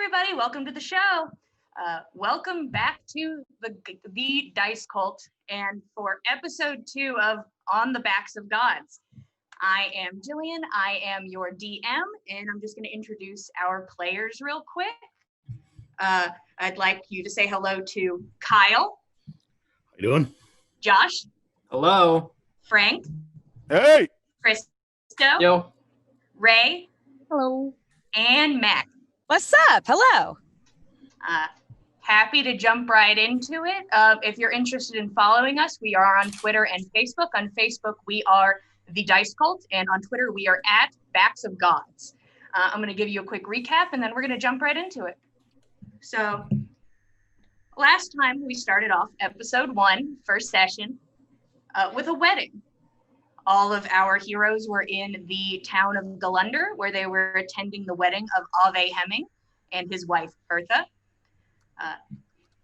everybody. Welcome to the show. Welcome back to the Dice Cult, and for episode 2 of On the Backs of Gods. I am Jillian. I am your DM, and I'm just going to introduce our players real quick. I'd like you to say hello to Kyle. How you doing? Josh. Hello. Frank. Hey. Christo. Yo. Ray. Hello. And Mac. What's up? Hello. Happy to jump right into it. If you're interested in following us, we are on Twitter and Facebook. On Facebook, we are The Dice Cult, and on Twitter, we are at Backs of Gods. I'm going to give you a quick recap, and then we're going to jump right into it. So, last time we started off episode 1, first session, with a wedding. All of our heroes were in the town of Gulunder, where they were attending the wedding of Ave Hemming and his wife, Bertha.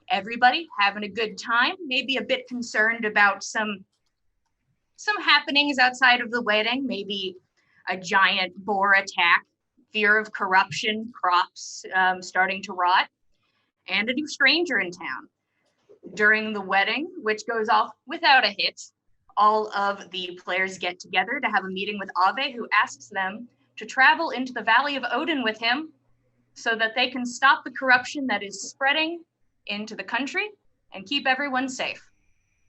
Everybody having a good time, maybe a bit concerned about some happenings outside of the wedding, maybe a giant boar attack, fear of corruption, crops starting to rot, and a new stranger in town. During the wedding, which goes off without a hitch, all of the players get together to have a meeting with Ave, who asks them to travel into the Valley of Odin with him so that they can stop the corruption that is spreading into the country and keep everyone safe.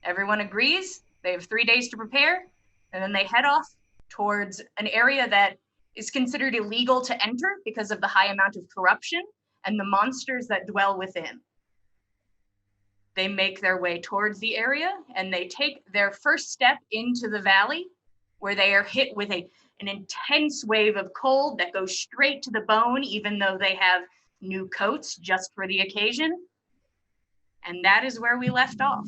Everyone agrees. They have 3 days to prepare, and then they head off towards an area that is considered illegal to enter because of the high amount of corruption and the monsters that dwell within. They make their way towards the area, and they take their first step into the valley, where they are hit with an intense wave of cold that goes straight to the bone, even though they have new coats just for the occasion. And that is where we left off.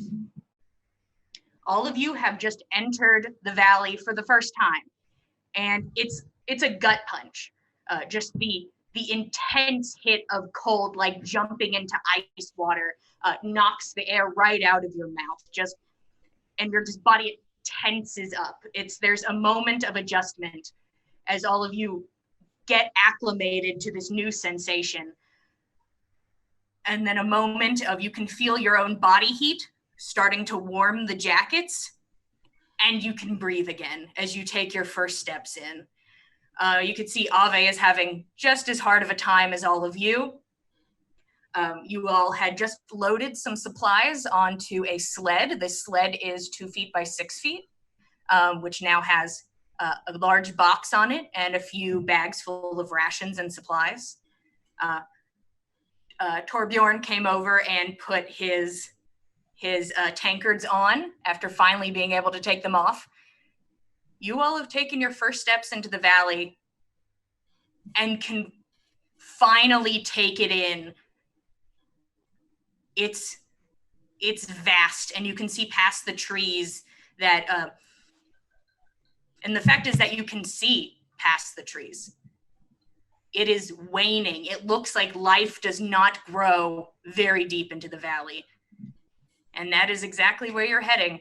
All of you have just entered the valley for the first time, and it's a gut punch. Just the intense hit of cold, like jumping into ice water, knocks the air right out of your mouth, and your body tenses up. There's a moment of adjustment as all of you get acclimated to this new sensation. And then a moment of you can feel your own body heat starting to warm the jackets, and you can breathe again as you take your first steps in. You can see Ave is having just as hard of a time as all of you. You all had just loaded some supplies onto a sled. This sled is 2 feet by 6 feet, which now has a large box on it and a few bags full of rations and supplies. Torbjorn came over and put his tankards on after finally being able to take them off. You all have taken your first steps into the valley and can finally take it in. It's vast, and you can see past the trees that, and the fact is that you can see past the trees. It is waning. It looks like life does not grow very deep into the valley. And that is exactly where you're heading.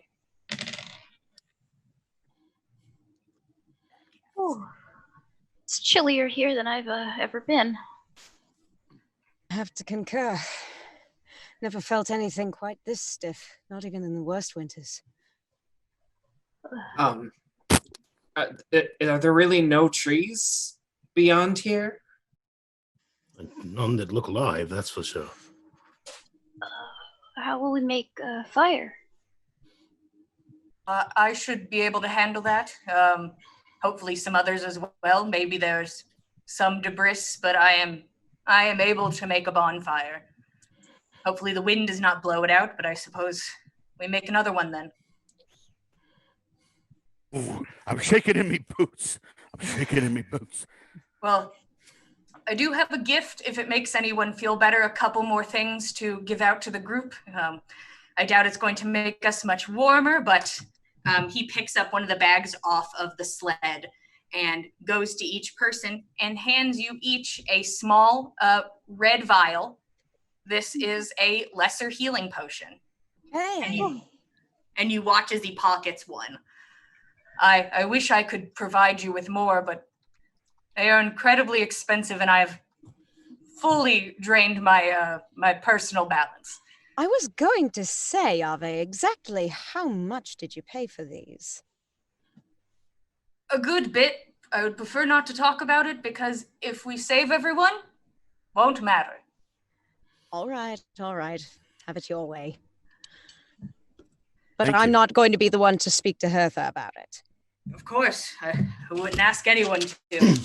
Oh, it's chillier here than I've ever been. I have to concur. Never felt anything quite this stiff, not even in the worst winters. Are there really no trees beyond here? None that look alive, that's for sure. How will we make fire? I should be able to handle that. Hopefully some others as well. Maybe there's some debris, but I am able to make a bonfire. Hopefully the wind does not blow it out, but I suppose we make another one then. Ooh, I'm shaking in me boots. Well, I do have a gift if it makes anyone feel better, a couple more things to give out to the group. I doubt it's going to make us much warmer, but he picks up one of the bags off of the sled and goes to each person and hands you each a small red vial. This is a lesser healing potion. Hey! And you watch as he pockets one. I wish I could provide you with more, but they are incredibly expensive, and I have fully drained my my personal balance. I was going to say, Ave, exactly how much did you pay for these? A good bit. I would prefer not to talk about it because if we save everyone, won't matter. All right. Have it your way. But Thank I'm you. not going to be the one to speak to Hertha about it. Of course, I wouldn't ask anyone to.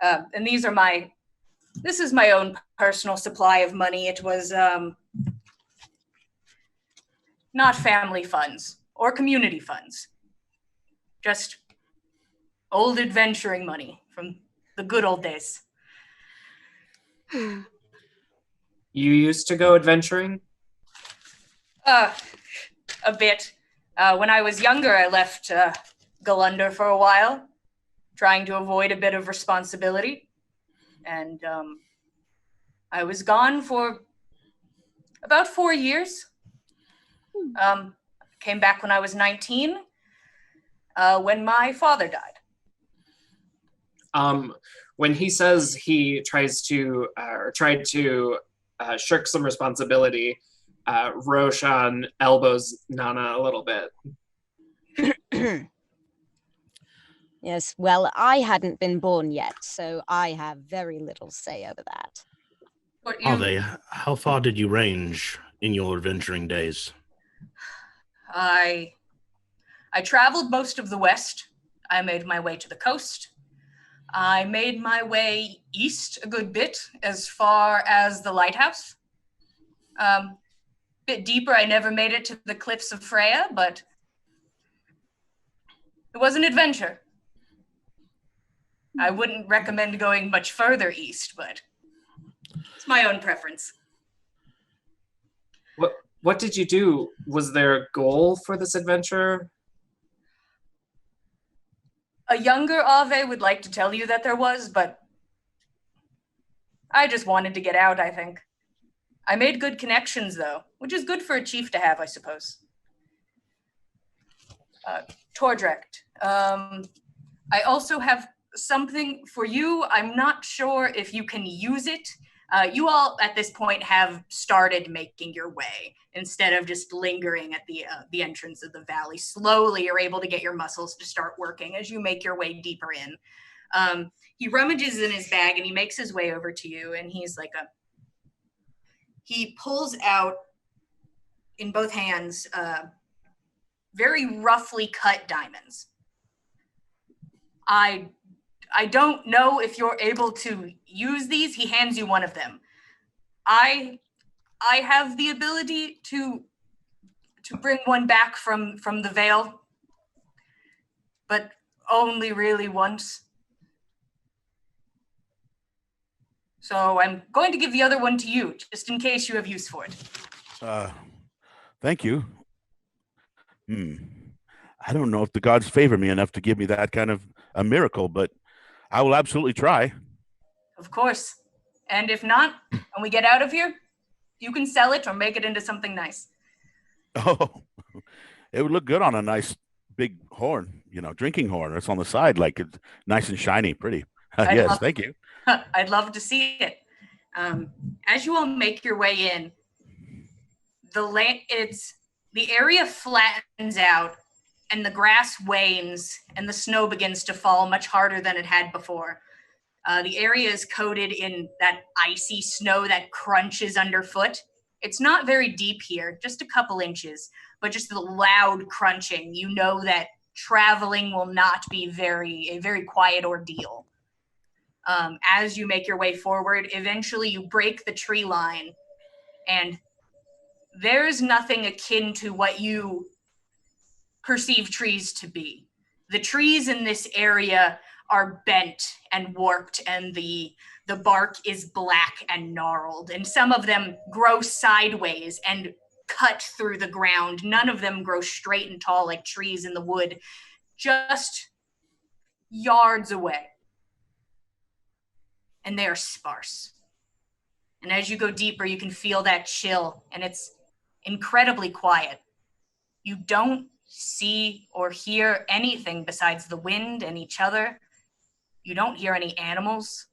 And this is my own personal supply of money. It was not family funds or community funds, just old adventuring money from the good old days. You used to go adventuring? A bit. When I was younger, I left Galunder for a while, trying to avoid a bit of responsibility. And I was gone for about 4 years. Came back when I was 19, when my father died. When he says he tries to or tried to shirk some responsibility, Roshan elbows Nana a little bit. Yes, well, I hadn't been born yet, so I have very little say over that. But Ave, how far did you range in your adventuring days? I traveled most of the West. I made my way to the coast. I made my way east a good bit, as far as the lighthouse. Bit deeper, I never made it to the cliffs of Freya, but it was an adventure. I wouldn't recommend going much further east, but it's my own preference. What did you do? Was there a goal for this adventure? A younger Ave would like to tell you that there was, but I just wanted to get out, I think. I made good connections, though, which is good for a chief to have, I suppose. Tordrecht, I also have something for you. I'm not sure if you can use it. You all, at this point, have started making your way instead of just lingering at the entrance of the valley. Slowly, you're able to get your muscles to start working as you make your way deeper in. He rummages in his bag and he makes his way over to you, and he's like he pulls out in both hands very roughly cut diamonds. I don't know if you're able to use these. He hands you one of them. I have the ability to bring one back from the Vale, but only really once. So I'm going to give the other one to you, just in case you have use for it. Thank you. I don't know if the gods favor me enough to give me that kind of a miracle, but I will absolutely try. Of course. And if not, when we get out of here, you can sell it or make it into something nice. Oh, it would look good on a nice big horn, drinking horn. It's on the side, like it's nice and shiny, pretty. Yes, thank you. I'd love to see it. As you all make your way in, the area flattens out and the grass wanes and the snow begins to fall much harder than it had before. The area is coated in that icy snow that crunches underfoot. It's not very deep here, just a couple inches, but just the loud crunching. You know that traveling will not be a very quiet ordeal. As you make your way forward, eventually you break the tree line, and there's nothing akin to what you perceive trees to be. The trees in this area are bent and warped, and the bark is black and gnarled, and some of them grow sideways and cut through the ground. None of them grow straight and tall like trees in the wood, just yards away. And they are sparse. And as you go deeper, you can feel that chill, and it's incredibly quiet. You don't see or hear anything besides the wind and each other. You don't hear any animals.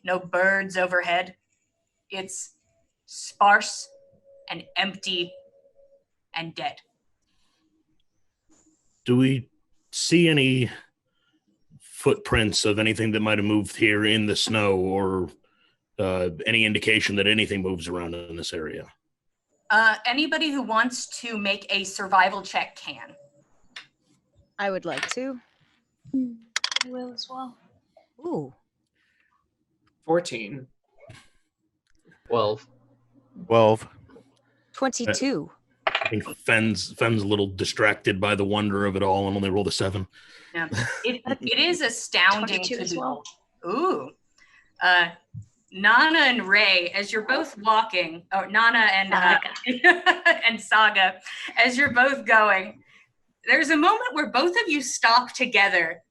no birds overhead. It's sparse and empty and dead. Do we see any footprints of anything that might have moved here in the snow, or any indication that anything moves around in this area? Anybody who wants to make a survival check can. I would like to. I will as well. Ooh. 14. 12. 12. 22. I think Fenn's a little distracted by the wonder of it all and only rolled a 7. Yeah. It is astounding 22 to as well. Ooh. Nana and Ray, as you're both walking, or Nana and and Saga, as you're both going, there's a moment where both of you stop together,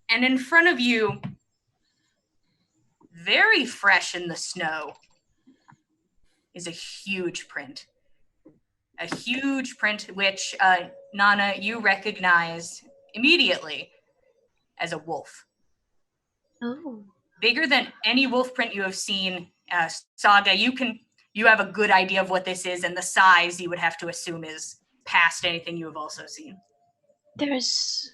and in front of you, very fresh in the snow, is a huge print. A huge print which, Nana, you recognize immediately as a wolf. Oh. Bigger than any wolf print you have seen. Saga, you have a good idea of what this is, and the size you would have to assume is past anything you have also seen. There's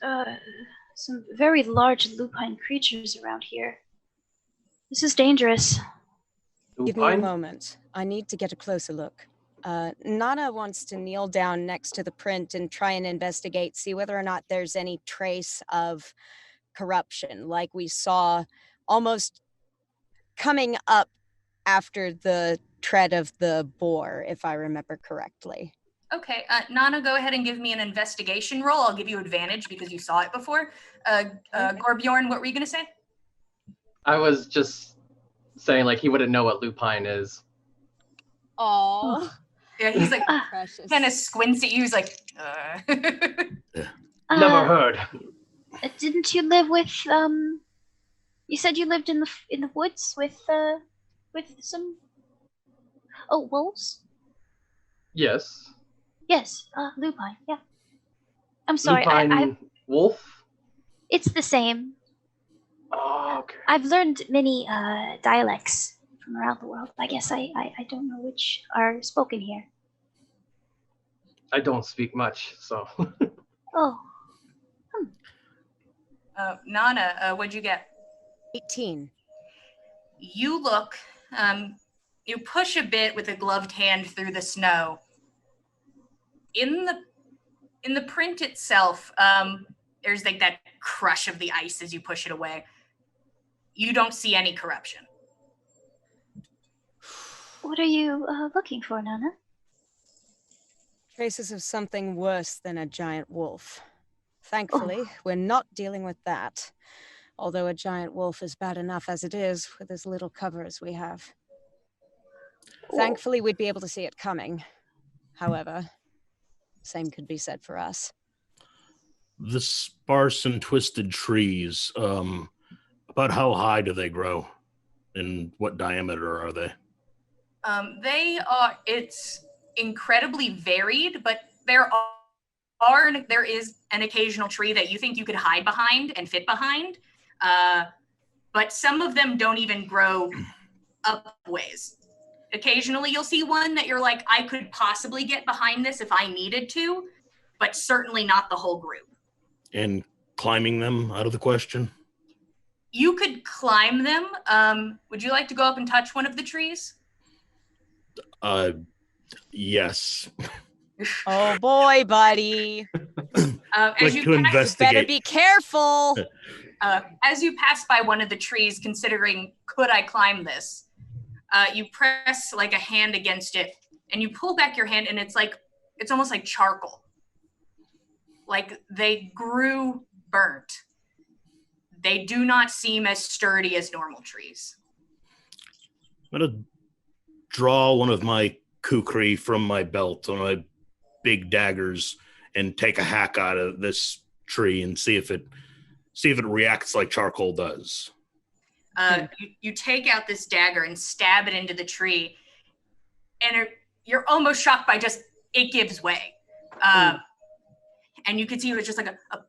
some very large lupine creatures around here. This is dangerous. Give me a Lupine? moment. I need to get a closer look. Nana wants to kneel down next to the print and try and investigate, see whether or not there's any trace of corruption, like we saw almost coming up after the tread of the boar, if I remember correctly. Okay, Nana, go ahead and give me an investigation roll. I'll give you advantage because you saw it before. Gorbjorn, what were you going to say? I was just saying, like, he wouldn't know what lupine is. Oh, Yeah, he's like, precious. kind of squints at you. He's like, Never heard. Didn't you live with you said you lived in the woods with some wolves? Yes. Yes, lupine, yeah. I'm sorry, Lupine wolf? it's the same. Oh, okay. I've learned many dialects from around the world. I guess I don't know which are spoken here. I don't speak much, so. Oh, Nana, what'd you get? 18. You look, you push a bit with a gloved hand through the snow. In the print itself, there's like that crush of the ice as you push it away. You don't see any corruption. what are you looking for, Nana? Traces of something worse than a giant wolf. Thankfully, we're not dealing with that. Although a giant wolf is bad enough as it is with as little cover as we have. Thankfully, we'd be able to see it coming. However, same could be said for us. The sparse and twisted trees, about how high do they grow? And what diameter are they? It's incredibly varied, but there is an occasional tree that you think you could hide behind and fit behind. But some of them don't even grow up ways. Occasionally you'll see one that you're like, I could possibly get behind this if I needed to, but certainly not the whole group. And climbing them out of the question? You could climb them. Would you like to go up and touch one of the trees? Yes. Oh boy, buddy. As you to pass, investigate. Better be careful. as you pass by one of the trees, considering, could I climb this? You press like a hand against it and you pull back your hand and it's almost like charcoal. Like they grew burnt. They do not seem as sturdy as normal trees. I'm going to draw one of my kukri from my belt, on my big daggers, and take a hack out of this tree and see if it reacts like charcoal does. You take out this dagger and stab it into the tree, and you're almost shocked by just it gives way. And you can see it was just like a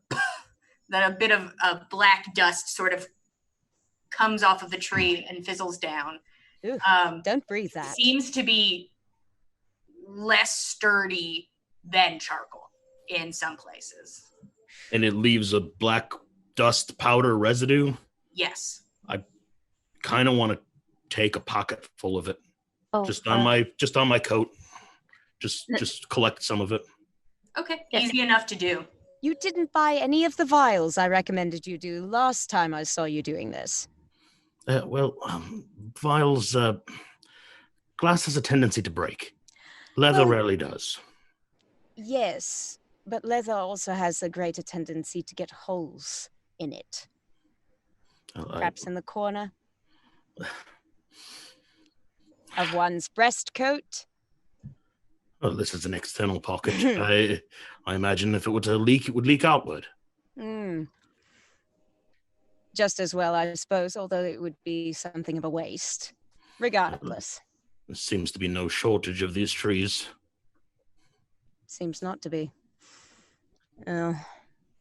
then a bit of black dust sort of comes off of the tree and fizzles down. Ooh, don't breathe that. Seems to be less sturdy than charcoal in some places. And it leaves a black dust powder residue. Yes. I kind of want to take a pocket full of it. Oh, Just on my coat. Just collect some of it. Okay, Yeah. easy enough to do. You didn't buy any of the vials I recommended you do last time I saw you doing this. Vials, glass has a tendency to break. Leather Well- rarely does. Yes, but leather also has a greater tendency to get holes in it. Perhaps in the corner of one's breast coat. Well, this is an external pocket. I imagine if it were to leak, it would leak outward. Just as well, I suppose, although it would be something of a waste. Regardless. There seems to be no shortage of these trees. Seems not to be.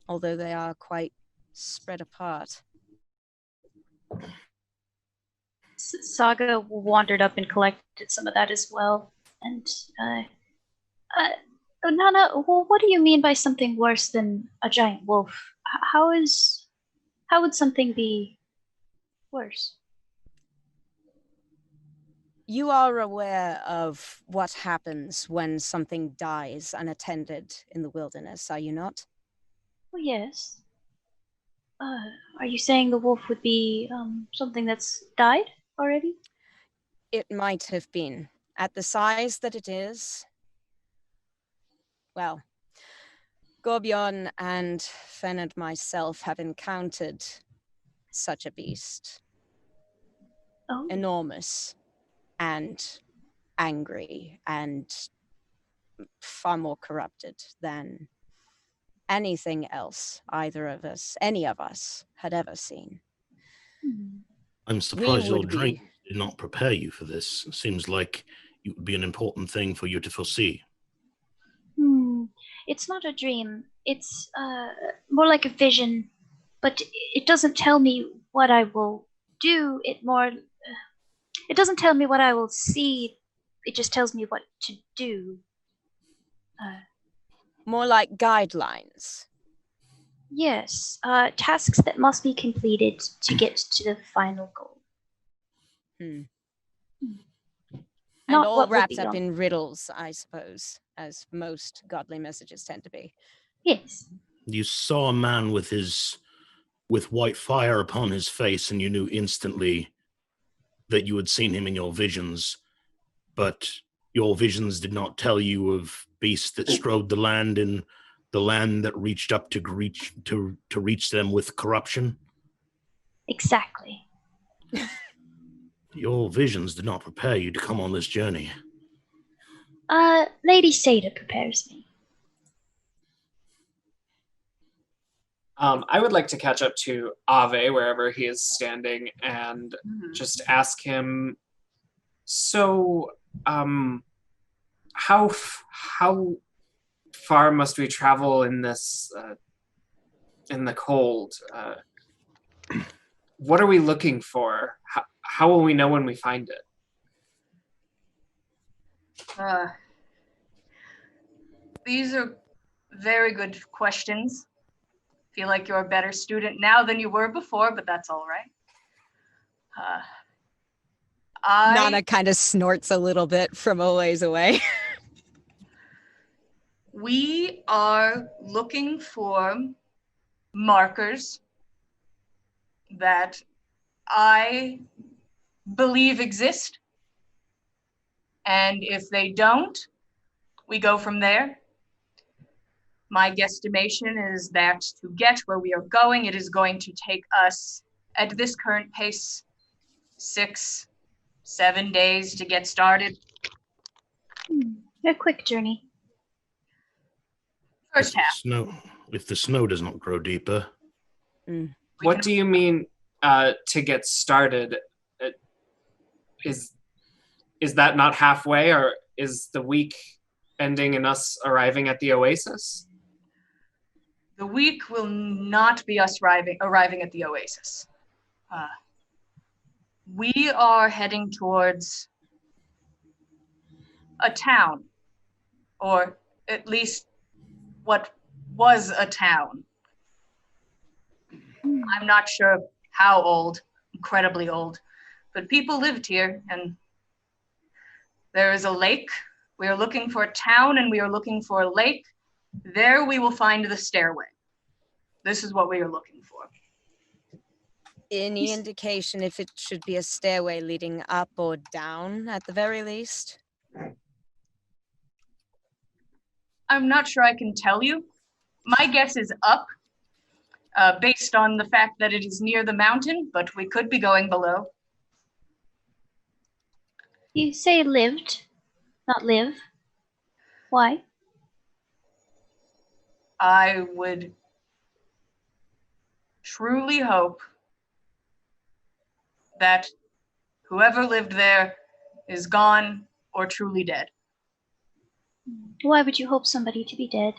Although they are quite spread apart. Saga wandered up and collected some of that as well. And, Nana, what do you mean by something worse than a giant wolf? How would something be worse? You are aware of what happens when something dies unattended in the wilderness, are you not? Well, yes. Are you saying the wolf would be something that's died already? It might have been. At the size that it is, well, Gorbjorn and Fen and myself have encountered such a beast. Oh. Enormous and angry and far more corrupted than anything else any of us had ever seen. I'm surprised your would be- drink did not prepare you for this. It seems like it would be an important thing for you to foresee. It's not a dream. It's more like a vision, but it doesn't tell me what I will do. It doesn't tell me what I will see. It just tells me what to do. More like guidelines. Yes, tasks that must be completed to get to the final goal. And Not all what would wrapped be up done. in riddles, I suppose, as most godly messages tend to be. Yes. You saw a man with white fire upon his face, and you knew instantly that you had seen him in your visions, but your visions did not tell you of beasts that strode the land and the land that reached up to reach them with corruption. Exactly. Your visions did not prepare you to come on this journey. Lady Seda prepares me. I would like to catch up to Ave wherever he is standing and just ask him. So, how far must we travel in this in the cold? What are we looking for? How will we know when we find it? These are very good questions. Feel like you're a better student now than you were before, but that's all right. Nana kind of snorts a little bit from a ways away. We are looking for markers that I believe exist. And if they don't, we go from there. My guesstimation is that to get where we are going, it is going to take us, at this current pace, 6-7 days to get started. A quick journey. First half. If the snow does not grow deeper. What do you mean to get started? Is that not halfway, or is the week ending in us arriving at the oasis? The week will not be us arriving at the oasis. We are heading towards a town, or at least what was a town. I'm not sure how old, incredibly old, but people lived here, and there is a lake. We are looking for a town, and we are looking for a lake. There we will find the stairway. This is what we are looking for. Any indication if it should be a stairway leading up or down at the very least? I'm not sure I can tell you. My guess is up, based on the fact that it is near the mountain, but we could be going below. You say lived, not live. Why? I would truly hope that whoever lived there is gone or truly dead. Why would you hope somebody to be dead?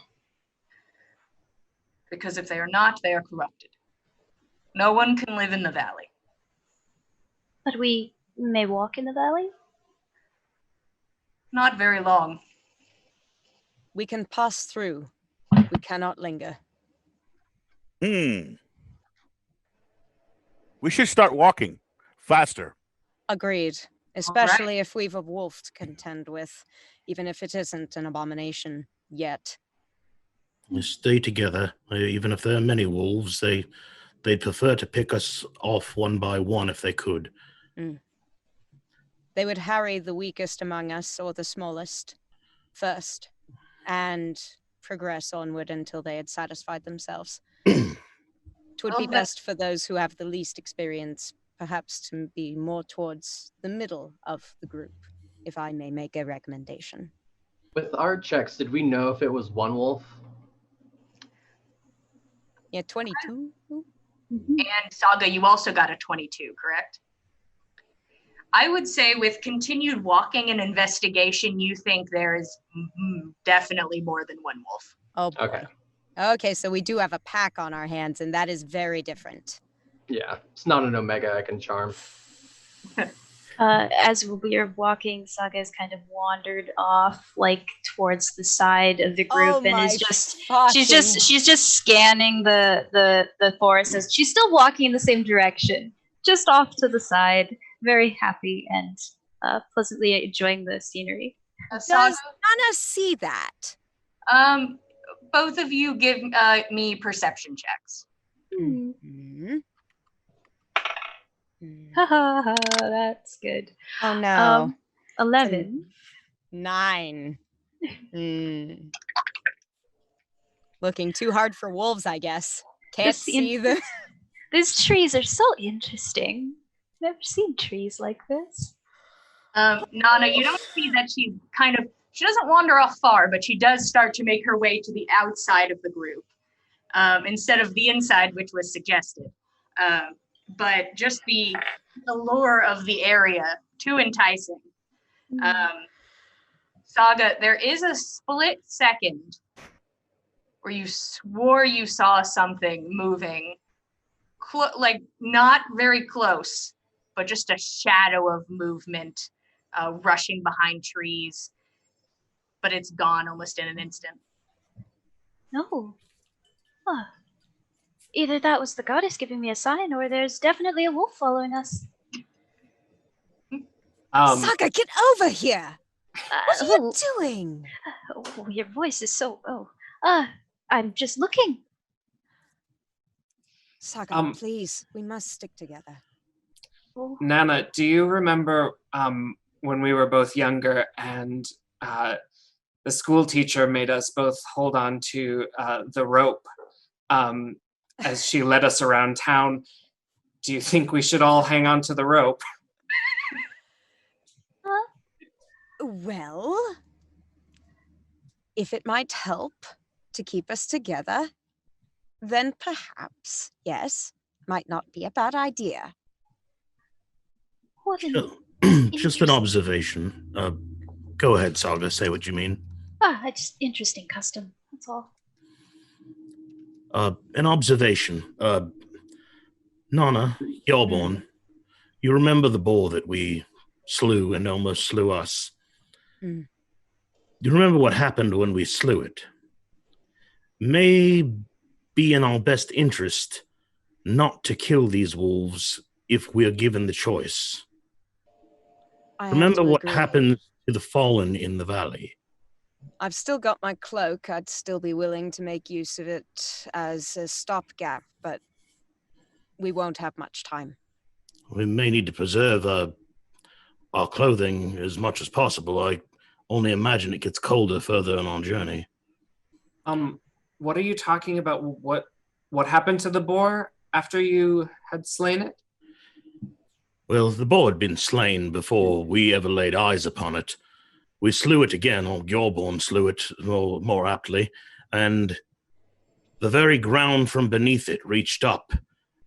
Because if they are not, they are corrupted. No one can live in the valley. But we may walk in the valley? Not very long. We can pass through. We cannot linger. We should start walking faster. Agreed. Especially if we've a wolf to contend with, even if it isn't an abomination yet. We stay together. Even if there are many wolves, they'd prefer to pick us off one by one if they could. They would harry the weakest among us, or the smallest, first, and progress onward until they had satisfied themselves. It would be best for those who have the least experience, perhaps to be more towards the middle of the group, if I may make a recommendation. With our checks, did we know if it was one wolf? Yeah, 22? And Saga, you also got a 22, correct? I would say with continued walking and investigation, you think there is definitely more than one wolf. Oh, boy. Okay. Okay, so we do have a pack on our hands, and that is very different. Yeah, it's not an Omega I can charm. As we are walking, Saga has kind of wandered off, like towards the side of the group, and is just she's just scanning the forest. As she's still walking in the same direction, just off to the side, very happy and pleasantly enjoying the scenery. Does Nana see that? Both of you give me perception checks. Ha ha ha, that's good. Oh no. 11. 9. Looking too hard for wolves, I guess. Can't see them. These trees are so interesting. Never seen trees like this. Nana, you don't see that she doesn't wander off far, but she does start to make her way to the outside of the group, instead of the inside, which was suggested. But just the allure of the area, too enticing. Saga, there is a split second where you swore you saw something moving, like not very close, but just a shadow of movement rushing behind trees. But it's gone almost in an instant. No. Huh. Either that was the goddess giving me a sign, or there's definitely a wolf following us. Saga, get over here! What are you doing? Oh, your voice is so... I'm just looking. Saga, please, we must stick together. Nana, do you remember when we were both younger and the school teacher made us both hold on to the rope as she led us around town? Do you think we should all hang on to the rope? Well, if it might help to keep us together, then perhaps, yes, might not be a bad idea. Just an observation. Go ahead, Saga, say what you mean. Just interesting custom, that's all. An observation. Nana, Yolborn, You remember the boar that we slew and almost slew us? Mm. You remember what happened when we slew it? May be in our best interest not to kill these wolves if we are given the choice. I have Remember to what agree. happens to the fallen in the valley. I've still got my cloak. I'd still be willing to make use of it as a stopgap, but we won't have much time. We may need to preserve our clothing as much as possible. I only imagine it gets colder further on our journey. What are you talking about? What happened to the boar after you had slain it? Well, the boar had been slain before we ever laid eyes upon it. We slew it again, or Yorborn slew it more aptly, and the very ground from beneath it reached up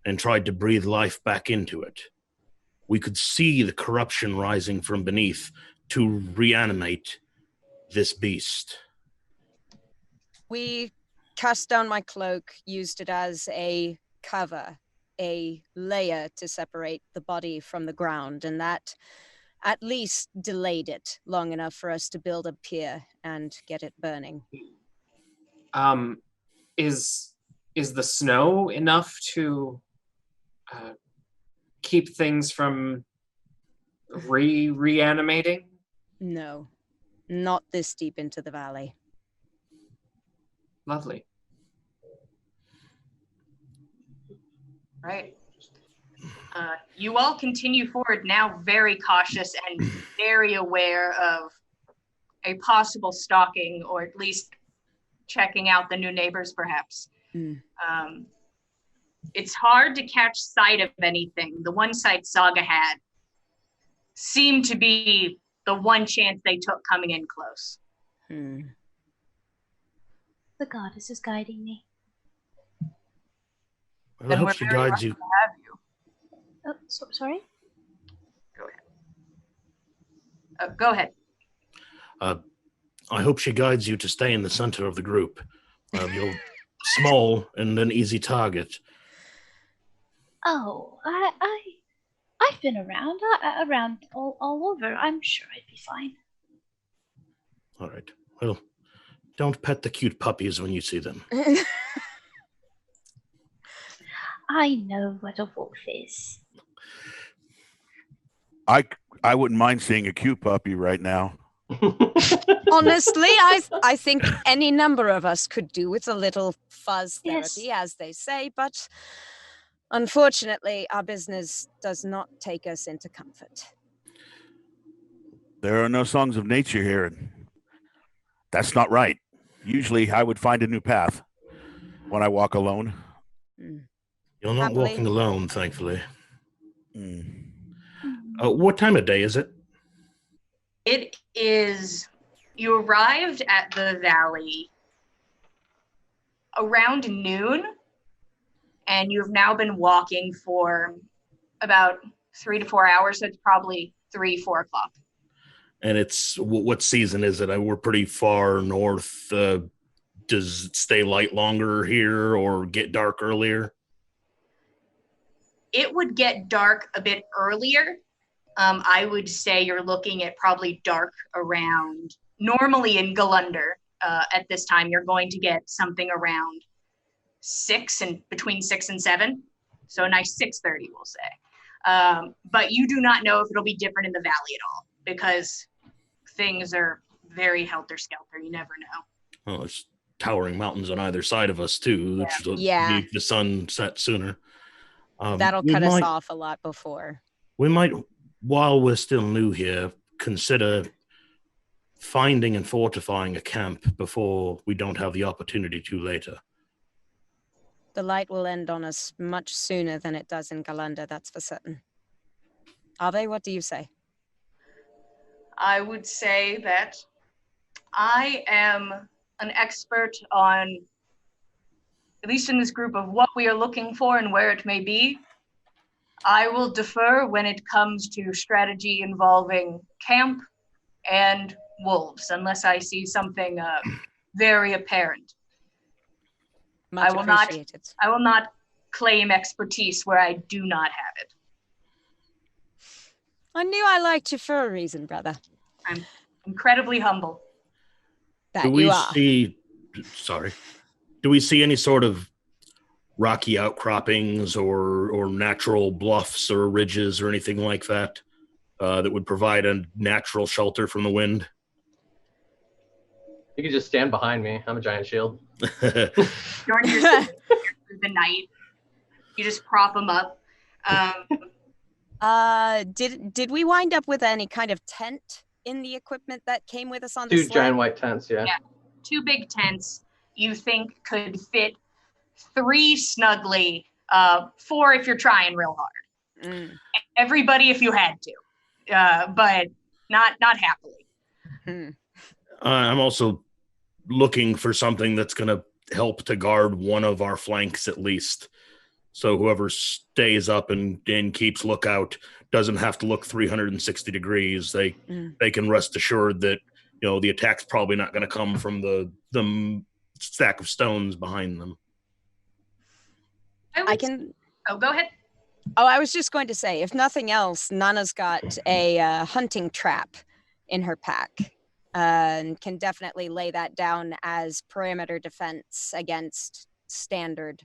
and tried to breathe life back into it. We could see the corruption rising from beneath to reanimate this beast. We cast down my cloak, used it as a cover, a layer to separate the body from the ground, and that at least delayed it long enough for us to build a pier and get it burning. Is the snow enough to keep things from reanimating? No, not this deep into the valley. Lovely. Right. You all continue forward now very cautious and very aware of a possible stalking, or at least checking out the new neighbors, perhaps. Mm. It's hard to catch sight of anything. The one sight Saga had seemed to be the one chance they took coming in close. The goddess is guiding me. Well, I hope she guides you. To have you. Oh, sorry? Go ahead. I hope she guides you to stay in the center of the group. You're small and an easy target. Oh, I've been around all over. I'm sure I'd be fine. All right. Well, don't pet the cute puppies when you see them. I know what a wolf is. I wouldn't mind seeing a cute puppy right now. Honestly, I think any number of us could do with a little fuzz therapy, as they say, but unfortunately, our business does not take us into comfort. There are no songs of nature here. That's not right. Usually I would find a new path when I walk alone. You're not Happily. walking alone, thankfully. Mm. What time of day is it? It is, you arrived at the valley around noon, and you've now been walking for about 3 to 4 hours, so it's probably 3-4 o'clock. And it's, what season is it? We're pretty far north. Does it stay light longer here or get dark earlier? It would get dark a bit earlier. I would say you're looking at probably dark around, normally in Galunder, at this time, you're going to get something around 6 and between 6 and 7. So a nice 6:30, we'll say. But you do not know if it'll be different in the valley at all, because things are very helter-skelter. You never know. Oh, there's towering mountains on either side of us, too, which will make the sun set sooner. That'll cut us off a lot before. We might, while we're still new here, consider finding and fortifying a camp before we don't have the opportunity to later. The light will end on us much sooner than it does in Galunder, that's for certain. Ave, what do you say? I would say that I am an expert on, at least in this group, of what we are looking for and where it may be. I will defer when it comes to strategy involving camp and wolves, unless I see something very apparent. Much appreciated. I will not claim expertise where I do not have it. I knew I liked you for a reason, brother. I'm incredibly humble. That Do you we are. see? Sorry. Do we see any sort of rocky outcroppings or natural bluffs or ridges or anything like that that would provide a natural shelter from the wind? You could just stand behind me. I'm a giant shield. During your through the night, you just prop them up. Did we wind up with any kind of tent in the equipment that came with us on the Two sled? giant white tents, yeah. 2 big tents you think could fit 3 snugly, 4 if you're trying real hard. Mm. Everybody if you had to, but not happily. Hmm. I'm also looking for something that's going to help to guard one of our flanks at least. So whoever stays up and keeps lookout doesn't have to look 360 degrees. They can rest assured that the attack's probably not going to come from the stack of stones behind them. I can. Oh, go ahead. Oh, I was just going to say, if nothing else, Nana's got a hunting trap in her pack and can definitely lay that down as perimeter defense against standard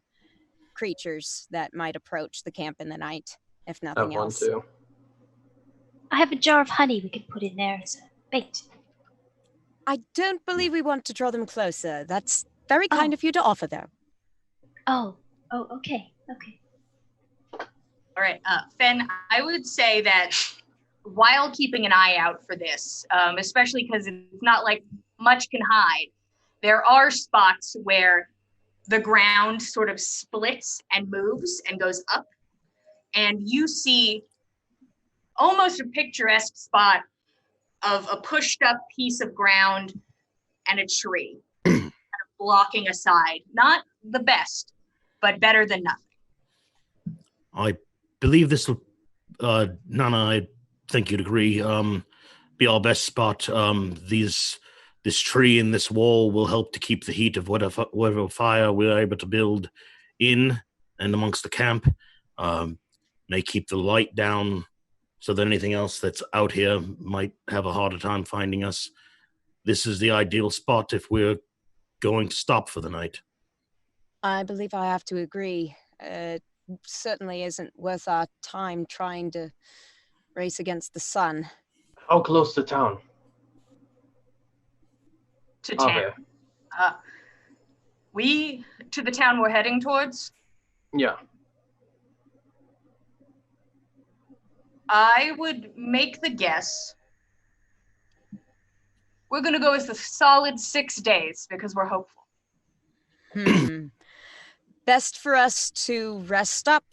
creatures that might approach the camp in the night, if I nothing have one else. too. I have a jar of honey we could put in there as a bait. I don't believe we want to draw them closer. That's very kind of you to offer, though. Oh, okay. All right, Fen, I would say that while keeping an eye out for this, especially because it's not like much can hide, there are spots where the ground sort of splits and moves and goes up, and you see almost a picturesque spot of a pushed up piece of ground and a tree kind of blocking a side. Not the best, but better than nothing. I believe this will, Nana, I think you'd agree, be our best spot. This tree and this wall will help to keep the heat of whatever fire we're able to build in and amongst the camp. May keep the light down so that anything else that's out here might have a harder time finding us. This is the ideal spot if we're going to stop for the night. I believe I have to agree. It certainly isn't worth our time trying to race against the sun. How close to town? To town. Okay. To the town we're heading towards? Yeah. I would make the guess. We're going to go with a solid 6 days because we're hopeful. Best for us to rest up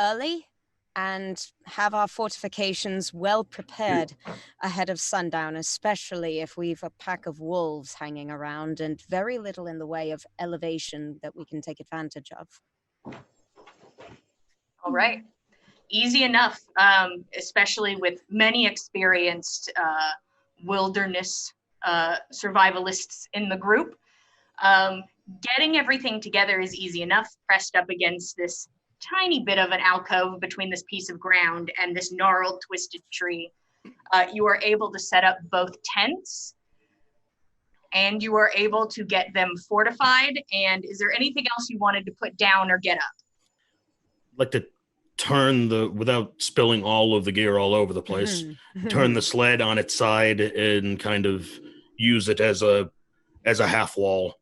early and have our fortifications well prepared ahead of sundown, especially if we've a pack of wolves hanging around and very little in the way of elevation that we can take advantage of. All right. Easy enough, especially with many experienced wilderness survivalists in the group. Getting everything together is easy enough, pressed up against this tiny bit of an alcove between this piece of ground and this gnarled, twisted tree. You are able to set up both tents, and you are able to get them fortified. And is there anything else you wanted to put down or get up? I'd like to turn without spilling all of the gear all over the place, turn the sled on its side and kind of use it as a half wall.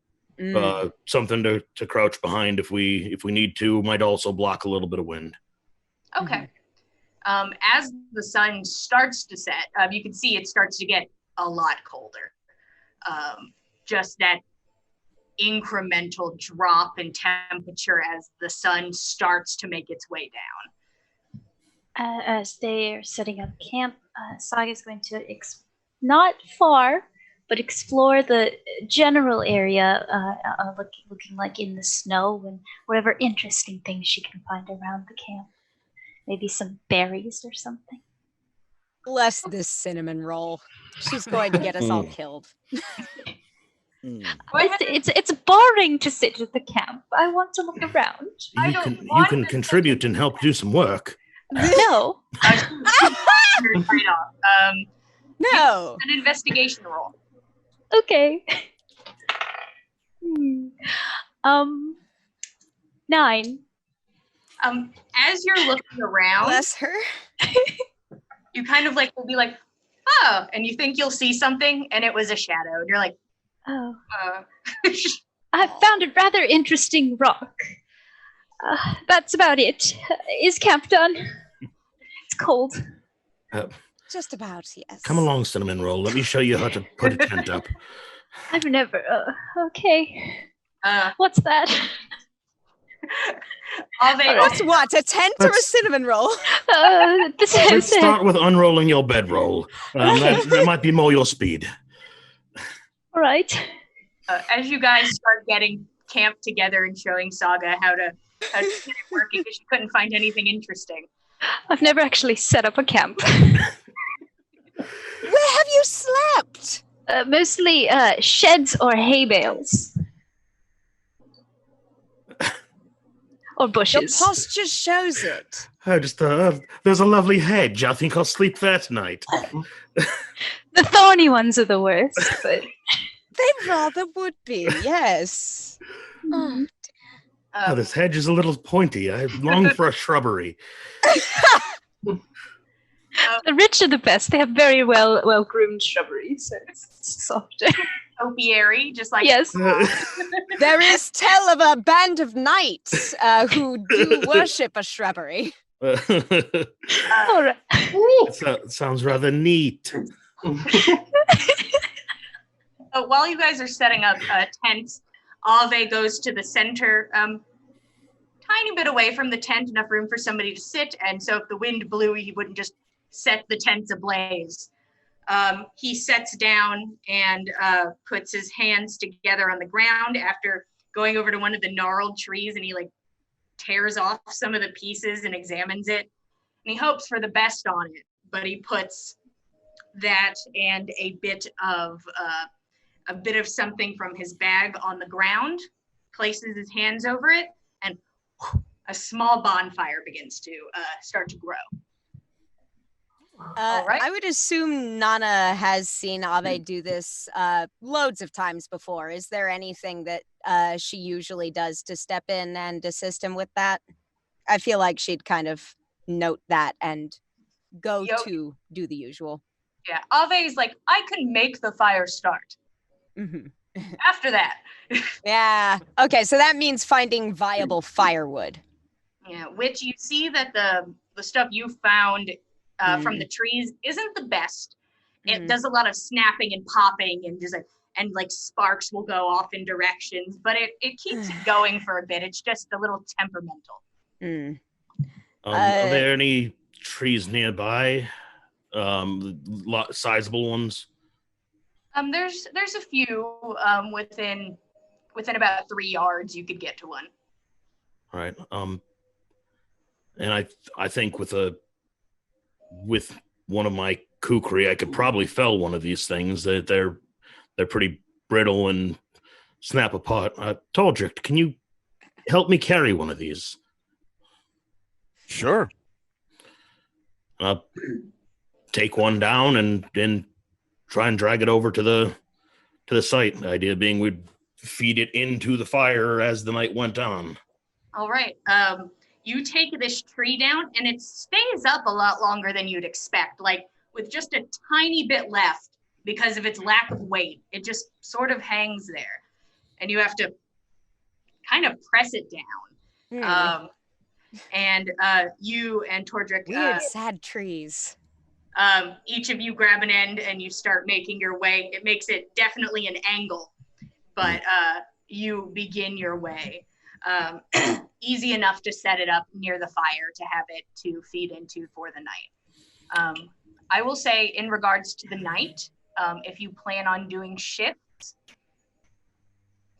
Something to crouch behind if we need to. Might also block a little bit of wind. Okay. As the sun starts to set, you can see it starts to get a lot colder. Just that incremental drop in temperature as the sun starts to make its way down. As they are setting up camp, Saga is going to not far, but explore the general area, looking like in the snow and whatever interesting things she can find around the camp. Maybe some berries or something. Bless this cinnamon roll. She's going to get us all killed. It's boring to sit at the camp. I want to look around. You can contribute and help do some work. No. listeners right off. No. An investigation roll. Okay. 9. As you're looking around, Bless her. you kind of like will be like, oh, and you think you'll see something, and it was a shadow, and you're like, Oh. uh. I found a rather interesting rock. That's about it. Is camp done? It's cold. Just about, yes. Come along, Cinnamon Roll. Let me show you how to put a tent up. I've never. Okay. What's that? What's what? A tent or a Let's- cinnamon roll? Let's start with unrolling your bedroll. That might be more your speed. All right. As you guys start getting camped together and showing Saga how to get it working, because she couldn't find anything interesting. I've never actually set up a camp. Where have you slept? Mostly sheds or hay bales. Or Your bushes. posture shows it. Oh, just there's a lovely hedge. I think I'll sleep there tonight. The thorny ones are the worst. But They rather would be, yes. Oh, Oh, this hedge is a little pointy. I long for a shrubbery. the rich are the best. They have very well groomed shrubberies, so it's softer. Topiary, just like Yes. there is tell of a band of knights who do worship a shrubbery. All right. Sounds rather neat. While you guys are setting up tents, Ave goes to the center, tiny bit away from the tent, enough room for somebody to sit. And so if the wind blew, he wouldn't just set the tents ablaze. He sets down and puts his hands together on the ground after going over to one of the gnarled trees, and he like tears off some of the pieces and examines it. And he hopes for the best on it, but he puts that and a bit of something from his bag on the ground, places his hands over it, and a small bonfire begins to start to grow. All right. I would assume Nana has seen Ave do this loads of times before. Is there anything that she usually does to step in and assist him with that? I feel like she'd kind of note that and go to do the usual. Yeah, Ave's like, I can make the fire start. Mm-hmm. After that. Yeah. Okay, so that means finding viable firewood. Yeah, which you see that the stuff you found from the trees isn't the best. It does a lot of snapping and popping and just like sparks will go off in directions, but it keeps it going for a bit. It's just a little temperamental. Are there any trees nearby? Sizable ones? There's a few within about 3 yards you could get to one. All right. And I think with one of my kukri, I could probably fell one of these things. They're pretty brittle and snap apart. Taldrick, can you help me carry one of these? Sure. I'll take one down and try and drag it over to the site. The idea being we'd feed it into the fire as the night went on. All right. You take this tree down, and it stays up a lot longer than you'd expect. Like with just a tiny bit left, because of its lack of weight, it just sort of hangs there, and you have to kind of press it down. And you and Tordrick, weird, sad trees. Each of you grab an end and you start making your way. It makes it definitely an angle, but you begin your way. Easy enough to set it up near the fire to have it to feed into for the night. I will say in regards to the night, if you plan on doing shifts,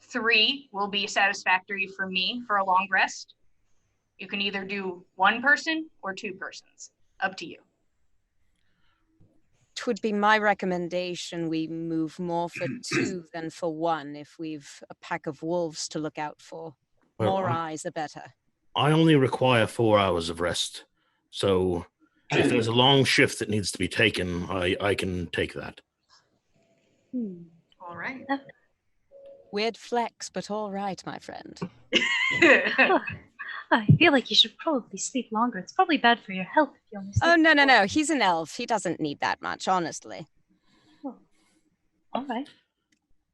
3 will be satisfactory for me for a long rest. You can either do 1 person or 2 persons, up to you. It would be my recommendation we move more for 2 than for 1 if we've a pack of wolves to look out for. Well, More eyes, the better. I only require 4 hours of rest. So If there's a long shift that needs to be taken, I can take that. All right. Weird flex, but all right, my friend. I feel like you should probably sleep longer. It's probably bad for your health if you only sleep. Oh, no. He's an elf. He doesn't need that much, honestly. Oh. All right.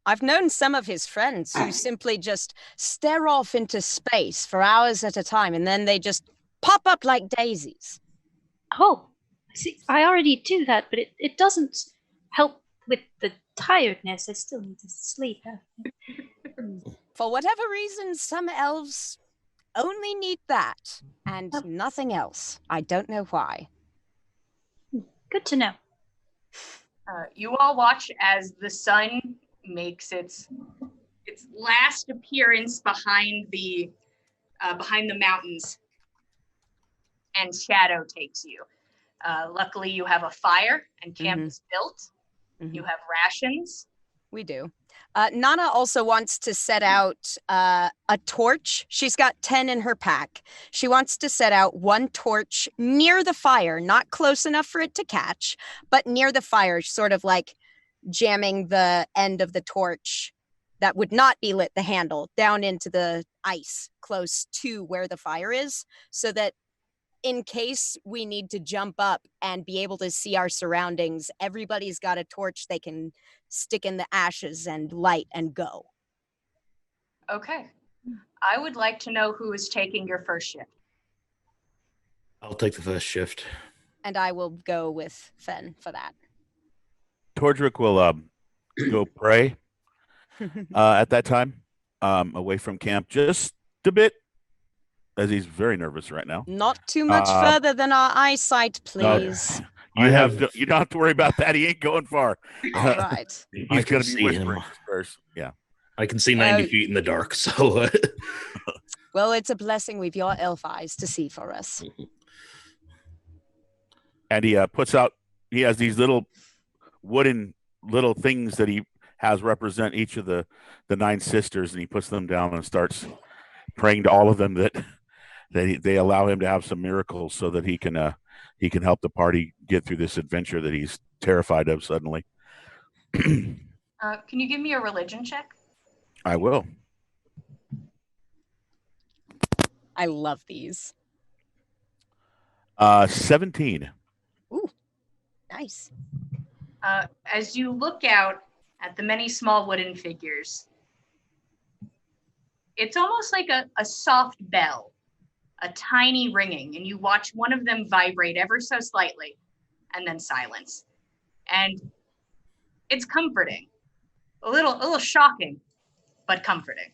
I've known some of his friends who simply just stare off into space for hours at a time, and then they just pop up like daisies. Oh, see, I already do that, but it doesn't help with the tiredness. I still need to sleep. For whatever reason, some elves only need that and nothing else. I don't know why. Good to know. You all watch as the sun makes its last appearance behind the mountains, and shadow takes you. Luckily, you have a fire and camp is built. You have rations. We do. Nana also wants to set out a torch. She's got 10 in her pack. She wants to set out one torch near the fire, not close enough for it to catch, but near the fire, sort of like jamming the end of the torch that would not be lit, the handle, down into the ice close to where the fire is, so that in case we need to jump up and be able to see our surroundings, everybody's got a torch they can stick in the ashes and light and go. Okay. I would like to know who is taking your first shift. I'll take the first shift. And I will go with Fen for that. Tordrick will go pray at that time, away from camp just a bit, as he's very nervous right now. Not too much further than our eyesight, please. You don't have to worry about that. He ain't going far. All right. He's going to be whispering first. Yeah. I can see 90 feet in the dark, so. Well, it's a blessing we've your elf eyes to see for us. And he he has these little wooden little things that he has represent each of the 9 sisters, and he puts them down and starts praying to all of them that they allow him to have some miracles so that he can help the party get through this adventure that he's terrified of suddenly. Can you give me a religion check? I will. I love these. 17. Ooh, nice. As you look out at the many small wooden figures, it's almost like a soft bell, a tiny ringing, and you watch one of them vibrate ever so slightly and then silence. And it's comforting, a little shocking, but comforting.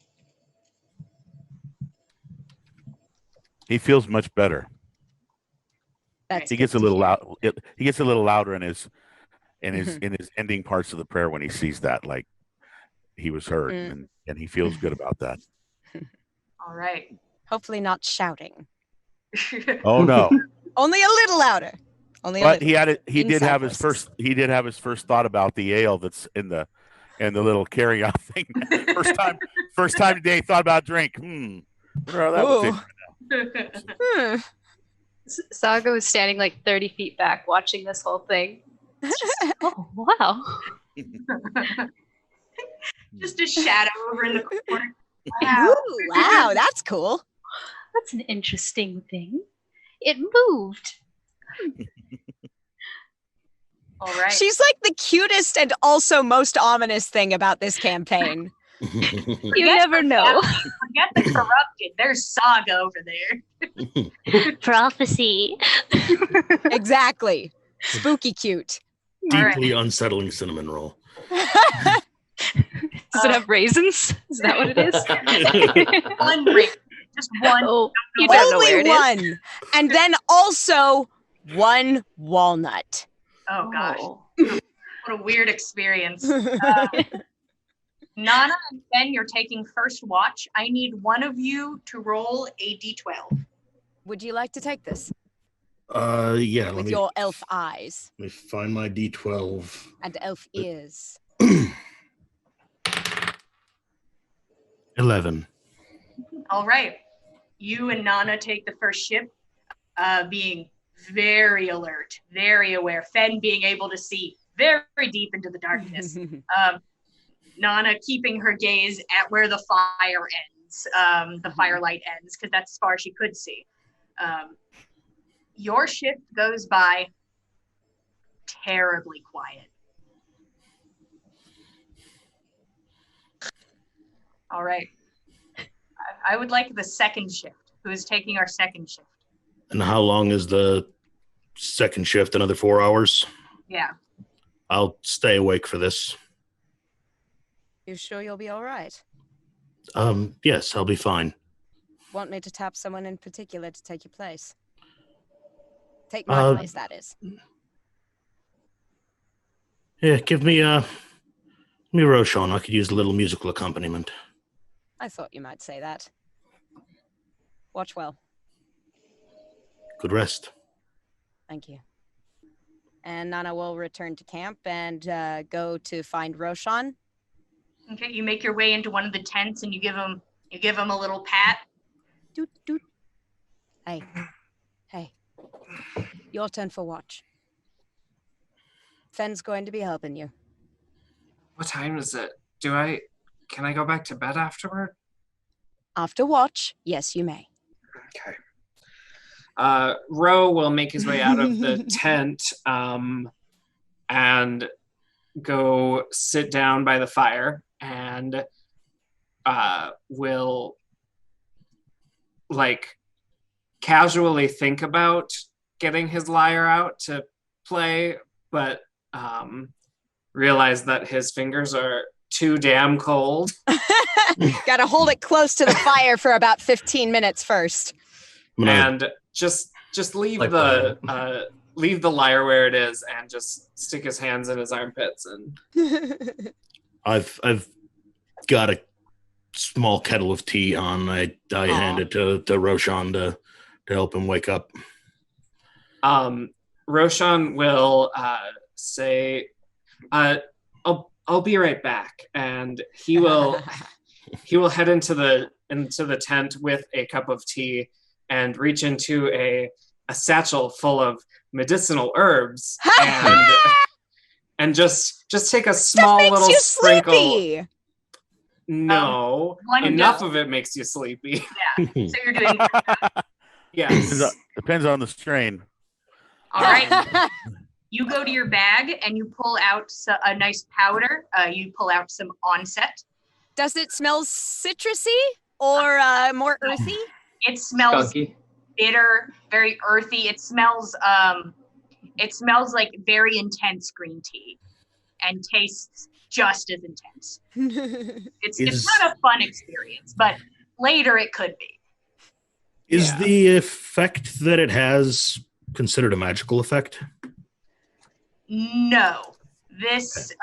He feels much better. That's he gets a little loud. He gets a little louder in his ending parts of the prayer when he sees that, like he was heard, and he feels good about that. All right. Hopefully not shouting. Oh no. Only a little louder. But he did have his first thought about the ale that's in the little carry-on thing. First time today he thought about drink. Wonder how that would taste. Saga was standing like 30 feet back watching this whole thing. Oh, wow. Just a shadow over in the corner. Wow. Ooh, wow, that's cool. That's an interesting thing. It moved. All right. She's like the cutest and also most ominous thing about this campaign. You never know. Forget the corrupted. There's Saga over there. Prophecy. Exactly. Spooky cute. Deeply unsettling cinnamon roll. Does it have raisins? Is that what it is? One raisin. Just one. Oh, you don't know where it is. Only one. And then also one walnut. Oh, gosh. What a weird experience. Nana and Ben, you're taking first watch. I need one of you to roll a d12. Would you like to take this? Yeah. With your elf eyes. Let me find my d12. And elf ears. 11. All right. You and Nana take the first ship, being very alert, very aware. Fen being able to see very deep into the darkness. Nana keeping her gaze at where the fire ends, the firelight ends, because that's as far as she could see. Your shift goes by terribly quiet. All right. I would like the second shift. Who is taking our second shift? And how long is the second shift? Another 4 hours? Yeah. I'll stay awake for this. You sure you'll be all right? Yes, I'll be fine. Want me to tap someone in particular to take your place? Take my place, that is. Yeah, give me Roshan. I could use a little musical accompaniment. I thought you might say that. Watch well. Good rest. Thank you. And Nana will return to camp and go to find Roshan. Okay, you make your way into one of the tents and you give him a little pat. Doot, doot. Hey. Your turn for watch. Fen's going to be helping you. What time is it? Can I go back to bed afterward? After watch, yes, you may. Okay. Ro will make his way out of the tent and go sit down by the fire and will casually think about getting his lyre out to play, but realize that his fingers are too damn cold. Gotta hold it close to the fire for about 15 minutes first. And just leave leave the lyre where it is and just stick his hands in his armpits and I've got a small kettle of tea on. I hand it to Roshan to help him wake up. Roshan will say, I'll be right back, and he will head into the tent with a cup of tea and reach into a satchel full of medicinal herbs and just take a small little sprinkle. Sleepy. No, enough of it makes you sleepy. Yeah, so you're doing. Yes, depends on the strain. All right. You go to your bag and you pull out a nice powder. You pull out some onset. Does it smell citrusy or more earthy? It smells Skunky. bitter, very earthy. It smells like very intense green tea and tastes just as intense. It's not a fun experience, but later it could be. Is the effect that it has considered a magical effect? No. This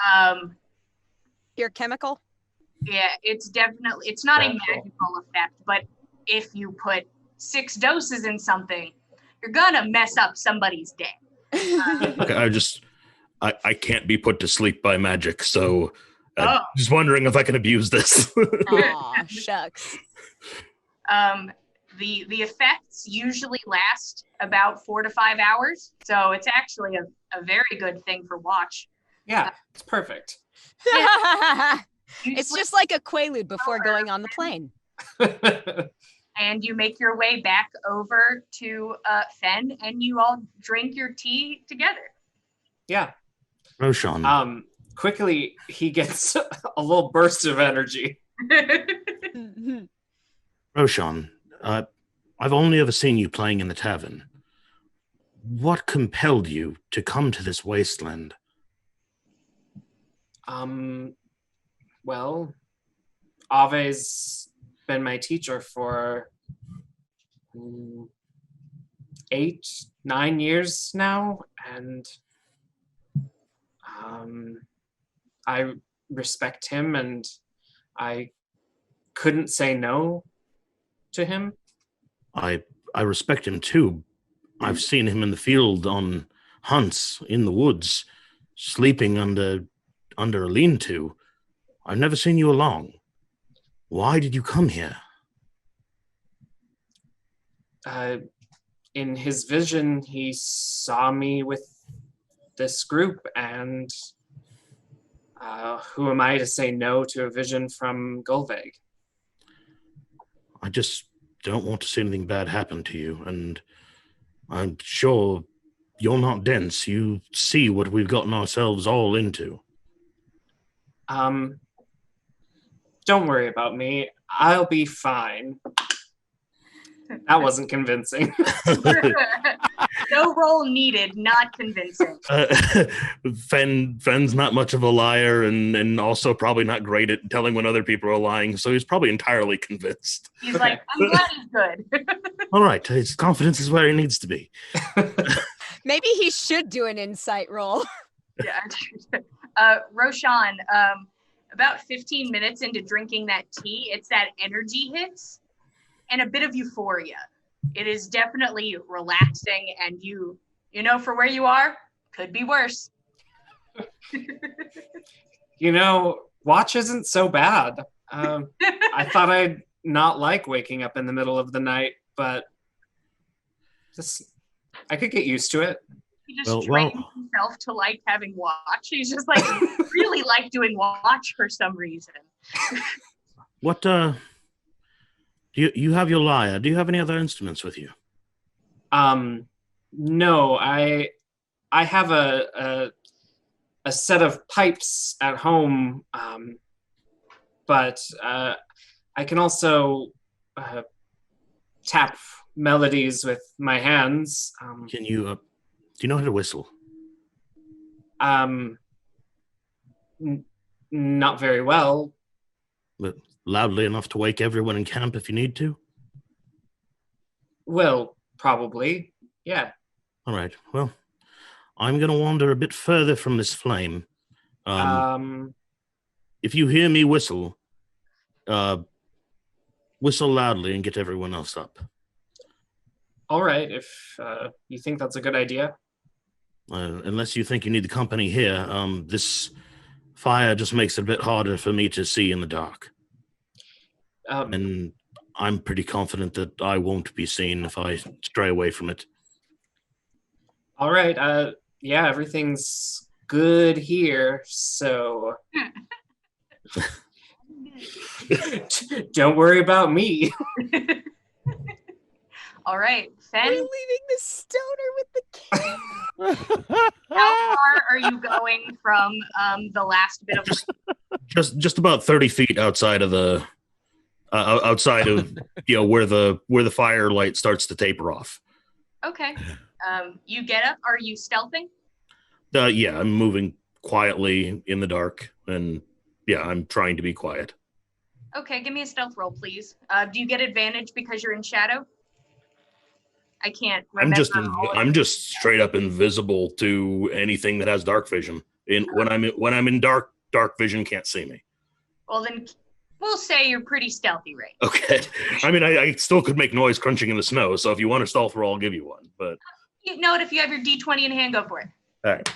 Pure chemical? yeah, it's not a Natural. magical effect, but if you put 6 doses in something, you're gonna mess up somebody's day. Okay, I can't be put to sleep by magic, so just wondering if I can abuse this. Aw, shucks. The effects usually last about 4 to 5 hours, so it's actually a very good thing for watch. yeah, it's perfect. It's just like a Quaalude before going on the plane. And you make your way back over to Fen, and you all drink your tea together. Yeah. Roshan. Quickly, he gets a little burst of energy. Roshan, I've only ever seen you playing in the tavern. What compelled you to come to this wasteland? Well, Ave's been my teacher for 8, 9 years now, and I respect him, and I couldn't say no to him. I respect him too. I've seen him in the field on hunts in the woods, sleeping under a lean-to. I've never seen you alone. Why did you come here? in his vision, he saw me with this group, and who am I to say no to a vision from Gulveig? I just don't want to see anything bad happen to you, and I'm sure you're not dense. You see what we've gotten ourselves all into. Don't worry about me. I'll be fine. That wasn't convincing. No roll needed, not convincing. Fenn's not much of a liar, and also probably not great at telling when other people are lying, so he's probably entirely convinced. He's like, I'm glad he's good. All right, his confidence is where he needs to be. Maybe he should do an insight roll. Yeah. Roshan, about 15 minutes into drinking that tea, it's that energy hits and a bit of euphoria. It is definitely relaxing, and you know, for where you are, could be worse. Watch isn't so bad. I thought I'd not like waking up in the middle of the night, but I could get used to it. He just trained himself to like having watch. He's just like really like doing watch for some reason. What you have your lyre. Do you have any other instruments with you? No, I have a set of pipes at home, but I can also tap melodies with my hands. Can you? Do you know how to whistle? Not very well. But loudly enough to wake everyone in camp if you need to? Well, probably, yeah. All right. Well, I'm going to wander a bit further from this flame. If you hear me whistle, whistle loudly and get everyone else up. All right, if you think that's a good idea. Unless you think you need the company here, this fire just makes it a bit harder for me to see in the dark. And I'm pretty confident that I won't be seen if I stray away from it. All right, yeah, everything's good here, so don't worry about me. All right, Fenn. We're leaving the stoner with the king. How far are you going from the last bit of? Just about 30 feet outside of the where the firelight starts to taper off. Okay. You get up. Are you stealthing? Yeah, I'm moving quietly in the dark, and yeah, I'm trying to be quiet. Okay, give me a stealth roll, please. Do you get advantage because you're in shadow? I can't remember. I'm just straight up invisible to anything that has dark vision. When I'm in dark vision can't see me. Well, then we'll say you're pretty stealthy, right? Okay. I mean, I still could make noise crunching in the snow, so if you want a stealth roll, I'll give you one. But you know it if you have your D20 in hand, go for it. All right.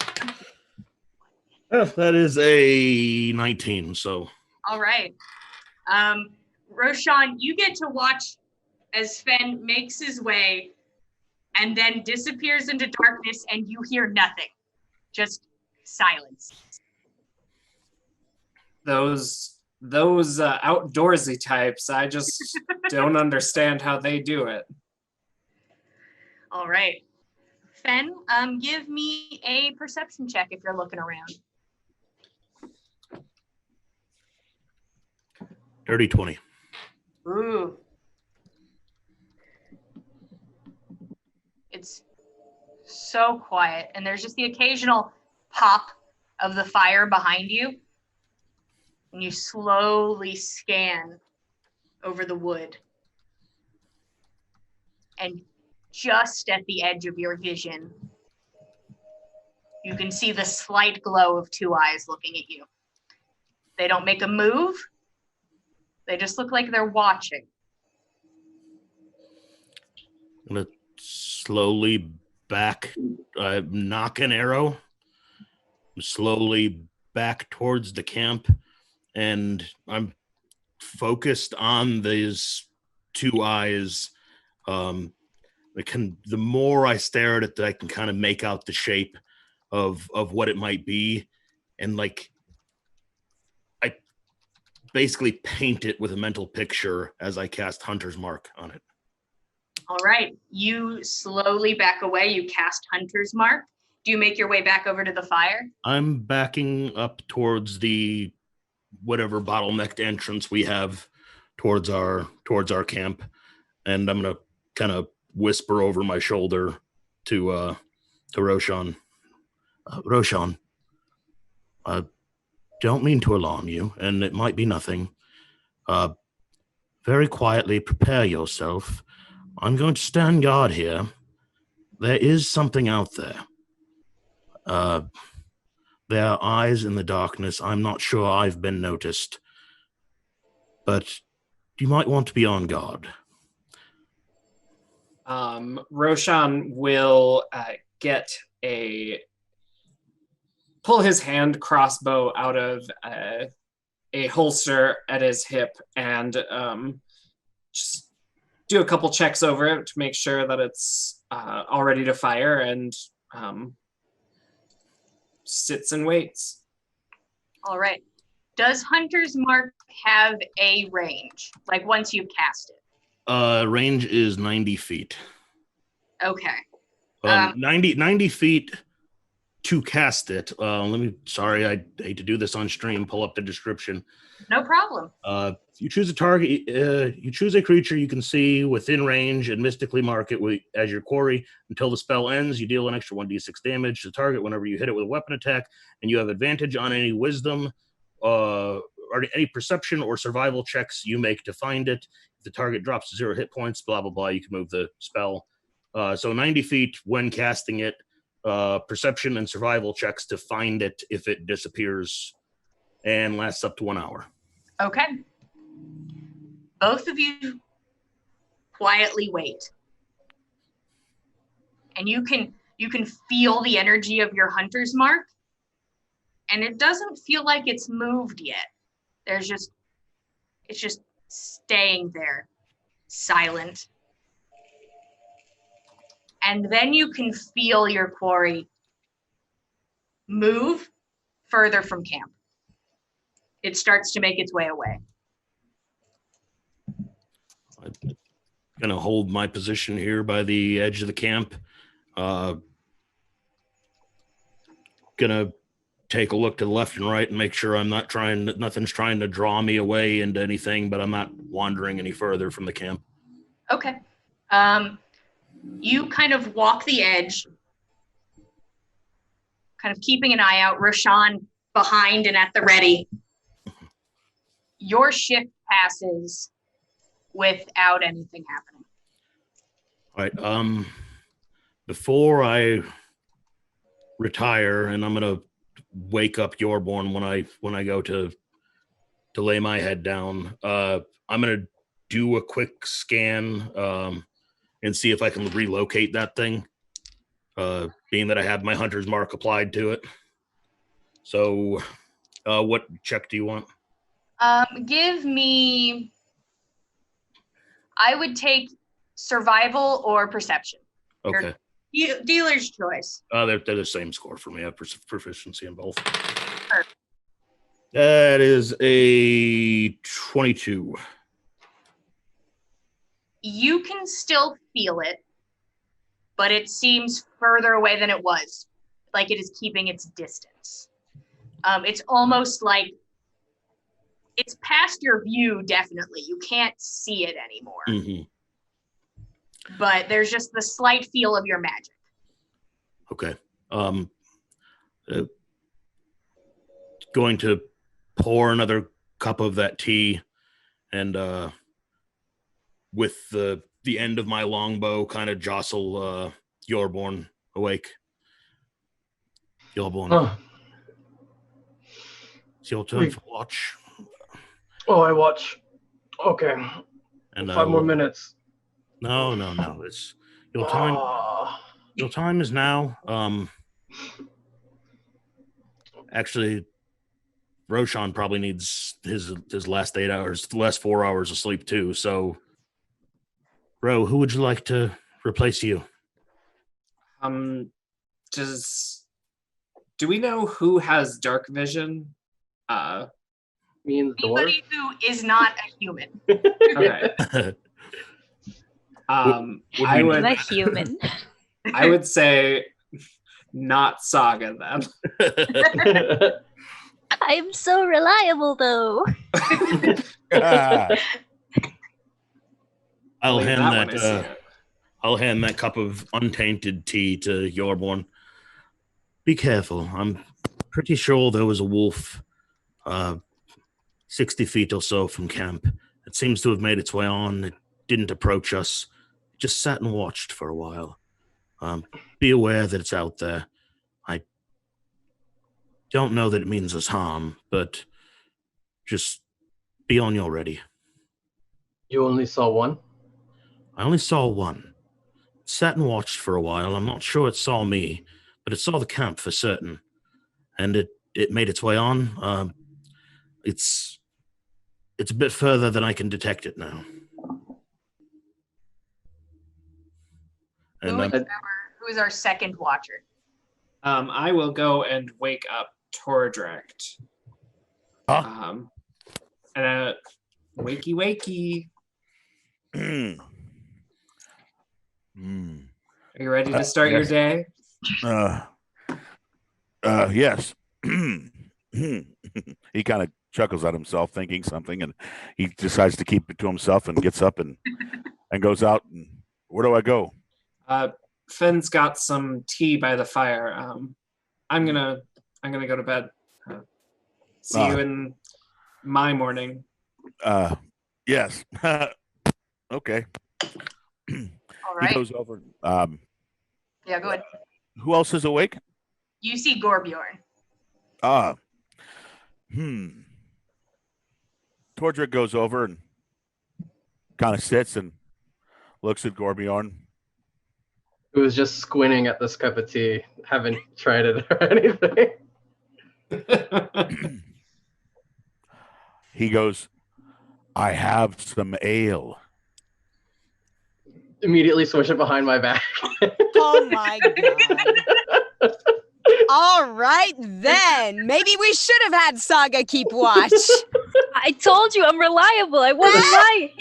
Well, that is a 19, so. All right. Roshan, you get to watch as Fenn makes his way and then disappears into darkness, and you hear nothing. Just silence. Those outdoorsy types, I just don't understand how they do it. All right. Fenn, give me a perception check if you're looking around. Dirty 20. Ooh. It's so quiet, and there's just the occasional pop of the fire behind you, and you slowly scan over the wood. And just at the edge of your vision, you can see the slight glow of two eyes looking at you. They don't make a move. They just look like they're watching. I'm going to slowly knock an arrow, slowly back towards the camp, and I'm focused on these two eyes. the more I stare at it, I can kind of make out the shape of what it might be, and like I basically paint it with a mental picture as I cast Hunter's Mark on it. All right. You slowly back away. You cast Hunter's Mark. Do you make your way back over to the fire? I'm backing up towards the whatever bottlenecked entrance we have towards our camp, and I'm gonna kind of whisper over my shoulder to Roshan. Roshan, I don't mean to alarm you, and it might be nothing. Very quietly prepare yourself. I'm going to stand guard here. There is something out there. There are eyes in the darkness. I'm not sure I've been noticed. But you might want to be on guard. Roshan will pull his hand crossbow out of a holster at his hip and just do a couple checks over it to make sure that it's all ready to fire, and sits and waits. All right. Does Hunter's Mark have a range? Like once you've cast it? Range is 90 feet. Okay. 90 feet to cast it. Sorry, I hate to do this on stream. Pull up the description. No problem. You choose a target. You choose a creature you can see within range and mystically mark it as your quarry. Until the spell ends, you deal an extra 1d6 damage to the target whenever you hit it with a weapon attack, and you have advantage on any wisdom or any perception or survival checks you make to find it. If the target drops to 0 hit points, blah, blah, blah, you can move the spell. So 90 feet when casting it, perception and survival checks to find it if it disappears, and lasts up to 1 hour. Okay. Both of you quietly wait. And you can feel the energy of your Hunter's Mark, and it doesn't feel like it's moved yet. It's just staying there, silent. And then you can feel your quarry move further from camp. It starts to make its way away. I'm gonna hold my position here by the edge of the camp. Gonna take a look to the left and right and make sure nothing's trying to draw me away into anything, but I'm not wandering any further from the camp. Okay. You kind of walk the edge, kind of keeping an eye out, Roshan behind and at the ready. Your shift passes without anything happening. All right. Before I retire, and I'm gonna wake up Yorborn when I go to lay my head down. I'm gonna do a quick scan and see if I can relocate that thing. Being that I have my Hunter's Mark applied to it. So, what check do you want? Give me. I would take survival or perception. Okay. Dealer's choice. They're the same score for me. I have proficiency in both. Perfect. That is a 22. You can still feel it, but it seems further away than it was. Like it is keeping its distance. It's almost like it's past your view, definitely. You can't see it anymore. Mm-hmm. But there's just the slight feel of your magic. Okay. Going to pour another cup of that tea, and with the end of my longbow kind of jostle Yorborn awake. Yorborn. Huh. It's your turn for watch. Oh, I watch. Okay. And 5 more minutes. No. It's your time. Your time is now. Actually, Roshan probably needs his last 8 hours, the last 4 hours of sleep too. So, Ro, who would you like to replace you. Do we know who has dark vision? Me and the dwarf. Anybody who is not a human. Okay. I I'm would a human. I would say not Saga then. I'm so reliable, though. I'll Believe hand when I see that. it. I'll hand that cup of untainted tea to Yorborn. Be careful. I'm pretty sure there was a wolf 60 feet or so from camp. It seems to have made its way on. It didn't approach us. It just sat and watched for a while. Be aware that it's out there. I don't know that it means us harm, but just be on your ready. You only saw one? I only saw one. It sat and watched for a while. I'm not sure it saw me, but it saw the camp for certain. And it made its way on. It's a bit further than I can detect it now. And Who is our second watcher? I will go and wake up Tordrecht. Huh? And wakey wakey. Are you ready to start your day? Yes. He kind of chuckles at himself, thinking something, and he decides to keep it to himself and gets up and goes out. And where do I go? Finn's got some tea by the fire. I'm gonna go to bed. See you in my morning. Yes. Okay. All right. He goes over. Yeah, go ahead. Who else is awake? You see Gorbjorn. Tordrick goes over and kind of sits and looks at Gorbjorn. Who was just squinting at this cup of tea, haven't tried it or anything. He goes, I have some ale. Immediately swish it behind my back. Oh my god. All right then. Maybe we should have had Saga keep watch. I told you I'm reliable. I wasn't lying.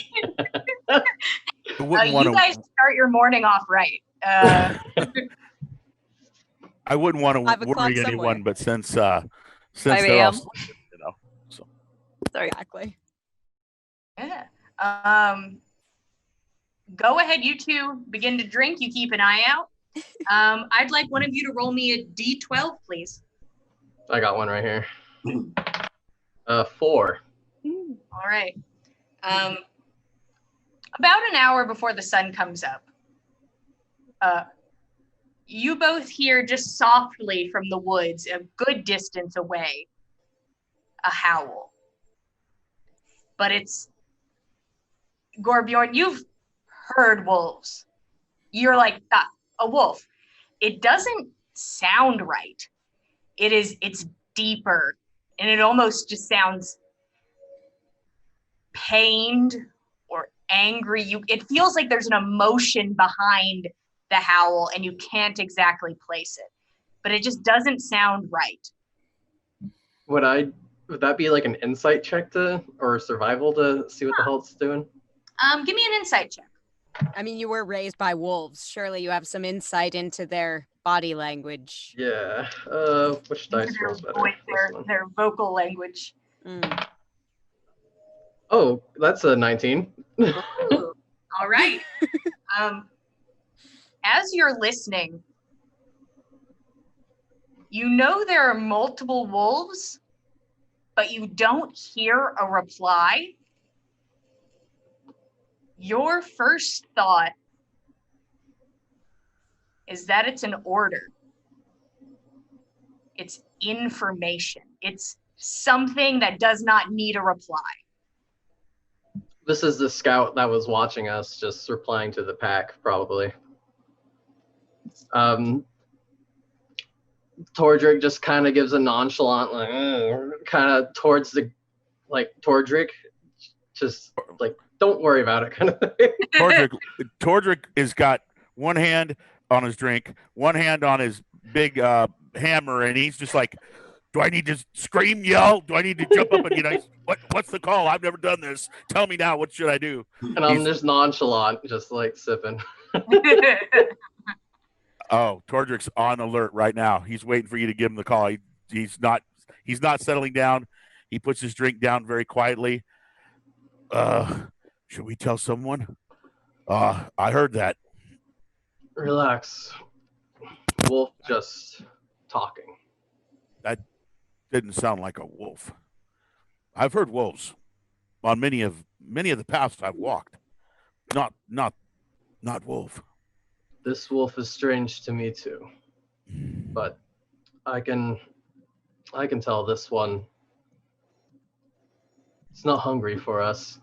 You guys start your morning off right. I wouldn't want 5 to o'clock worry anyone, somewhere. but since 5 they're all a.m. sleeping, so. Sorry. Exactly. Yeah. Go ahead, you two begin to drink. You keep an eye out. I'd like one of you to roll me a D12, please. I got one right here. 4. All right. About an hour before the sun comes up, you both hear just softly from the woods, a good distance away, a howl. But it's Gorbjorn, you've heard wolves. You're like, a wolf. It doesn't sound right. It's deeper, and it almost just sounds pained or angry. It feels like there's an emotion behind the howl, and you can't exactly place it. But it just doesn't sound right. Would that be like an insight check or survival to see what the hell it's doing? Give me an insight check. I mean, you were raised by wolves. Surely you have some insight into their body language. Yeah. Which dice rolls better? Their vocal language. Oh, that's a 19. Ooh, all right. As you're listening, you know there are multiple wolves, but you don't hear a reply. Your first thought is that it's an order. It's information. It's something that does not need a reply. This is the scout that was watching us, just replying to the pack, probably. Tordrick just kind of gives a nonchalant, kind of towards Tordrick, just like, don't worry about it, kind of thing. Tordrick has got one hand on his drink, one hand on his big hammer, and he's just like, do I need to scream, yell? Do I need to jump up and what's the call? I've never done this. Tell me now, what should I do? And I'm just nonchalant, just like sipping. Oh, Tordrick's on alert right now. He's waiting for you to give him the call. He's not settling down. He puts his drink down very quietly. Should we tell someone? I heard that. Relax. Wolf just talking. That didn't sound like a wolf. I've heard wolves on many of the paths I've walked. Not wolf. This wolf is strange to me too. But I can tell this one. It's not hungry for us.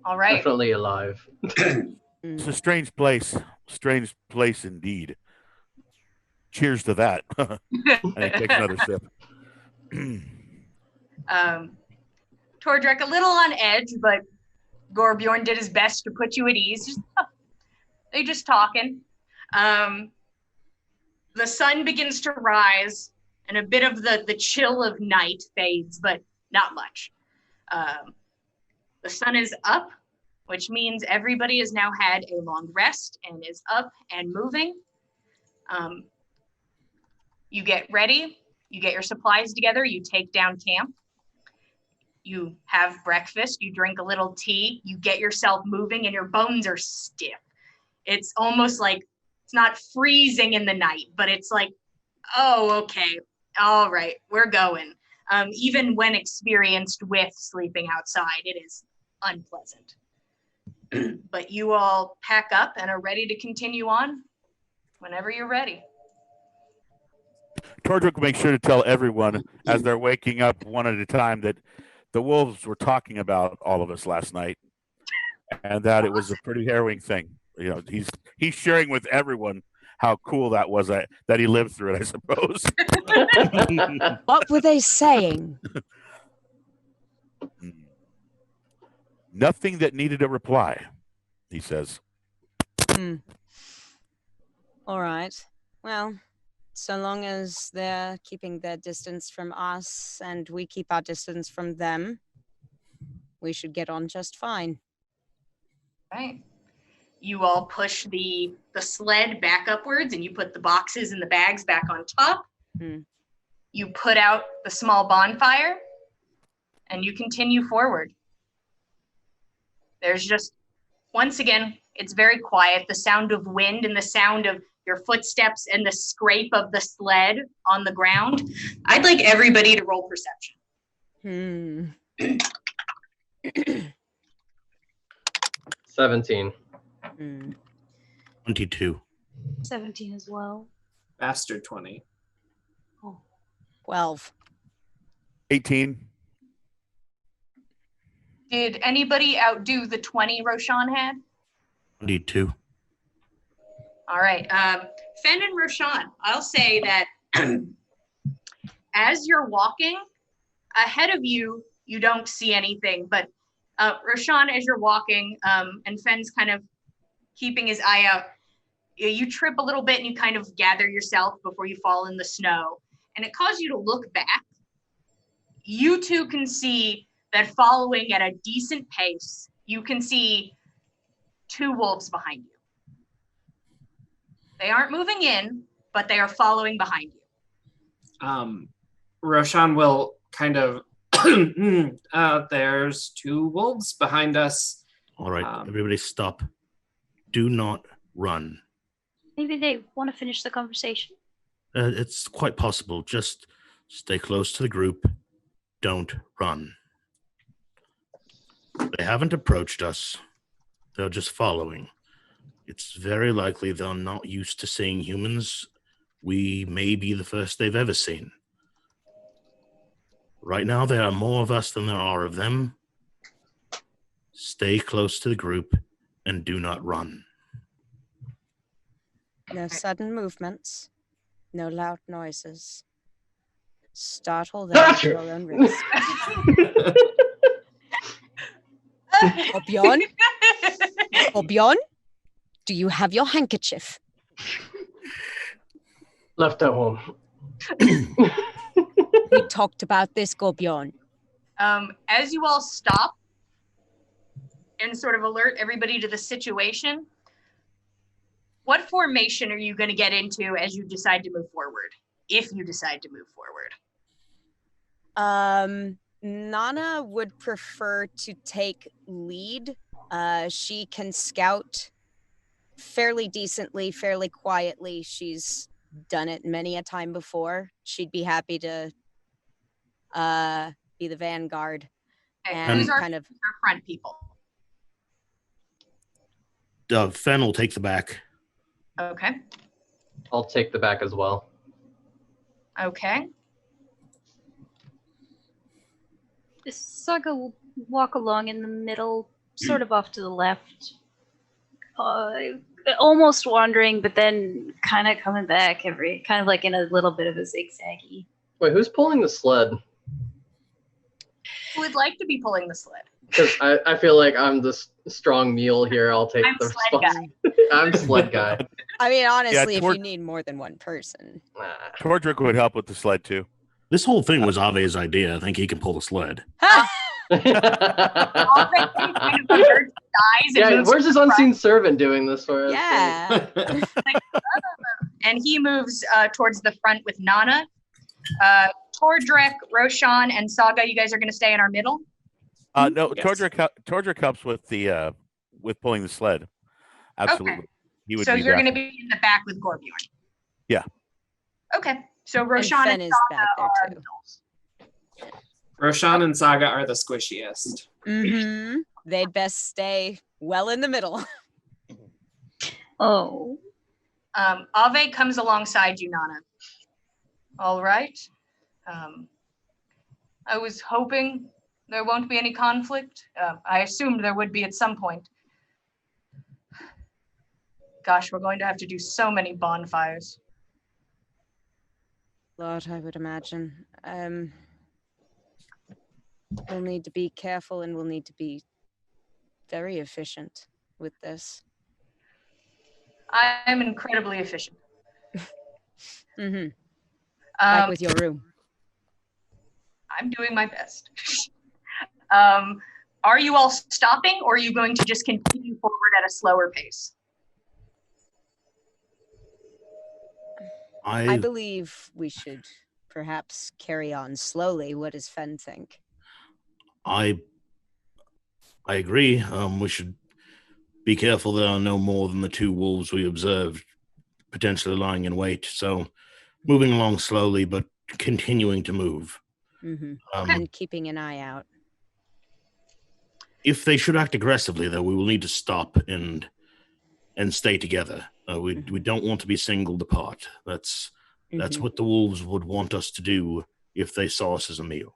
All right. Definitely alive. It's a strange place. Strange place indeed. Cheers to that. And he takes another sip. Tordrick, a little on edge, but Gorbjorn did his best to put you at ease. They just talking. The sun begins to rise, and a bit of the chill of night fades, but not much. The sun is up, which means everybody has now had a long rest and is up and moving. You get ready, you get your supplies together, you take down camp, you have breakfast, you drink a little tea, you get yourself moving, and your bones are stiff. It's almost like it's not freezing in the night, but it's like, oh, okay, all right, we're going. Even when experienced with sleeping outside, it is unpleasant. But you all pack up and are ready to continue on whenever you're ready. Tordrick will make sure to tell everyone as they're waking up one at a time that the wolves were talking about all of us last night, and that it was a pretty harrowing thing. You know, he's sharing with everyone how cool that was that he lived through it, I suppose. What were they saying? Nothing that needed a reply, he says. All right. Well, so long as they're keeping their distance from us and we keep our distance from them, we should get on just fine. Right. You all push the sled back upwards, and you put the boxes and the bags back on top. You put out the small bonfire, and you continue forward. There's just, once again, it's very quiet. The sound of wind and the sound of your footsteps and the scrape of the sled on the ground. I'd like everybody to roll perception. 17. 22. 17 as well. Bastard 20. 12. 18. Did anybody outdo the 20 Roshan had? 22. All right. Fen and Roshan, I'll say that as you're walking, ahead of you, you don't see anything. But Roshan, as you're walking, and Fen's kind of keeping his eye out, you trip a little bit and you kind of gather yourself before you fall in the snow. And it causes you to look back. You two can see that following at a decent pace, you can see 2 wolves behind you. They aren't moving in, but they are following behind you. Roshan will kind of, there's 2 wolves behind us. All right, everybody stop. Do not run. Maybe they want to finish the conversation. It's quite possible. Just stay close to the group. Don't run. They haven't approached us. They're just following. It's very likely they're not used to seeing humans. We may be the first they've ever seen. Right now, there are more of us than there are of them. Stay close to the group and do not run. No sudden movements. No loud noises. Startle them at your own risk. Obion? Obion? Do you have your handkerchief? Left at home. We talked about this, Gobion. As you all stop and sort of alert everybody to the situation, what formation are you going to get into as you decide to move forward? If you decide to move forward. Nana would prefer to take lead. She can scout fairly decently, fairly quietly. She's done it many a time before. She'd be happy to be the vanguard. Okay, And who's our kind of front people? Fen will take the back. Okay. I'll take the back as well. Okay. Saga will walk along in the middle, sort of off to the left. Almost wandering, but then kind of coming back kind of like in a little bit of a zigzaggy. Wait, who's pulling the sled? Who would like to be pulling the sled? Because I feel like I'm the strong mule here. I'll take I'm the sled responsibility. I'm sled guy. I mean, honestly, if Toward- you need more than one person. Nah. Tordrick would help with the sled too. This whole thing was Ave's idea. I think he can pull the sled. All that thing kind of weird dies and Yeah, moves where's to his the front, unseen servant doing this for us? Yeah. and he moves towards the front with Nana. Tordrek, Roshan, and Saga, you guys are going to stay in our middle. No, Yes. Tordrick helps with the with pulling the sled. Absolutely. Okay. He would So be you're back. going to be in the back with Gorbjorn. Yeah. Okay. So And Roshan Fen and is Saga back there are too. Roshan and Saga are the squishiest. Mm-hmm. They'd best stay well in the middle. Oh. Ave comes alongside you, Nana. All right. I was hoping there won't be any conflict. I assumed there would be at some point. Gosh, we're going to have to do so many bonfires. Lot, I would imagine. We'll need to be careful and we'll need to be very efficient with this. I'm incredibly efficient. Mm-hmm. Like with your room. I'm doing my best. Are you all stopping, or are you going to just continue forward at a slower pace? I believe we should perhaps carry on slowly. What does Fen think? I agree. We should be careful there are no more than the two wolves we observed potentially lying in wait. So moving along slowly, but continuing to move. Mm-hmm. Okay. And keeping an eye out. If they should act aggressively, though, we will need to stop and stay together. We don't want to be singled apart. That's Mhm. what the wolves would want us to do if they saw us as a meal.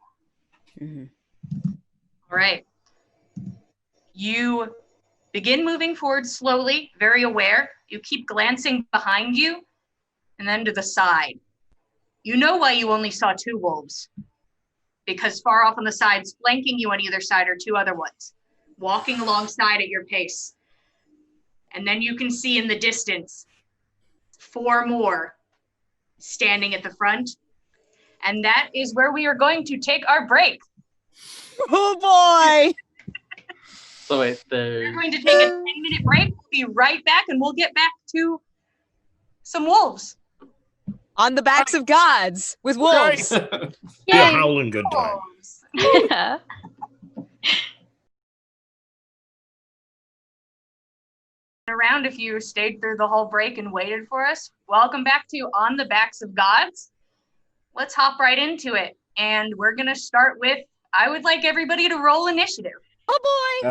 Mhm. All right. You begin moving forward slowly, very aware. You keep glancing behind you and then to the side. You know why you only saw two wolves. Because far off on the sides, flanking you on either side, are two other ones, walking alongside at your pace. And then you can see in the distance, four more standing at the front. And that is where we are going to take our break. Oh boy! So wait, We're there's going to take a 10-minute break. We'll be right back, and we'll get back to some wolves. On the backs of gods with wolves. Be a howling good time. Wolves. Yeah. Around if you stayed through the whole break and waited for us. Welcome back to On the Backs of Gods. Let's hop right into it. And we're going to start with, I would like everybody to roll initiative. Oh boy!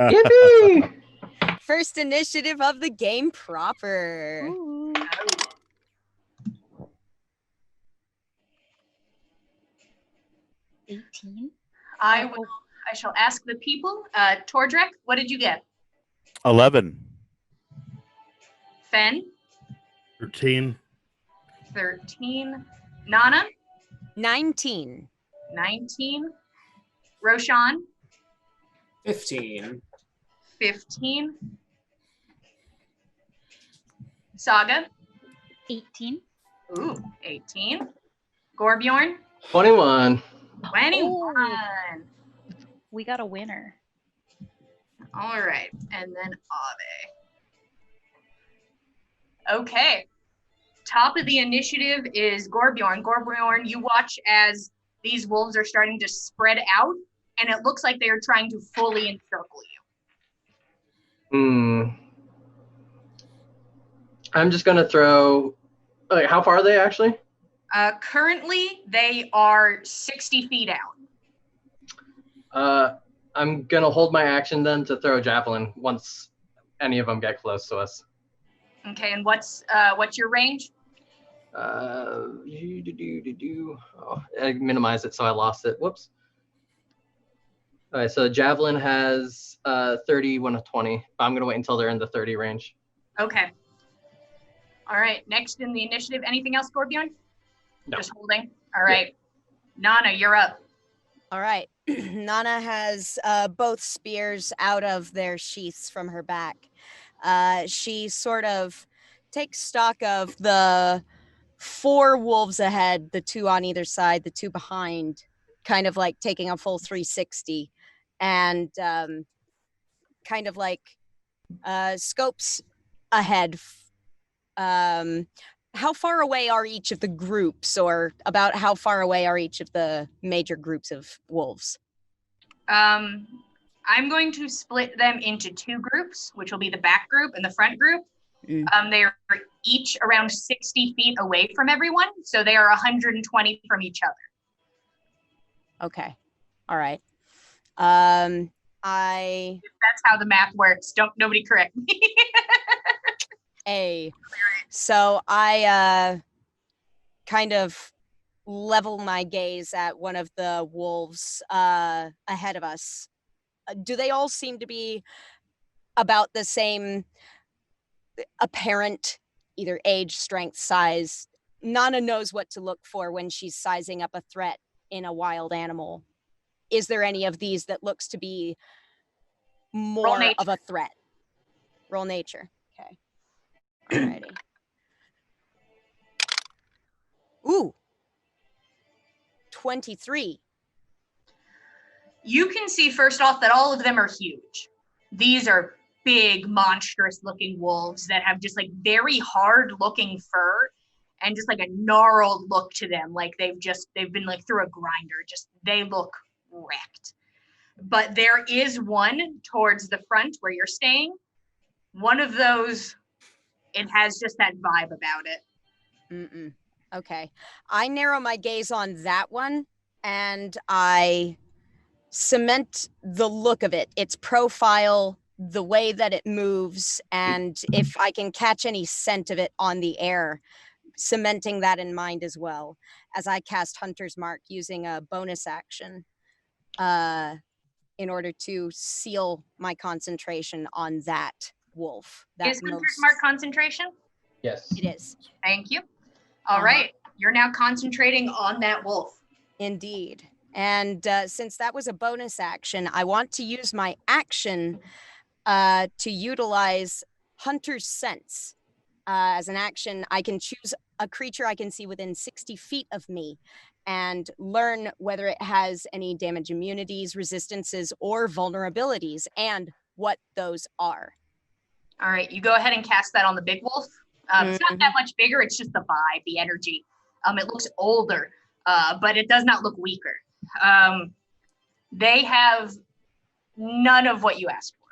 Yippee! First initiative of the game proper. 18. I shall ask the people. Tordrek, what did you get? 11. Fen, 13. 13. Nana, 19. 19. Roshan, 15. 15. Saga. 18. Ooh, 18. Gorbjorn. 21. 21. We got a winner. All right, and then Ave. Okay. Top of the initiative is Gorbjorn. Gorbjorn, you watch as these wolves are starting to spread out, and it looks like they are trying to fully encircle you. I'm just gonna throw. Like, how far are they actually? Currently, they are 60 feet out. I'm gonna hold my action then to throw a javelin once any of them get close to us. Okay, and what's your range? Oh, I minimized it, so I lost it. Whoops. All right, so javelin has 31 to 20. I'm gonna wait until they're in the 30 range. Okay. All right, next in the initiative, anything else, Gorbjorn? No. Just holding. All right. Nana, you're up. All right. Nana has both spears out of their sheaths from her back. She sort of takes stock of the 4 wolves ahead, the 2 on either side, the 2 behind, kind of like taking a full 360, and kind of like scopes ahead. How far away are each of the groups, or about how far away are each of the major groups of wolves? I'm going to split them into 2 groups, which will be the back group and the front group. They are each around 60 feet away from everyone, so they are 120 from each other. Okay. All right. If that's how the math works, nobody correct me. So I kind of level my gaze at one of the wolves ahead of us. Do they all seem to be about the same apparent either age, strength, size? Nana knows what to look for when she's sizing up a threat in a wild animal. Is there any of these that looks to be more of a threat? Roll nature. Okay. Alrighty. Ooh. 23. You can see first off that all of them are huge. These are big, monstrous looking wolves that have just like very hard looking fur and just like a gnarled look to them. Like they've been like through a grinder. Just, they look wrecked. But there is one towards the front where you're staying. One of those, it has just that vibe about it. Okay. I narrow my gaze on that one and I cement the look of it, its profile, the way that it moves, and if I can catch any scent of it on the air, cementing that in mind as well as I cast Hunter's Mark using a bonus action in order to seal my concentration on that wolf. Is Hunter's Mark concentration? Yes. It is. Thank you. All right. You're now concentrating on that wolf. Indeed. And since that was a bonus action, I want to use my action to utilize Hunter's Sense. As an action, I can choose a creature I can see within 60 feet of me and learn whether it has any damage immunities, resistances, or vulnerabilities, and what those are. All right. You go ahead and cast that on the big wolf. It's not that much bigger. It's just the vibe, the energy. It looks older, but it does not look weaker. They have none of what you asked for.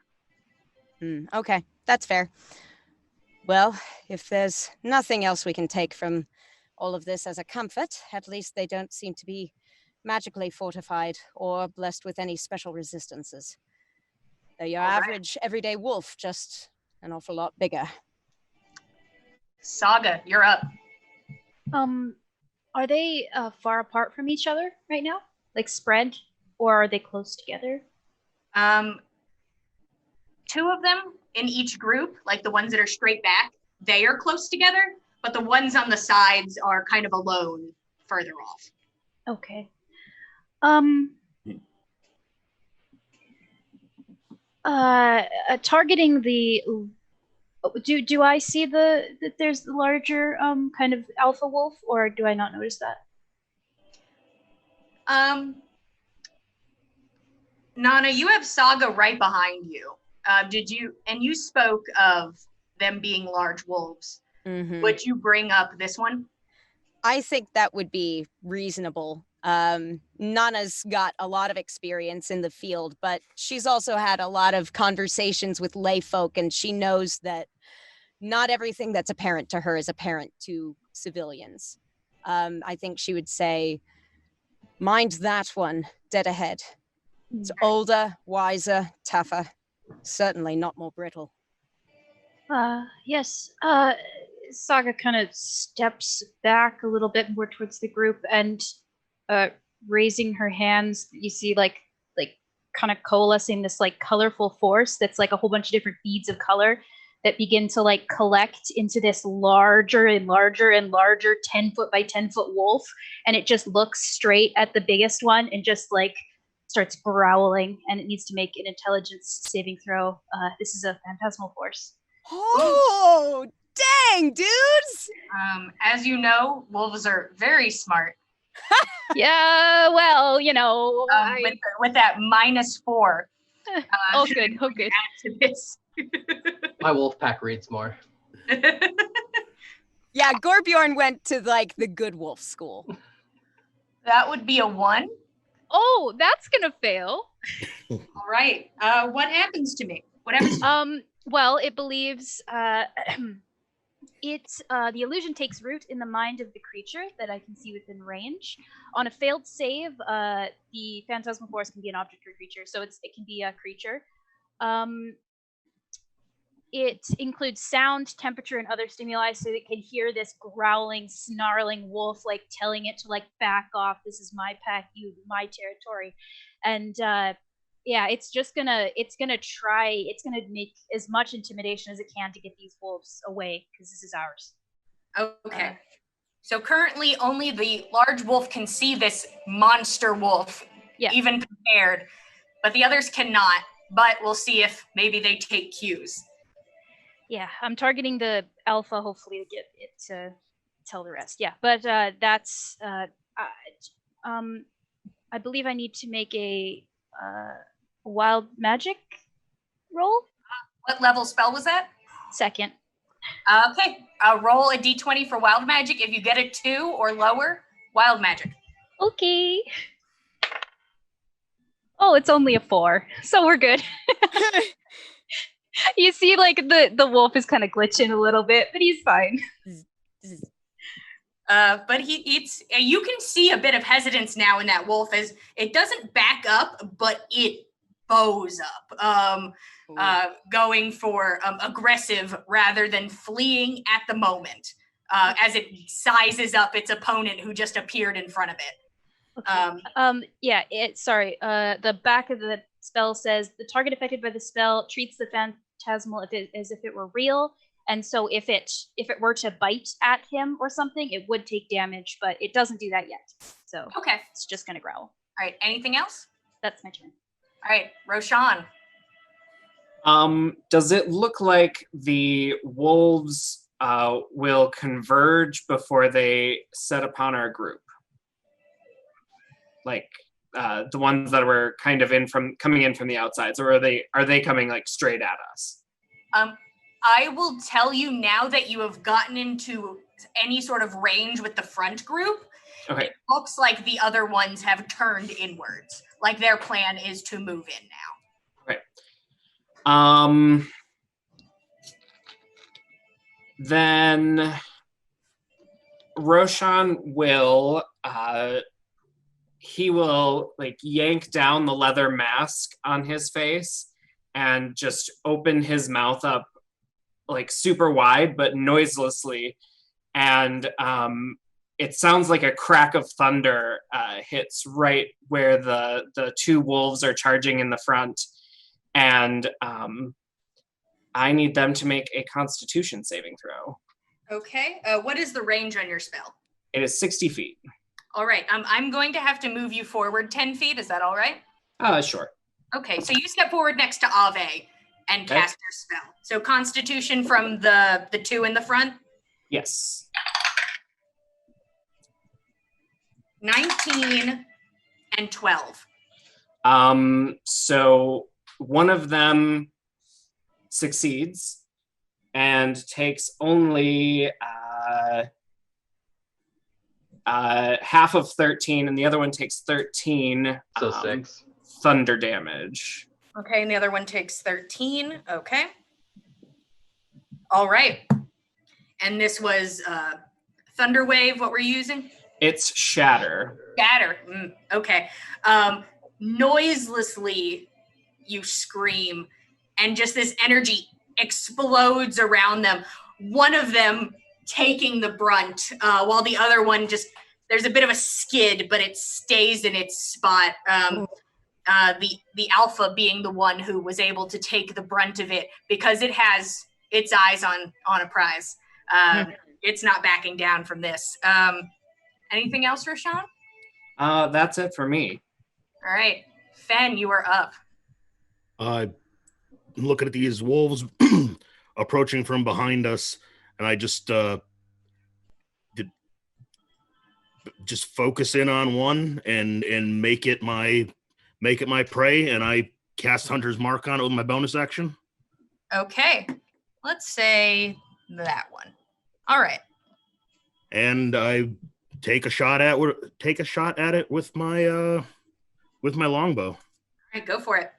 Okay, that's fair. Well, if there's nothing else we can take from all of this as a comfort, at least they don't seem to be magically fortified or blessed with any special resistances. They're your average everyday wolf, just an awful lot bigger. Saga, you're up. Are they far apart from each other right now? Like spread, or are they close together? 2 of them in each group, like the ones that are straight back, they are close together, but the ones on the sides are kind of alone further off. Okay. Targeting the. Do I see that there's the larger kind of alpha wolf, or do I not notice that? Nana, you have Saga right behind you. You spoke of them being large wolves. Mhm. Would you bring up this one? I think that would be reasonable. Nana's got a lot of experience in the field, but she's also had a lot of conversations with lay folk, and she knows that not everything that's apparent to her is apparent to civilians. I think she would say, mind that one, dead ahead. It's older, wiser, tougher, certainly not more brittle. Yes. Saga kind of steps back a little bit more towards the group and raising her hands, you see like kind of coalescing this like colorful force that's like a whole bunch of different beads of color that begin to like collect into this larger and larger and larger 10-foot by 10-foot wolf, and it just looks straight at the biggest one and just like starts growling, and it needs to make an intelligence saving throw. This is a phantasmal force. Oh, dang, dudes! As you know, wolves are very smart. Yeah, well, With that -4. Oh, good. Oh, good. Add to this. My wolf pack reads more. Yeah, Gorbjorn went to like the good wolf school. That would be a 1. Oh, that's gonna fail. All right. What happens to me? What happens? Well, it believes the illusion takes root in the mind of the creature that I can see within range. On a failed save, the phantasmal force can be an object or creature, so it can be a creature. It includes sound, temperature, and other stimuli, so it can hear this growling, snarling wolf, like telling it to like back off. This is my pack, my territory, and it's gonna make as much intimidation as it can to get these wolves away because this is ours. Okay. So currently only the large wolf can see this monster wolf, even prepared, but the others cannot. But we'll see if maybe they take cues. Yeah, I'm targeting the alpha, hopefully to get it to tell the rest. Yeah, but that's I believe I need to make a wild magic roll. What level spell was that? Second. Okay, roll a d20 for wild magic. If you get a 2 or lower, wild magic. Okay. Oh, it's only a 4, so we're good. You see, like the wolf is kind of glitching a little bit, but he's fine. But you can see a bit of hesitance now in that wolf as it doesn't back up, but it bows up, going for aggressive rather than fleeing at the moment, as it sizes up its opponent who just appeared in front of it. Okay. The back of the spell says the target affected by the spell treats the phantasmal as if it were real, and so if it were to bite at him or something, it would take damage, but it doesn't do that yet. So okay, it's just gonna growl. All right. Anything else? That's my turn. All right, Roshan. Does it look like the wolves will converge before they set upon our group? Like the ones that were kind of coming in from the outsides, or are they coming like straight at us? I will tell you now that you have gotten into any sort of range with the front group. Okay. It looks like the other ones have turned inwards. Like their plan is to move in now. Right. Then Roshan will he will like yank down the leather mask on his face and just open his mouth up like super wide but noiselessly, and it sounds like a crack of thunder hits right where the two wolves are charging in the front, and I need them to make a Constitution saving throw. Okay. What is the range on your spell? It is 60 feet. All right. I'm going to have to move you forward 10 feet. Is that all right? Sure. Okay, so you step forward next to Ave and Okay. cast your spell. So Constitution from the two in the front. Yes. 19 and 12. So one of them succeeds and takes only half of 13, and the other one takes 13. So 6. Thunder damage. Okay, and the other one takes 13. Okay. All right. And this was Thunder Wave, what we're using? It's shatter. Shatter. Okay. Noiselessly, you scream, and just this energy explodes around them. One of them taking the brunt, while the other one there's a bit of a skid, but it stays in its spot. The alpha being the one who was able to take the brunt of it because it has its eyes on a prize. It's not backing down from this. Anything else, Rashawn? That's it for me. All right. Fen, you are up. I'm looking at these wolves approaching from behind us, and I just focus in on one and make it my prey, and I cast Hunter's Mark on it with my bonus action. Okay. Let's say that one. All right. And I take a shot at it with my longbow. All right, go for it.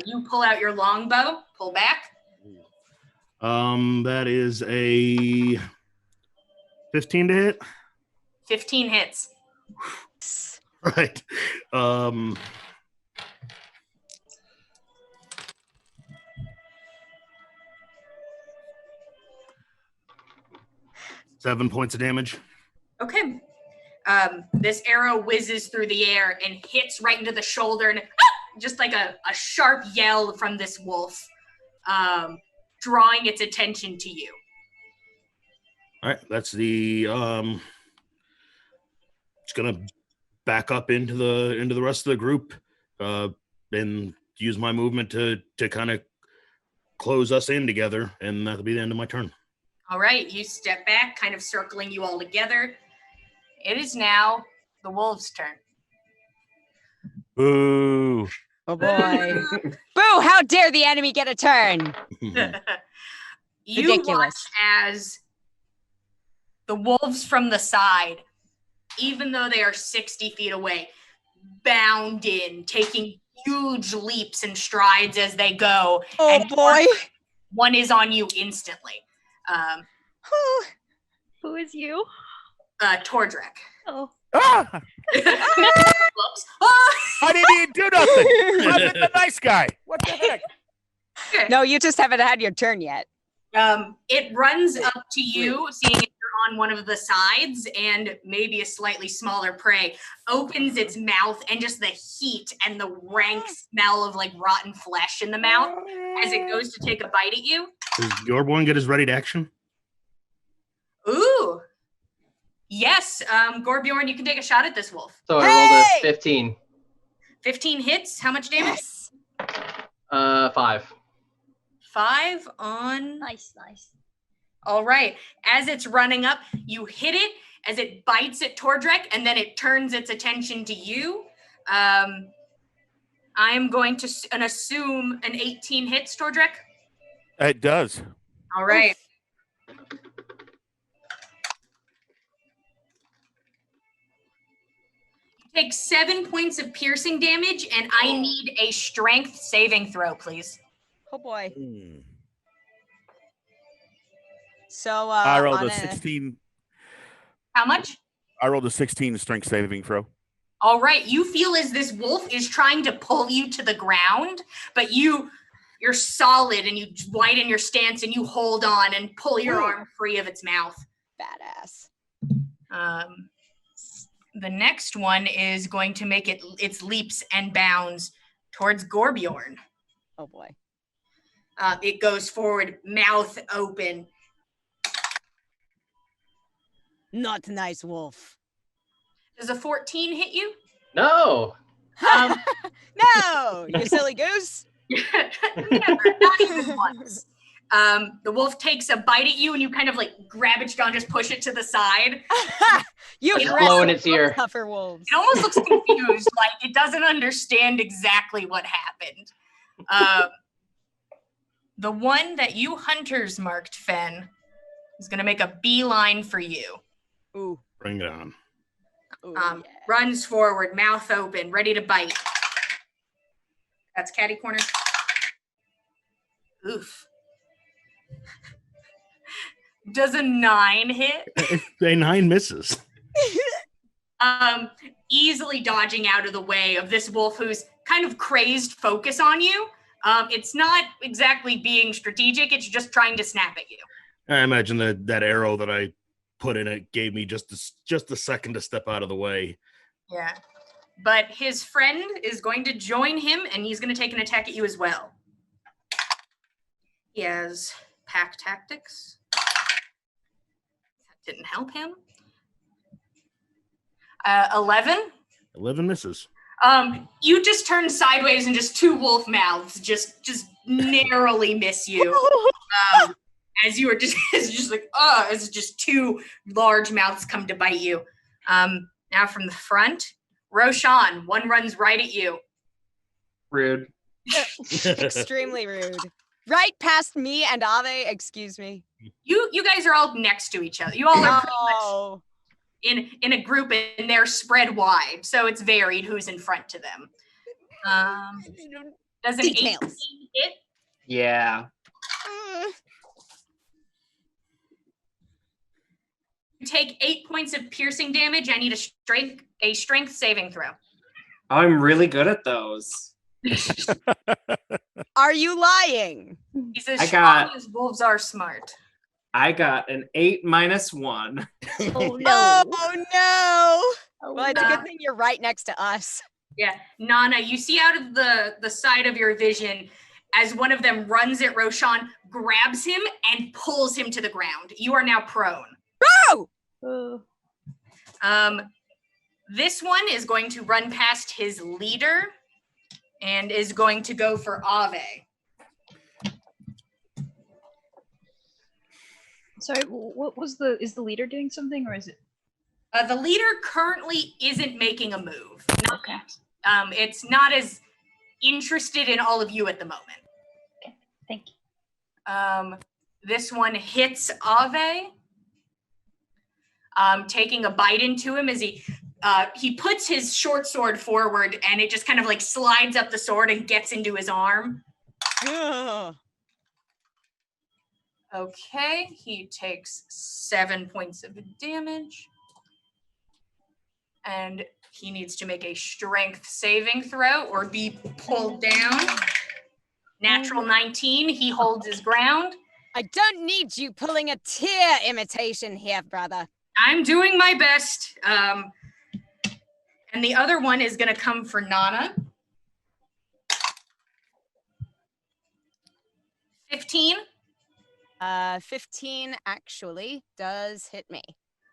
You pull out your longbow, pull back. That is a 15 to hit. 15 hits. Right. 7 points of damage. Okay. This arrow whizzes through the air and hits right into the shoulder, and just like a sharp yell from this wolf, drawing its attention to you. All right, that's the just gonna back up into the rest of the group, and use my movement to kind of close us in together, and that'll be the end of my turn. All right, you step back, kind of circling you all together. It is now the wolves' turn. Boo. Oh boy. Boo, how dare the enemy get a turn? You Ridiculous. watch as the wolves from the side, even though they are 60 feet away, bound in, taking huge leaps and strides as they go. Oh and boy. One is on you instantly. Who is you? Tordrek. Oh. Ah! Whoops. Ah! I didn't even do nothing. I'm the nice guy. What the heck? Okay. No, you just haven't had your turn yet. It runs up to you, seeing if you're on one of the sides, and maybe a slightly smaller prey, opens its mouth, and just the heat and the rank smell of like rotten flesh in the mouth as it goes to take a bite at you. Does Gorbjorn get his ready to action? Ooh. Yes, Gorbjorn, you can take a shot at this wolf. So I rolled a 15. 15 hits. How much damage? Yes. 5. 5 on. Nice. All right. As it's running up, you hit it as it bites at Tordrek, and then it turns its attention to you. I'm going to assume an 18 hits, Tordrek. It does. All right. You take 7 points of piercing damage, and I need a strength saving throw, please. Oh boy. Hmm. So I rolled on a 16. How much? I rolled a 16 strength saving throw. All right. You feel as this wolf is trying to pull you to the ground, but you're solid, and you widen your stance, and you hold on and pull your arm free of its mouth. badass. The next one is going to make its leaps and bounds towards Gorbjorn. Oh boy. It goes forward, mouth open. Not nice, wolf. Does a 14 hit you? No. No, you silly goose. Never, not even once. The wolf takes a bite at you, and you kind of like grab its jaw and just push it to the side. You It's blow in its ear. tougher wolves. It almost looks confused, like it doesn't understand exactly what happened. The one that you hunters marked, Fen, is going to make a beeline for you. Ooh. Bring it on. Ooh, Runs forward, mouth open, ready to bite. That's catty corner. Oof. Does a 9 hit? A 9 misses. Easily dodging out of the way of this wolf who's kind of crazed focus on you. It's not exactly being strategic, it's just trying to snap at you. I imagine that arrow that I put in it gave me just a second to step out of the way. Yeah. But his friend is going to join him, and he's going to take an attack at you as well. He has pack tactics. That didn't help him. 11. 11 misses. You just turn sideways and just two wolf mouths just narrowly miss you. As you are it's just like, as just two large mouths come to bite you. Now from the front, Roshan, one runs right at you. Rude. Extremely rude. Right past me and Ave, excuse me. You guys are all next to each other. You all are pretty much in a group, and they're spread wide, so it's varied who's in front to them. Does an 18 hit? Yeah. You take 8 points of piercing damage. I need a strength saving throw. Oh, I'm really good at those. Are you lying? He's as strong as wolves are smart. I got an 8 minus 1. Oh no. Oh no! Oh, Well, it's a good thing you're right next to us. Yeah, Nana, you see out of the side of your vision as one of them runs at Roshan, grabs him, and pulls him to the ground. You are now prone. Oh! This one is going to run past his leader and is going to go for Ave. Sorry, is the leader doing something, or is it? The leader currently isn't making a move. Not Okay. yet. It's not as interested in all of you at the moment. Okay, thank you. This one hits Ave, taking a bite into him as he puts his short sword forward, and it just kind of like slides up the sword and gets into his arm. Ugh. Okay, he takes 7 points of damage. And he needs to make a strength saving throw or be pulled down. Natural 19, he holds his ground. I don't need you pulling a tear imitation here, brother. I'm doing my best. And the other one is going to come for Nana. 15. 15 actually does hit me.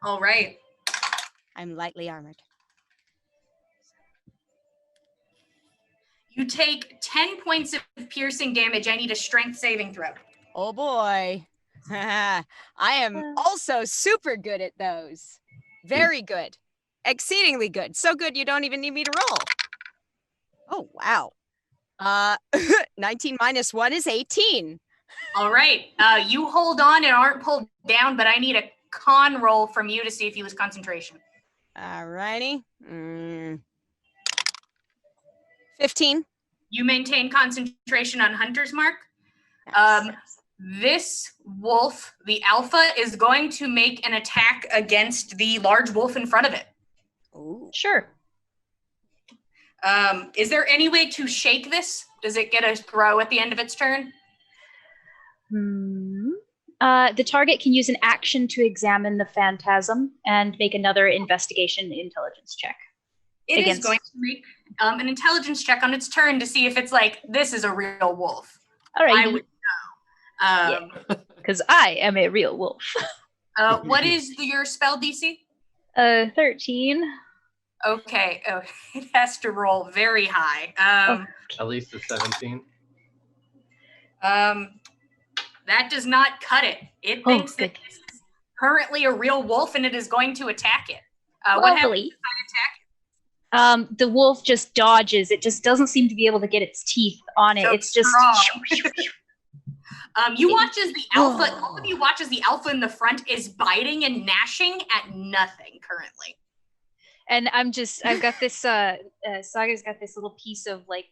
All right. I'm lightly armored. You take 10 points of piercing damage. I need a strength saving throw. Oh boy. I am also super good at those. Very good. Exceedingly good. So good you don't even need me to roll. Oh, wow. 19 minus 1 is 18. All right. You hold on and aren't pulled down, but I need a con roll from you to see if you lose concentration. All righty. 15. You maintain concentration on Hunter's Mark. Nice. This wolf, the alpha, is going to make an attack against the large wolf in front of it. Ooh. Sure. Is there any way to shake this? Does it get a throw at the end of its turn? The target can use an action to examine the phantasm and make another investigation intelligence check. It is going to make an intelligence check on its turn to see if it's like, this is a real wolf. All right. I would know. Because I am a real wolf. What is your spell DC? 13. Okay. Oh, it has to roll very high. At least a 17. That does not cut it. It thinks that this is currently a real wolf and it is going to attack it. What happens if I attack it? The wolf just dodges. It just doesn't seem to be able to get its teeth on it. So It's just you watch as the alpha, all of you watch as the alpha in the front is biting and gnashing at nothing currently. and I've got this Saga's got this little piece of like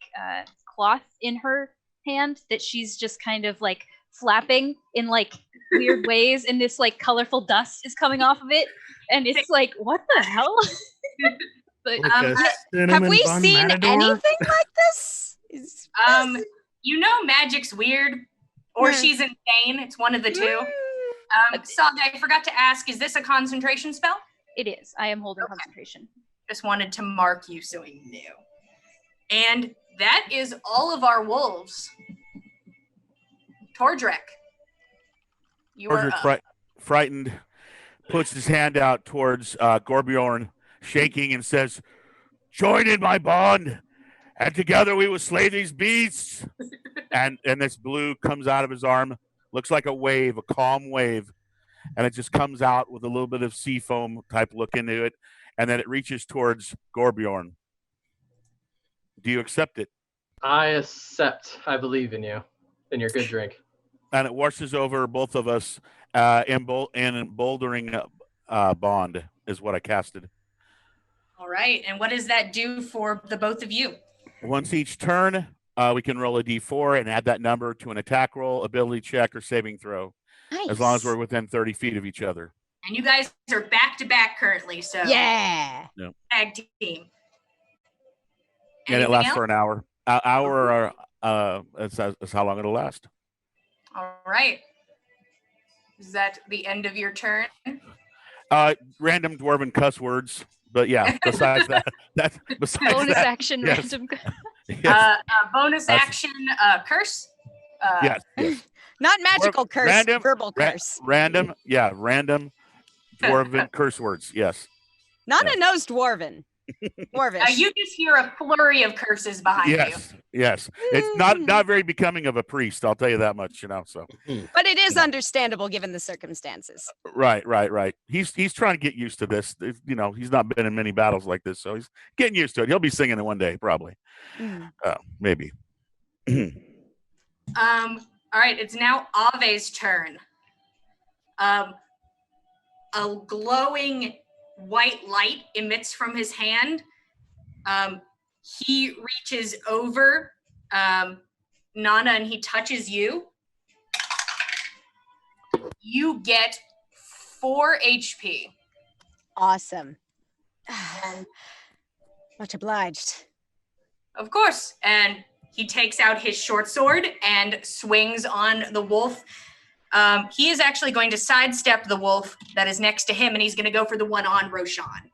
cloth in her hand that she's just kind of like flapping in like weird ways, and this like colorful dust is coming off of it, and it's like, what the hell? But have we seen anything like this? You know magic's weird, or she's insane. It's one of the two. Saga, I forgot to ask, is this a concentration spell? It is. I am holding concentration. Just wanted to mark you so you knew. And that is all of our wolves. Tordrek, you are up. Frightened, puts his hand out towards Gorbjorn, shaking, and says, "Join in my bond, and together we will slay these beasts." and this blue comes out of his arm, looks like a wave, a calm wave, and it just comes out with a little bit of sea foam type look into it, and then it reaches towards Gorbjorn. Do you accept it? I accept. I believe in you, in your good drink. And it washes over both of us in bouldering bond is what I casted. All right, and what does that do for the both of you? Once each turn, we can roll a d4 and add that number to an attack roll, ability check, or saving throw. Nice. As long as we're within 30 feet of each other. And you guys are back to back currently, so yeah, tag team. And it lasts for an hour. Hour is how long it'll last. All right. Is that the end of your turn? Random dwarven cuss words, but yeah. Besides that, bonus action, yes. random. Yes. Bonus action, curse. Yes. not magical curse, random, verbal curse. Random dwarven curse words. Yes. Not a nose dwarven. Dwarvish. You just hear a flurry of curses behind you. Yes. It's not very becoming of a priest. I'll tell you that much. So. But it is understandable given the circumstances. Right. He's trying to get used to this. He's not been in many battles like this, so he's getting used to it. He'll be singing it one day, probably. Maybe. All right. It's now Ave's turn. A glowing white light emits from his hand. He reaches over Nana and he touches you. You get 4 HP. Awesome. Much obliged. Of course. And he takes out his short sword and swings on the wolf. He is actually going to sidestep the wolf that is next to him, and he's going to go for the one on Roshan.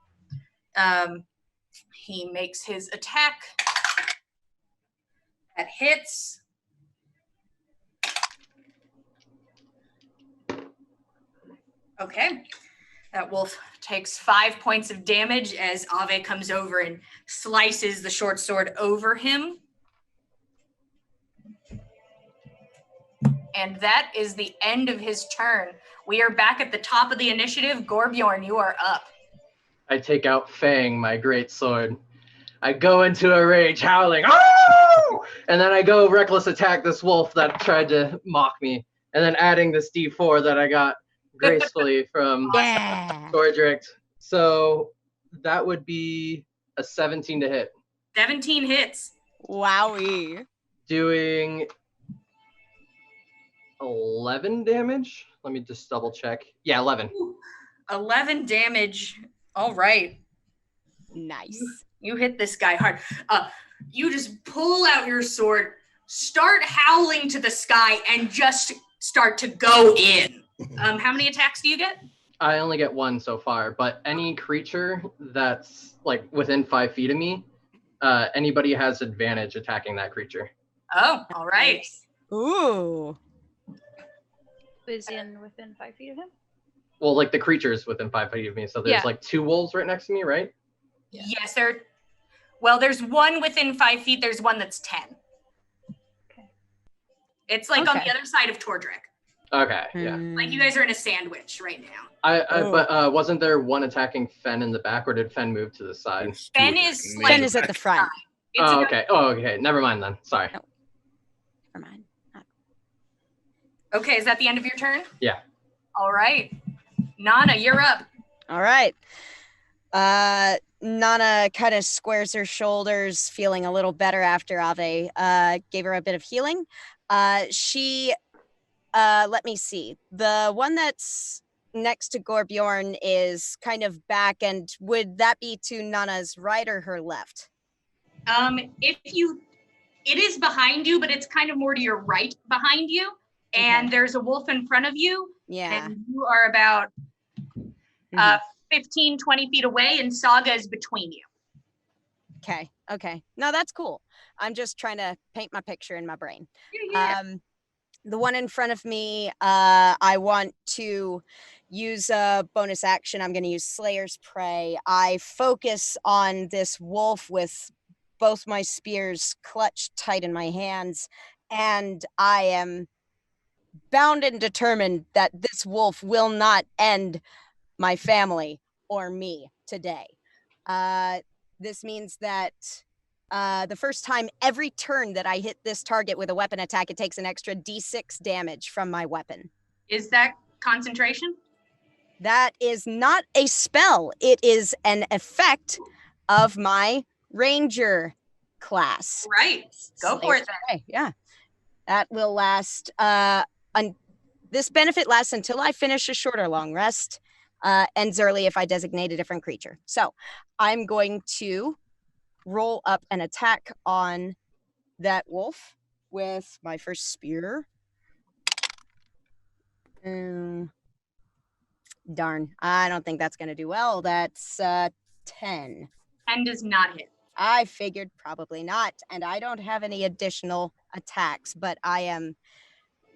He makes his attack. That hits. Okay. That wolf takes 5 points of damage as Ave comes over and slices the short sword over him. And that is the end of his turn. We are back at the top of the initiative. Gorbjorn, you are up. I take out Fang, my great sword. I go into a rage, howling, "Oh!" And then I go reckless attack this wolf that tried to mock me. And then adding this D4 that I got gracefully from Tordrek. So that would be a 17 to hit. 17 hits. Wowie. Doing 11 damage. Let me just double check. Yeah, 11. 11 damage. All right. Nice. You hit this guy hard. You just pull out your sword, start howling to the sky, and just start to go in. How many attacks do you get? I only get 1 so far, but any creature that's like within 5 feet of me, anybody has advantage attacking that creature. Oh, all right. Ooh. Is within 5 feet of him? Well, like the creature's within 5 feet of me, so there's like 2 wolves right next to me, right? Yes, there's one within 5 feet. There's one that's 10. Okay. It's like on Okay. the other side of Tordrick. Okay, yeah. Like you guys are in a sandwich right now. But wasn't there one attacking Fen in the back, or did Fen move to the side? There's two Fen attacking is me. like- Fen is at the front. It's Oh, about- okay. Oh, okay. Never mind then. Sorry. Never mind. Okay, is that the end of your turn? Yeah. All right. Nana, you're up. All right. Nana kind of squares her shoulders, feeling a little better after Ave gave her a bit of healing. She, let me see. The one that's next to Gorbjorn is kind of back, and would that be to Nana's right or her left? It is behind you, but it's kind of more to your right behind you. And Okay. there's a wolf in front of you. Yeah. And you are about 15, 20 feet away, and Saga is between you. Okay. No, that's cool. I'm just trying to paint my picture in my brain. Yeah. The one in front of me, I want to use a bonus action. I'm going to use Slayer's Prey. I focus on this wolf with both my spears clutched tight in my hands, and I am bound and determined that this wolf will not end my family or me today. This means that the first time every turn that I hit this target with a weapon attack, it takes an extra d6 damage from my weapon. Is that concentration? That is not a spell. It is an effect of my ranger class. Right. Go for it then. Okay, yeah. That will last. This benefit lasts until I finish a short or long rest. Ends early if I designate a different creature. So I'm going to roll up an attack on that wolf with my first spear. Darn, I don't think that's going to do well. That's 10. 10 does not hit. I figured probably not, and I don't have any additional attacks, but I am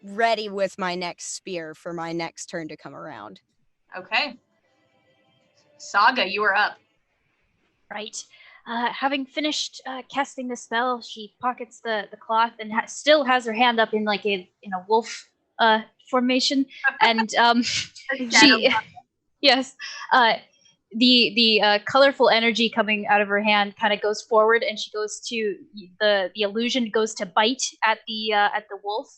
ready with my next spear for my next turn to come around. Okay. Saga, you are up. Right. Having finished casting the spell, she pockets the cloth and still has her hand up in like in a wolf formation, and she yes, the colorful energy coming out of her hand kind of goes forward, and she goes to the illusion goes to bite at the wolf,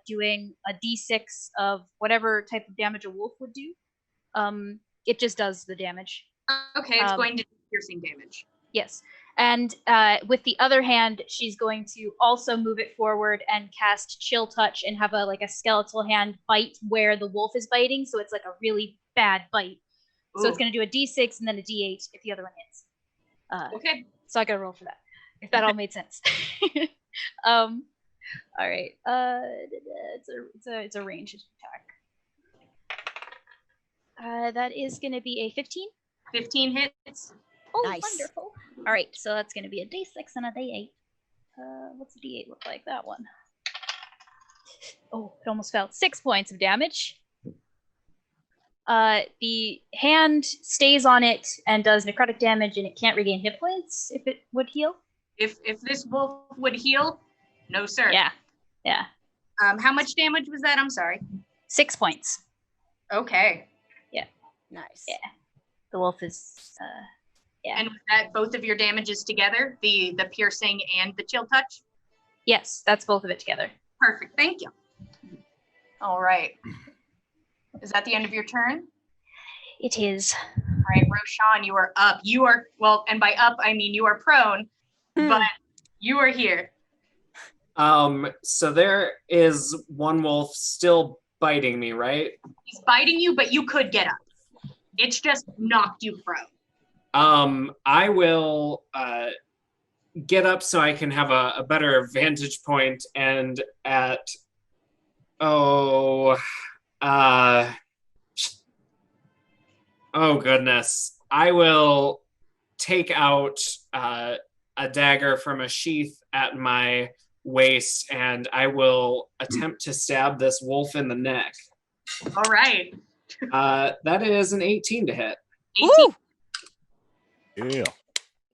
doing a d6 of whatever type of damage a wolf would do. It just does the damage. Okay, it's going to do piercing damage. Yes. And with the other hand, she's going to also move it forward and cast Chill Touch and have a skeletal hand bite where the wolf is biting. So it's like a really bad bite. Ooh. So it's going to do a d6 and then a d8 if the other one hits. Okay. So I got to roll for that, if that all made sense. All right. It's a ranged attack. That is going to be a 15. 15 hits. Oh, Nice. wonderful. All right, so that's going to be a d6 and a d8. What's a d8 look like? That one. Oh, it almost fell. 6 points of damage. The hand stays on it and does necrotic damage, and it can't regain hit points if it would heal. If this wolf would heal, no sir. Yeah. How much damage was that? I'm sorry. 6 points. Okay. Nice. Yeah. The wolf is... Yeah. And was that both of your damages together? The piercing and the chill touch? Yes, that's both of it together. Perfect. Thank you. All right. Is that the end of your turn? It is. All right, Roshan, you are up. You are, well, and by up, I mean you are prone, but you are here. So there is one wolf still biting me, right? He's biting you, but you could get up. It's just knocked you prone. I will get up so I can have a better vantage point, and oh goodness, I will take out a dagger from a sheath at my waist, and I will attempt to stab this wolf in the neck. All right. That is an 18 to hit. 18. Yeah.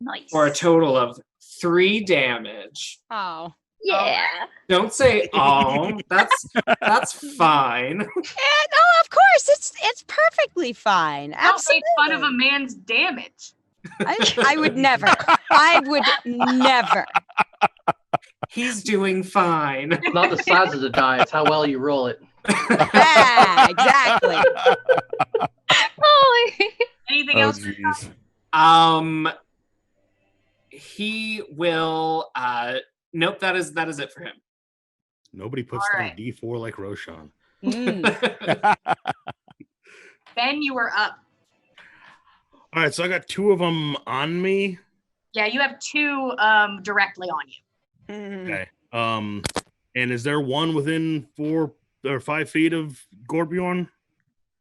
Nice. for a total of 3 damage. Oh. Yeah. Don't say oh. That's fine. Yeah, no, of course. It's perfectly fine. Don't Absolutely. make fun of a man's damage. I would never. I would never. He's doing fine. It's not the size of the die, it's how well you roll it. Yeah, exactly. Holy. Anything Oh, else? jeez. He will nope, that is it for him. Nobody puts All down right. a D4 like Roshan. Mm. Ben, you were up. All right, so I got 2 of them on me. Yeah, you have 2 directly on you. Mm. Okay. And is there one within 4 or 5 feet of Gorbjorn?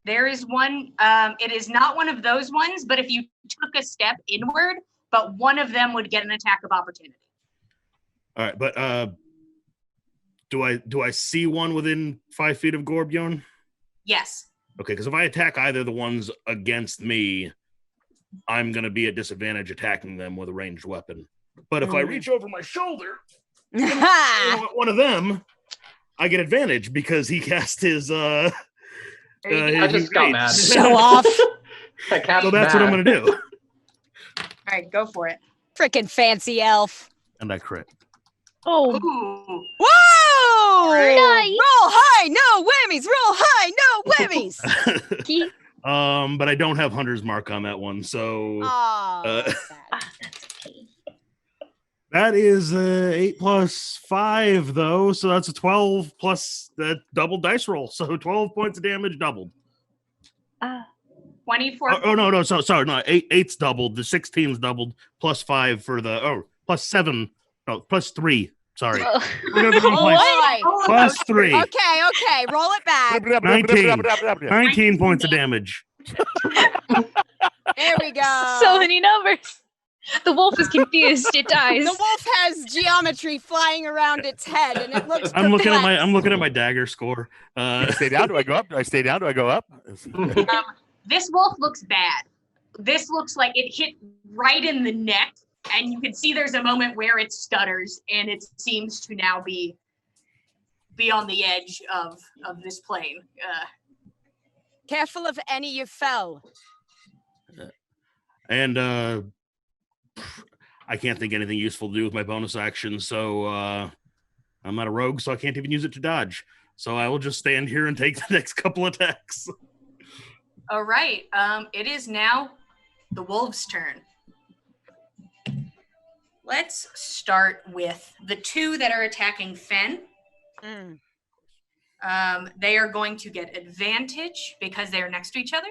There is one. It is not one of those ones, but if you took a step inward, but one of them would get an attack of opportunity. All right, but do I see one within 5 feet of Gorbjorn? Yes. Okay, because if I attack either of the ones against me, I'm going to be at disadvantage attacking them with a ranged weapon. But if I reach over my shoulder, one of them, I get advantage because he cast his. There you go. I just got mad. Show off. I cast So that's what I'm mad. going to do. All right, go for it. Frickin' fancy elf. And I crit. Oh. Ooh. Whoa! Nice. Roll high, no whammies. Roll high, no whammies. But I don't have Hunter's Mark on that one, so Oh, sad. That's okay. that is 8 plus 5 though, so that's a 12 plus that double dice roll, so 12 points of damage doubled. 24. No, sorry, no, 8's doubled, the 16's doubled, plus 5 for the plus 7, no, plus 3. Sorry, Oh. Whatever the Oh, points- boy. plus 3, Okay. Roll it back. 19 points of damage. There we go. So many numbers. The wolf is confused. It dies. The wolf has geometry flying around its head, and it looks. I'm looking perplexed. at my dagger score. Stay down. Do I go up? Do I stay down? Do I go up? This wolf looks bad. This looks like it hit right in the neck, and you can see there's a moment where it stutters, and it seems to now be on the edge of this plane. Careful of any you fell. And I can't think anything useful to do with my bonus action, so I'm not a rogue, so I can't even use it to dodge. So I will just stand here and take the next couple attacks. All right. It is now the wolf's turn. Let's start with the 2 that are attacking Fen. Mm. They are going to get advantage because they are next to each other.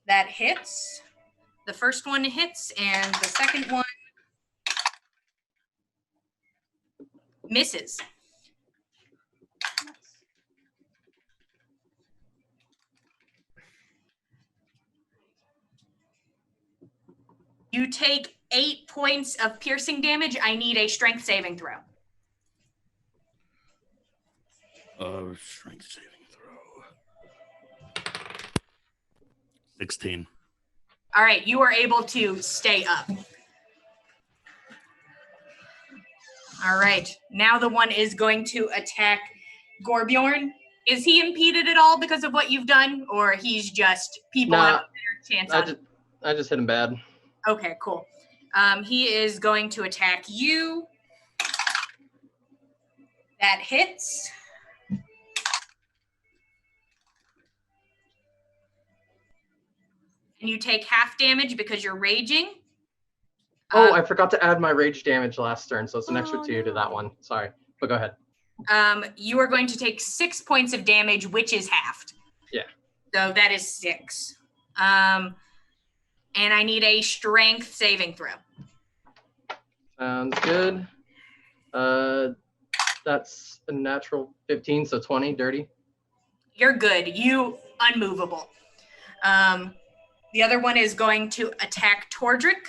That hits. The first one hits, and the second one misses. You take 8 points of piercing damage. I need a strength saving throw. Strength saving throw. 16. All right, you are able to stay up. All right, now the one is going to attack Gorbjorn. Is he impeded at all because of what you've done, or he's just people Nah, have their chance on him? I just hit him bad. Okay, cool. He is going to attack you. That hits. And you take half damage because you're raging. Oh, I forgot to add my rage damage last turn, so it's an extra Oh, 2 to that one. Sorry, but go ahead. You are going to take 6 points of damage, which is halved. Yeah. So that is 6. And I need a strength saving throw. Sounds good. That's a natural 15, so 20, dirty. You're good. You unmovable. The other one is going to attack Tordrick.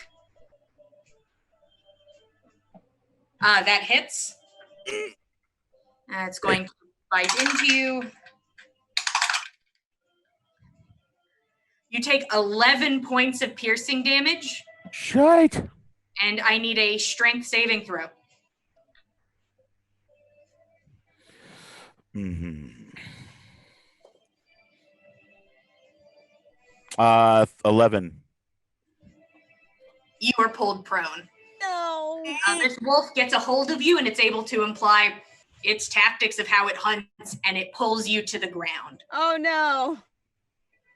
That hits. It's going to bite into you. You take 11 points of piercing damage, Shite. and I need a strength saving throw. Mm-hmm. 11. You are pulled prone. No. This wolf gets a hold of you, and it's able to imply its tactics of how it hunts, and it pulls you to the ground. Oh no.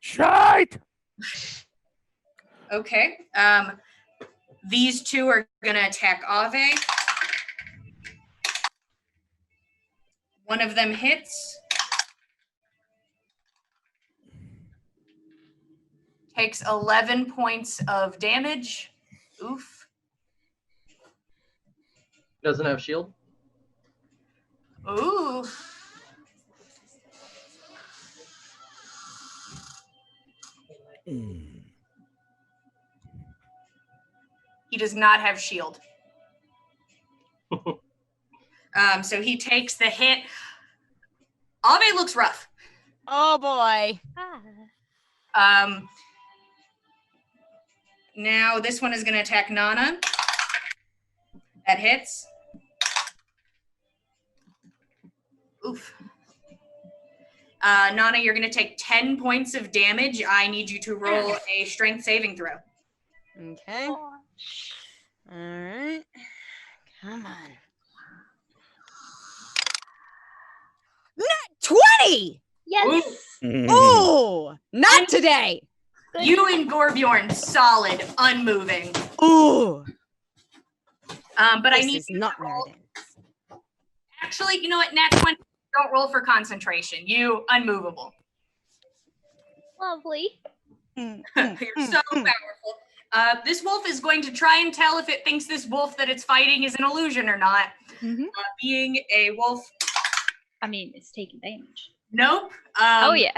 Shite. Okay. These two are going to attack Ave. One of them hits. Takes 11 points of damage. Oof. Doesn't have shield. Ooh. Mm. He does not have shield. So he takes the hit. Ave looks rough. Oh boy. Now this one is going to attack Nana. That hits. Oof. Nana, you're going to take 10 points of damage. I need you to roll a strength saving throw. Okay. All right. Come on. Nat 20! Yes. Ooh, not today. You and Gorbjorn, solid, unmoving. Ooh. But This I need is you not to roll. Meredith. Actually, you know what? Nat 20, don't roll for concentration. You unmovable. Lovely. You're so powerful. This wolf is going to try and tell if it thinks this wolf that it's fighting is an illusion or not. Mm-hmm. Being a wolf. I mean, it's taking damage. Nope. Oh yeah.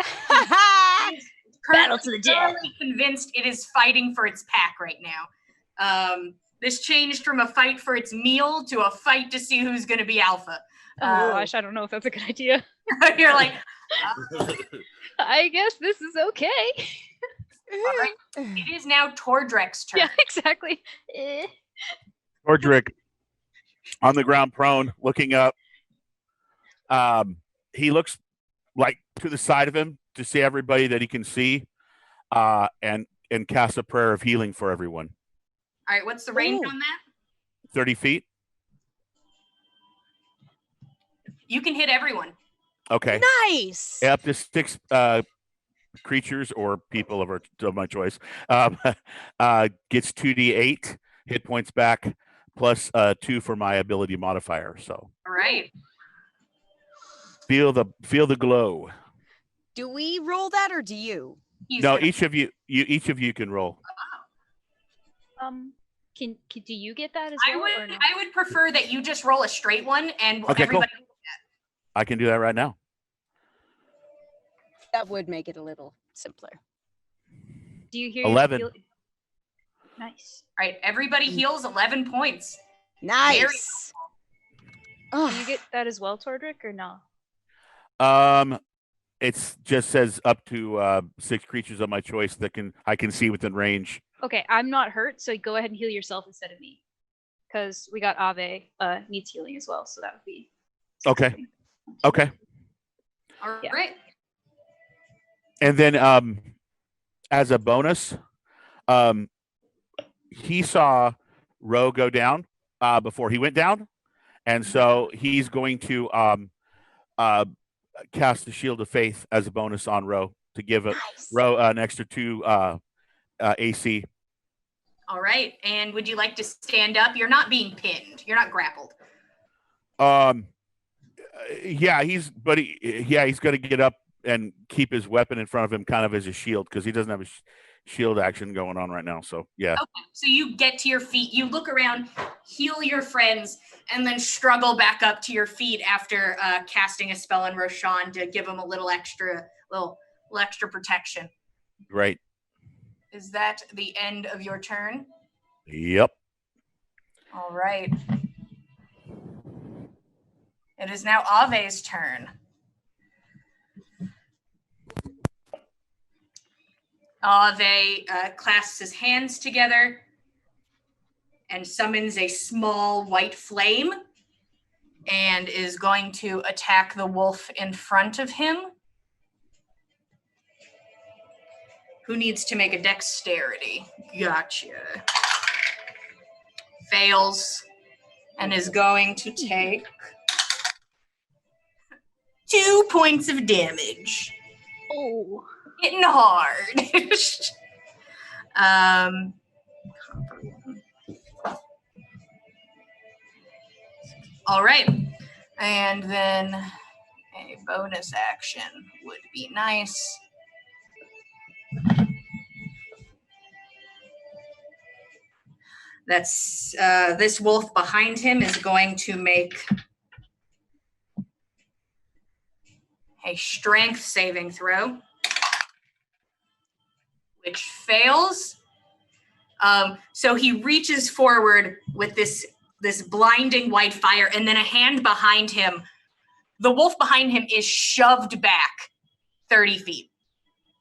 Battle to the death. Convinced it is fighting for its pack right now. This changed from a fight for its meal to a fight to see who's going to be alpha. Oh gosh, I don't know if that's a good idea. You're like, I guess this is okay. all right. It is now Tordrek's turn. Yeah, exactly. Tordrek on the ground, prone, looking up. He looks like to the side of him to see everybody that he can see, and cast a prayer of healing for everyone. All right, what's the range Ooh. on that? 30 feet. You can hit everyone. Okay. Nice. Up to 6 creatures or people of my choice. Gets 2d8 hit points back plus 2 for my ability modifier. So All right. feel the glow. Do we roll that or do you? No, each of you can roll. Can do you get that as well? Or no? I would prefer that you just roll a straight one and Okay, everybody. cool. I can do that right now. That would make it a little simpler. Do you hear 11. Your nice. All right, everybody heals 11 points. Nice. Do you get that as well, Tordrick, or no? It just says up to 6 creatures of my choice that I can see within range. Okay, I'm not hurt, so go ahead and heal yourself instead of me. Because we got Ave needs healing as well, so that would be Okay. Okay. All Yeah. right. And then as a bonus, he saw Ro go down before he went down. And so he's going to cast the Shield of Faith as a bonus on Ro to give Ro an extra 2 AC. All right. And would you like to stand up? You're not being pinned. You're not grappled. Yeah, he's going to get up and keep his weapon in front of him kind of as a shield because he doesn't have a shield action going on right now. So, yeah. Okay. So you get to your feet, you look around, heal your friends, and then struggle back up to your feet after casting a spell on Roshan to give him a little extra protection. Right. Is that the end of your turn? Yep. All right. It is now Ave's turn. Ave clasps his hands together and summons a small white flame and is going to attack the wolf in front of him, who needs to make a dexterity. Gotcha. Fails and is going to take 2 points of damage. Oh. Hitting hard. All right. And then a bonus action would be nice. That's this wolf behind him is going to make a strength saving throw, which fails. So he reaches forward with this blinding white fire, and then a hand behind him. The wolf behind him is shoved back 30 feet.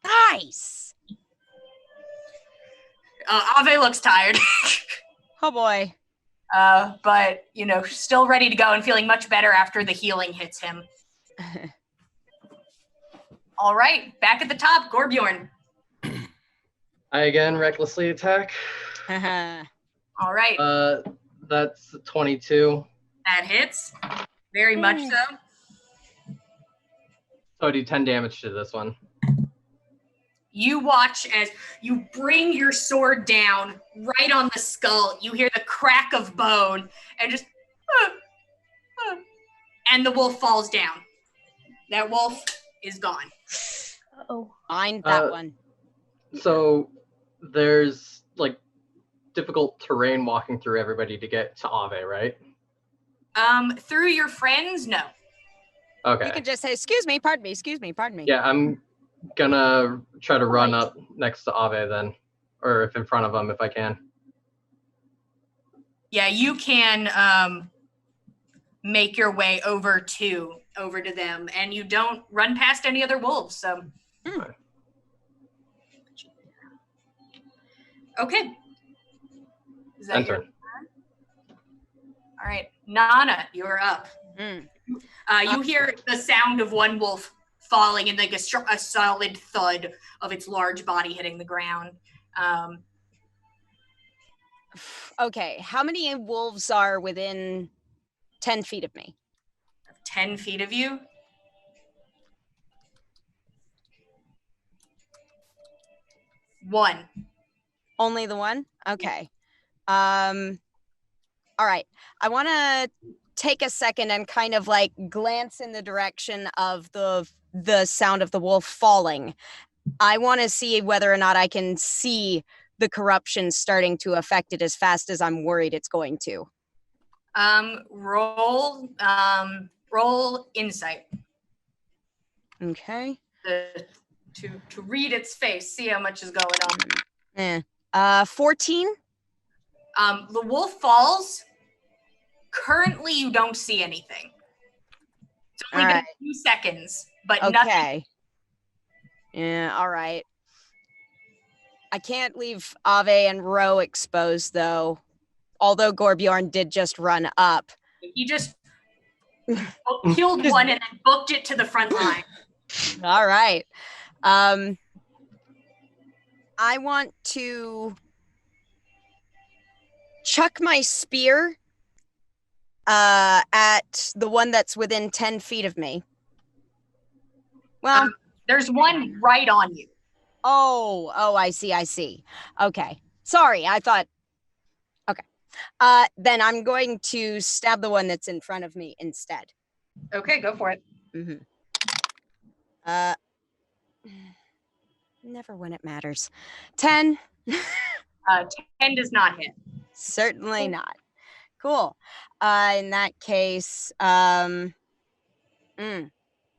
Nice. Ave looks tired. Oh boy. But, still ready to go and feeling much better after the healing hits him. All right, back at the top, Gorbjorn. I again recklessly attack. All right. That's 22. That hits. Very much so. So I do 10 damage to this one. You watch as you bring your sword down right on the skull. You hear the crack of bone and just... and the wolf falls down. That wolf is gone. Oh. Find that one. So there's difficult terrain walking through everybody to get to Ave, right? Through your friends, no. Okay. You can just say, excuse me, pardon me. Yeah, I'm gonna try to run up next to Ave then, or if in front of him if I can. Yeah, you can make your way over to them, and you don't run past any other wolves, so. Okay. Is that your turn? All right, Nana, you're up. You hear the sound of one wolf falling and like a solid thud of its large body hitting the ground. Okay, how many wolves are within 10 feet of me? 10 feet of you? One. Only the one? Okay. All right. I want to take a second and kind of glance in the direction of the sound of the wolf falling. I want to see whether or not I can see the corruption starting to affect it as fast as I'm worried it's going to. Roll insight. Okay. To read its face, see how much is going on. 14. The wolf falls. Currently, you don't see anything. It's only been a few seconds, but nothing. Yeah, all right. I can't leave Ave and Ro exposed, though. Although Gorbjorn did just run up. He just killed one and then booked it to the front line. All right. I want to chuck my spear at the one that's within 10 feet of me. Well, there's one right on you. Oh, I see. Okay. Sorry, I thought. Okay. Then I'm going to stab the one that's in front of me instead. Okay, go for it. Never when it matters. 10. 10 does not hit. Certainly not. Cool. In that case, all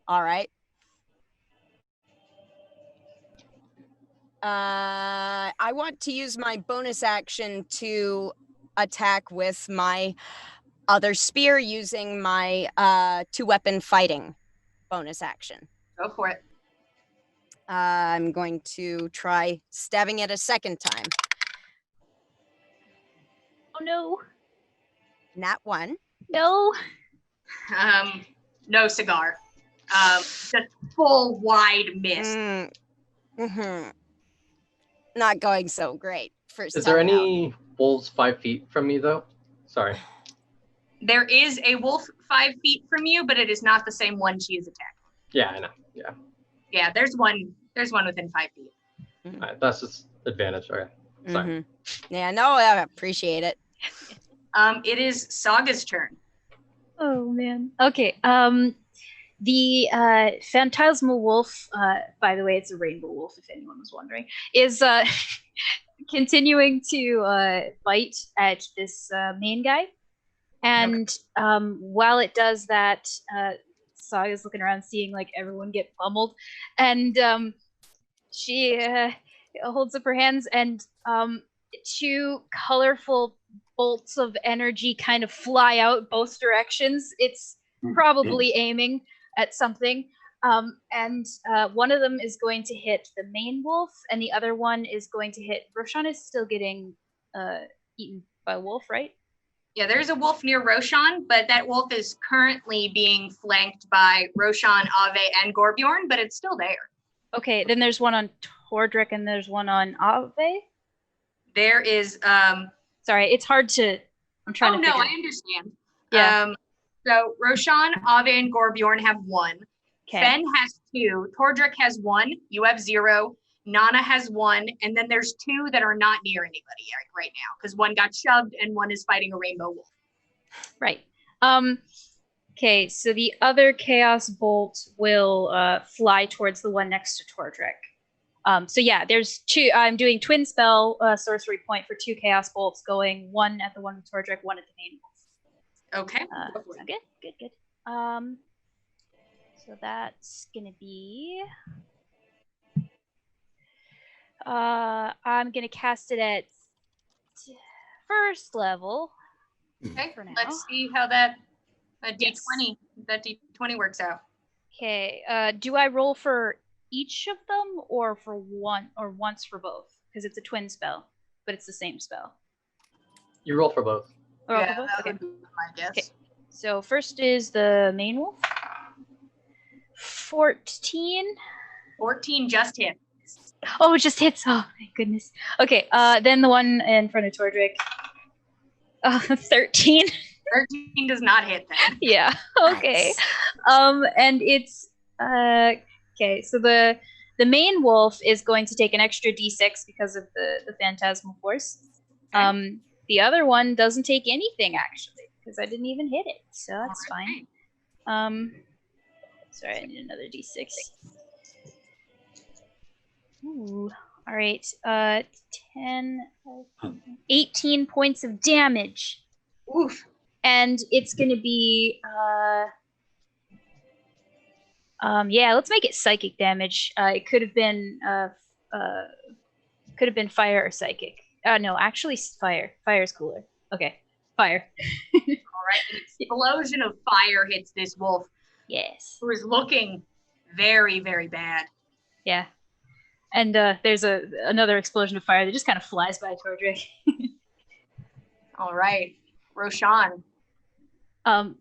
right. I want to use my bonus action to attack with my other spear using my 2-weapon fighting bonus action. Go for it. I'm going to try stabbing it a second time. Oh no. Nat 1. No. No cigar. Just full wide miss. Mm-hmm. Not going so great. First Is there time out. any wolves 5 feet from me though? Sorry. There is a wolf 5 feet from you, but it is not the same one she is attacking. Yeah, I know. Yeah. Yeah, there's one within 5 feet. All right, that's just advantage. Okay. Sorry. Yeah, no, I appreciate it. It is Saga's turn. Oh man. Okay. The phantasmal wolf, by the way, it's a rainbow wolf, if anyone was wondering, is continuing to bite at this main guy. And while it does that, Saga's looking around, seeing like everyone get pummeled, and she holds up her hands, and 2 colorful bolts of energy kind of fly out both directions. It's probably aiming at something. And one of them is going to hit the main wolf, and the other one is going to hit. Roshan is still getting eaten by a wolf, right? Yeah, there's a wolf near Roshan, but that wolf is currently being flanked by Roshan, Ave, and Gorbjorn, but it's still there. Okay, then there's one on Tordrick and there's one on Ave. There is Sorry, it's hard to. I'm trying to. no, figure. I understand. Yeah. So Roshan, Ave, and Gorbjorn have 1. Okay. Fen has 2. Tordrick has 1. You have 0. Nana has 1, and then there's 2 that are not near anybody right now because one got shoved and one is fighting a rainbow wolf. Right. Okay, so the other chaos bolt will fly towards the one next to Tordrick. So yeah, there's 2. I'm doing twin spell sorcery point for 2 chaos bolts, going 1 at the one with Tordrick, 1 at the main wolf. Okay. Good. So that's gonna be. I'm gonna cast it at first level. Okay. For now. Let's see how that D20 works out. Okay. Do I roll for each of them, or for one, or once for both? Because it's a twin spell, but it's the same spell. You roll for both. Roll Yeah, for both? that Okay. would be my guess. Okay. So first is the main wolf. 14. 14 just hit. Oh, it just hits. Oh, my goodness. Okay, then the one in front of Tordrick. 13. 13 does not hit then. Yeah, okay. And it's, okay, so the main wolf is going to take an extra d6 because of the phantasmal force. Okay. The other one doesn't take anything, actually, because I didn't even hit it, so that's Alright. fine. Sorry, I need another d6. Ooh, all right. 10, 18 points of damage. Oof. And it's going to be, yeah, let's make it psychic damage. It could have been, fire or psychic. No, actually fire. Fire's cooler. Okay, fire. All right. An explosion of fire hits this wolf, Yes. who is looking very, very bad. Yeah. And there's another explosion of fire that just kind of flies by Tordrick. All right. Roshan. I'm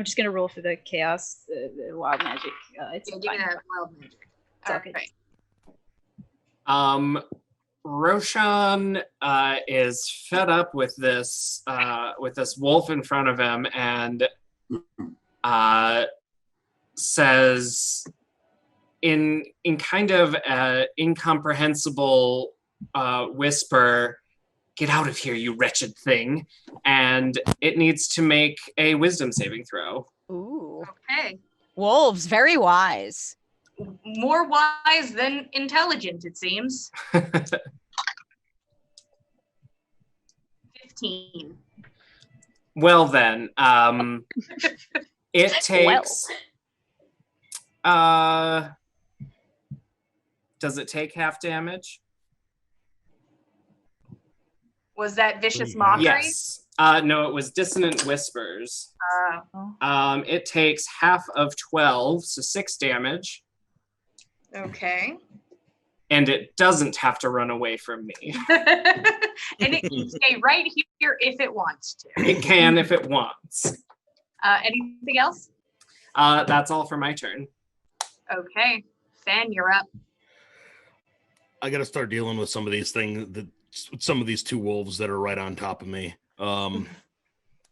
just gonna roll for the chaos, the wild magic. It's Yeah, give me fine. that wild magic. It's all All good. right. Roshan is fed up with this wolf in front of him and says in kind of an incomprehensible whisper, "Get out of here, you wretched thing," and it needs to make a wisdom saving throw. Ooh. Okay. Wolves, very wise. More wise than intelligent, it seems. 15. Well then, it takes. Does it take half damage? Was that vicious mockery? Yes. No, it was dissonant whispers. Uh, It takes half of 12, so 6 damage. Okay. And it doesn't have to run away from me. And it can stay right here if it wants to. It can if it wants. Anything else? That's all for my turn. Okay. Fen, you're up. I got to start dealing with some of these things, some of these two wolves that are right on top of me.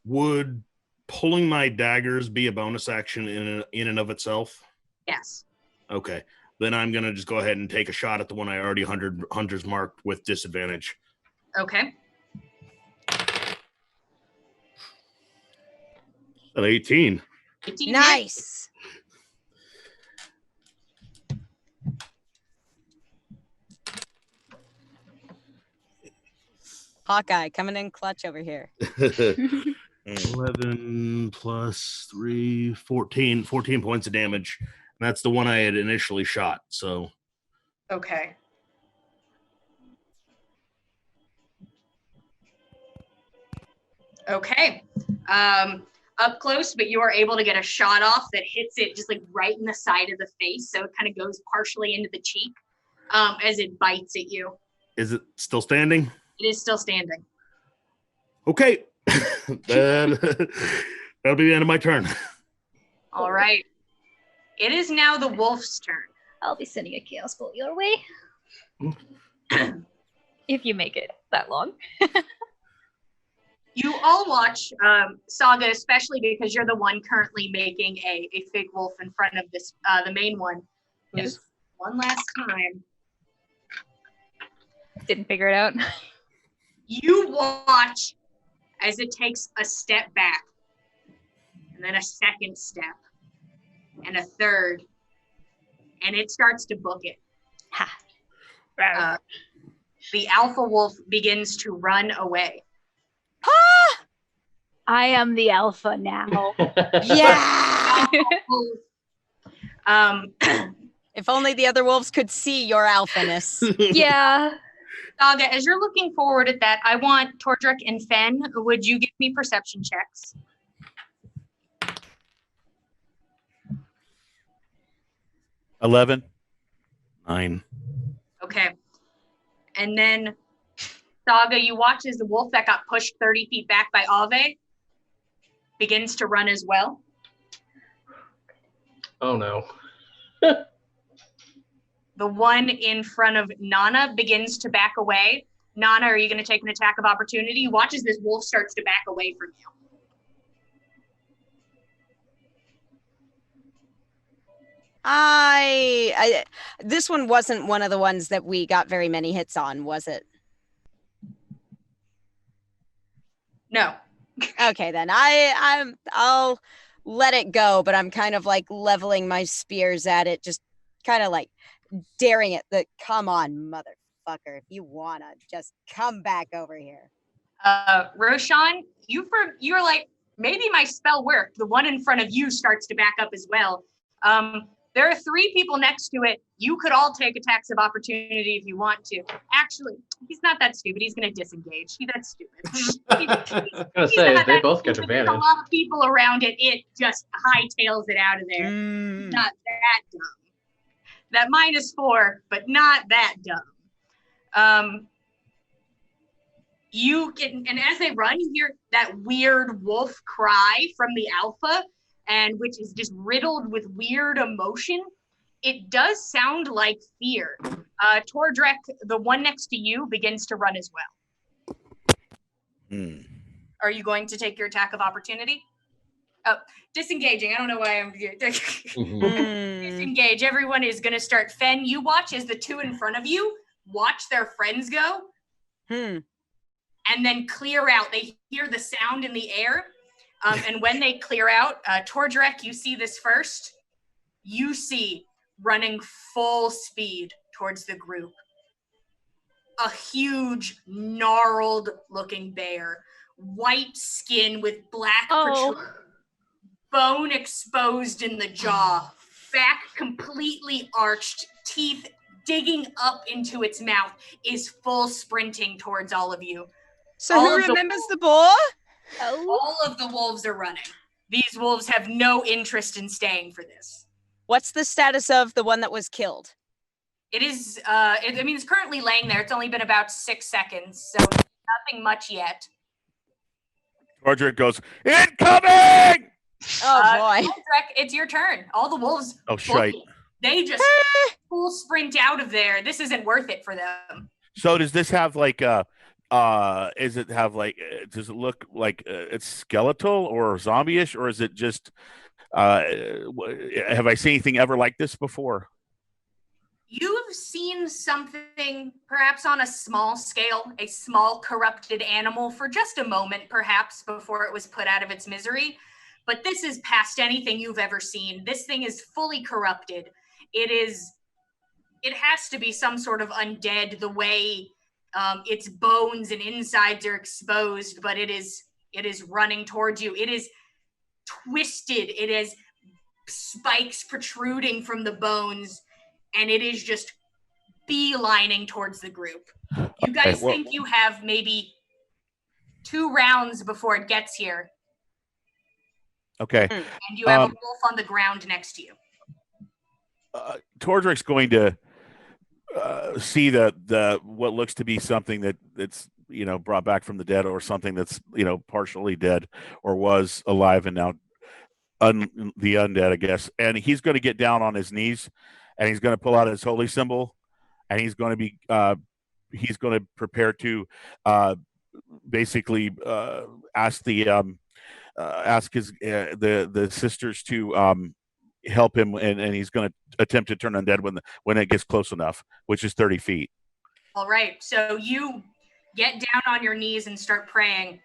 Would pulling my daggers be a bonus action in and of itself? Yes. Okay. Then I'm going to just go ahead and take a shot at the one I already hunters marked with disadvantage. Okay. An 18. 18 Nice. Hawkeye coming in clutch over here. 11 plus 3, 14 points of damage. That's the one I had initially shot. So, Okay. Okay. Up close, but you are able to get a shot off that hits it just like right in the side of the face. So it kind of goes partially into the cheek as it bites at you. is it still standing? It is still standing. Okay. That'll be the end of my turn. All right. It is now the wolf's turn. I'll be sending a chaos bolt your way. If you make it that long. You all watch Saga, especially because you're the one currently making a fake wolf in front of this the main one. Yes. One last time. Didn't figure it out. You watch as it takes a step back, and then a second step, and a third, and it starts to book it. Ha. The alpha wolf begins to run away. I am the alpha now. Yeah. Um, If only the other wolves could see your alphaness. Yeah. Saga, as you're looking forward at that, I want Tordrick and Fen, would you give me perception checks? 11. 9. Okay. And then, Saga, you watch as the wolf that got pushed 30 feet back by Ave begins to run as well. Oh no. The one in front of Nana begins to back away. Nana, are you going to take an attack of opportunity? Watch as this wolf starts to back away from you. This one wasn't one of the ones that we got very many hits on, was it? No. Okay, then I'll let it go, but I'm kind of like leveling my spears at it, just kind of like daring it. Come on, motherfucker! If you wanna, just come back over here. Roshan, you're like, maybe my spell worked. The one in front of you starts to back up as well. There are 3 people next to it. You could all take attacks of opportunity if you want to. Actually, he's not that stupid. He's going to disengage. That's stupid. I was gonna say they both get There's advantage. a lot of people around it. It just hightails it out of there. Not that dumb. That -4, but not that dumb. You can, and as they run, you hear that weird wolf cry from the alpha, and which is just riddled with weird emotion. It does sound like fear. Tordrek, the one next to you, begins to run as well. Are you going to take your attack of opportunity? Oh, disengaging. I don't know why I'm disengage. Everyone is going to start. Fen, you watch as the 2 in front of you watch their friends go and then clear out. They hear the sound in the air. And when they clear out, Tordrek, you see this first. You see running full speed towards the group a huge, gnarled looking bear, white skin with black bone exposed in the jaw, back completely arched, teeth digging up into its mouth, is full sprinting towards all of you. So who remembers the boar? All of the wolves are running. These wolves have no interest in staying for this. What's the status of the one that was killed? It is, I mean, it's currently laying there. It's only been about 6 seconds, so nothing much yet. Tordrick goes, incoming! Oh boy. Drek, it's your turn. All the wolves. Oh, shite. They just full sprint out of there. This isn't worth it for them. So does this have like does it look like it's skeletal or zombie-ish, or is it just have I seen anything ever like this before? You've seen something perhaps on a small scale, a small corrupted animal for just a moment, perhaps before it was put out of its misery. But this is past anything you've ever seen. This thing is fully corrupted. It has to be some sort of undead, the way its bones and insides are exposed, but it is running towards you. It is twisted. It has spikes protruding from the bones, and it is just beelining towards the group. You guys think you have maybe 2 rounds before it gets here. Okay. And you have a wolf on the ground next to you. Tordrick's going to see the what looks to be something that's brought back from the dead, or something that's partially dead or was alive and now the undead, I guess. And he's going to get down on his knees, and he's going to pull out his holy symbol, and he's going to prepare to basically ask the sisters to help him, and he's going to attempt to turn undead when it gets close enough, which is 30 feet. All right, so you get down on your knees and start praying.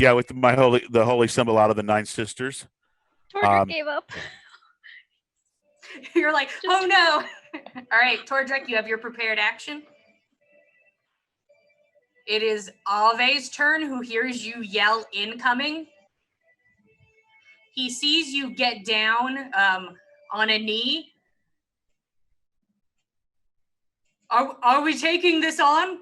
Yeah, with the holy symbol out of the 9 sisters. Tordrick gave up. You're like, oh no. All right, Tordrick, you have your prepared action. It is Ave's turn, who hears you yell incoming. He sees you get down on a knee. Are we taking this on?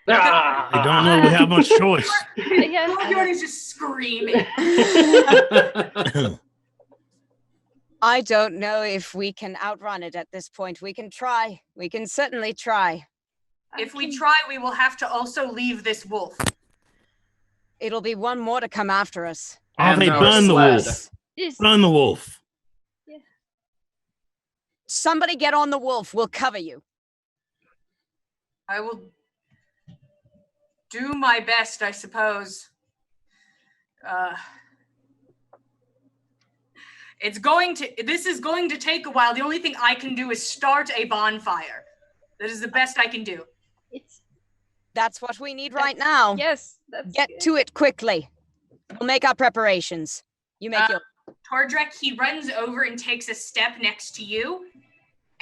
I don't know. We have much choice. Everyone is just screaming. I don't know if we can outrun it at this point. We can try. We can certainly try. If we try, we will have to also leave this wolf. It'll be one more to come after us. Oh, they burn the wolf. Burn the wolf. Yeah. Somebody get on the wolf. We'll cover you. I will do my best, I suppose. This is going to take a while. The only thing I can do is start a bonfire. That is the best I can do. That's what we need right now. Yes. Get to it quickly. We'll make our preparations. You make your... Tordrick, he runs over and takes a step next to you,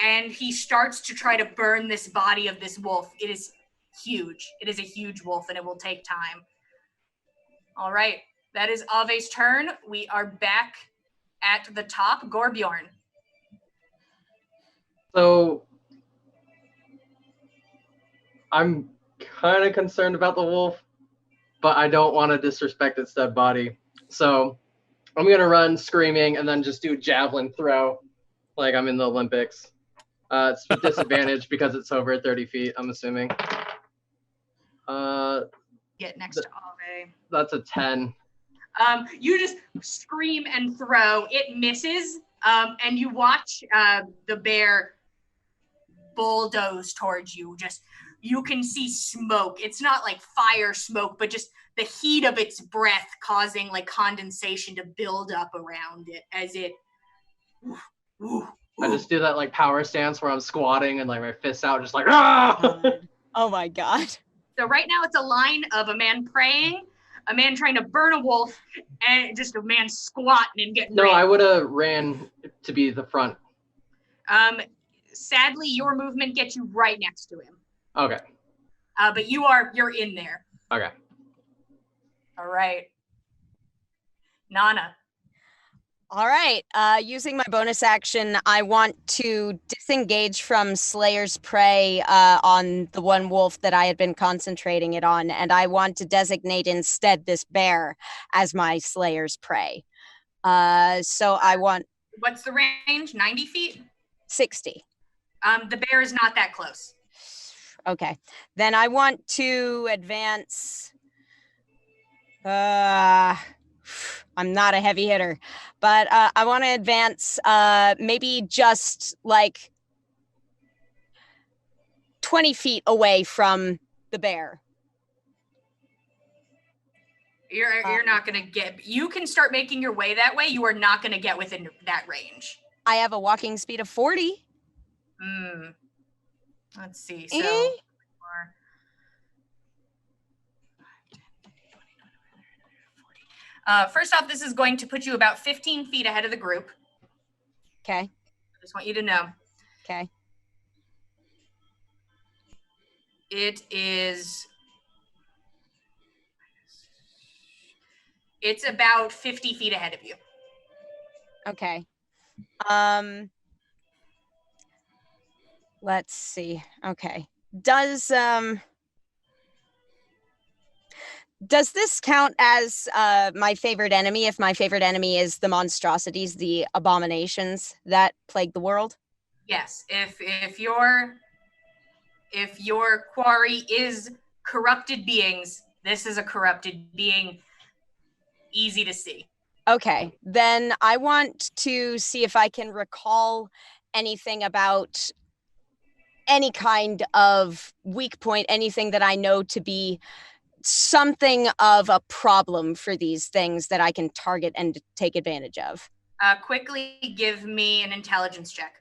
and he starts to try to burn this body of this wolf. It is huge. It is a huge wolf, and it will take time. All right. That is Ave's turn. We are back at the top. Gorbjorn. So I'm kind of concerned about the wolf, but I don't want to disrespect its dead body. So I'm going to run screaming and then just do javelin throw like I'm in the Olympics. It's a disadvantage because it's over 30 feet, I'm assuming. Get next to Ave. That's a 10. You just scream and throw. It misses, and you watch the bear bulldoze towards you. You can see smoke. It's not like fire smoke, but just the heat of its breath causing like condensation to build up around it as it. I just do that like power stance where I'm squatting and like my fists out, just like ah. Oh my god. So right now it's a line of a man praying, a man trying to burn a wolf, and just a man squatting and getting. No, I would have ran to be the front. Sadly, your movement gets you right next to him. Okay. But you're in there. Okay. All right. Nana. All right. Using my bonus action, I want to disengage from Slayer's Prey on the one wolf that I had been concentrating it on, and I want to designate instead this bear as my Slayer's Prey. So I want... What's the range? 90 feet? 60. The bear is not that close. Okay. Then I want to advance. I'm not a heavy hitter, but I want to advance maybe just like 20 feet away from the bear. You're not going to get, you can start making your way that way. You are not going to get within that range. I have a walking speed of 40. Let's see. So, first off, this is going to put you about 15 feet ahead of the group. Okay. I just want you to know. Okay. It's about 50 feet ahead of you. Okay. Let's see. Okay. Does this count as my favorite enemy if my favorite enemy is the monstrosities, the abominations that plague the world? Yes. If your quarry is corrupted beings, this is a corrupted being. Easy to see. Okay. Then I want to see if I can recall anything about any kind of weak point, anything that I know to be something of a problem for these things that I can target and take advantage of. Quickly give me an intelligence check.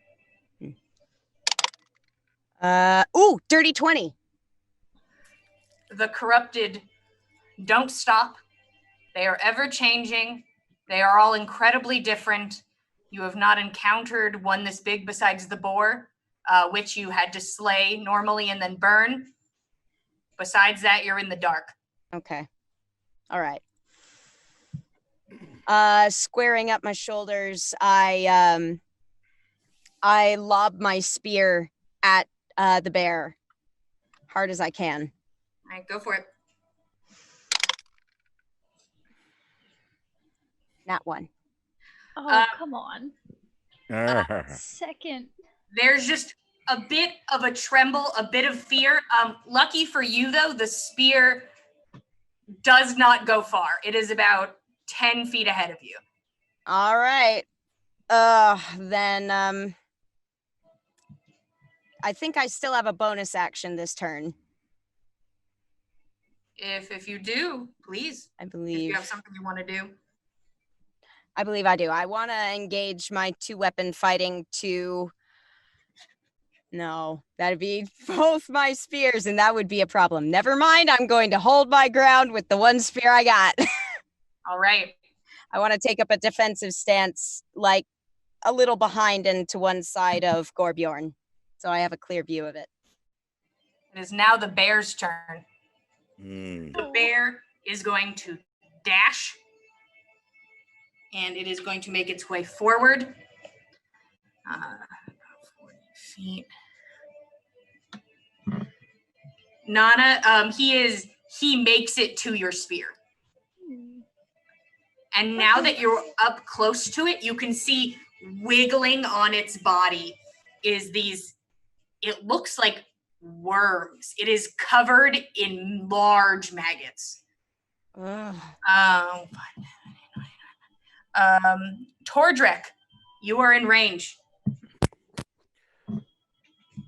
Dirty 20. The corrupted don't stop. They are ever changing. They are all incredibly different. You have not encountered one this big besides the boar, which you had to slay normally and then burn. Besides that, you're in the dark. Okay. All right. Squaring up my shoulders, I lob my spear at the bear hard as I can. All right, go for it. Not one. Oh, come on. Second. There's just a bit of a tremble, a bit of fear. Lucky for you, though, the spear does not go far. It is about 10 feet ahead of you. All right. Then I think I still have a bonus action this turn. If you do, please. I If believe. you have something you want to do. I believe I do. I want to engage my 2-weapon fighting to... No, that'd be both my spears, and that would be a problem. Never mind, I'm going to hold my ground with the one spear I got. All right. I want to take up a defensive stance, like a little behind and to one side of Gorbjorn, so I have a clear view of it. It is now the bear's turn. The bear is going to dash, and it is going to make its way forward. 40 feet. Nana, he makes it to your spear. And now that you're up close to it, you can see wiggling on its body is these, it looks like worms. It is covered in large maggots. Tordrek, you are in range.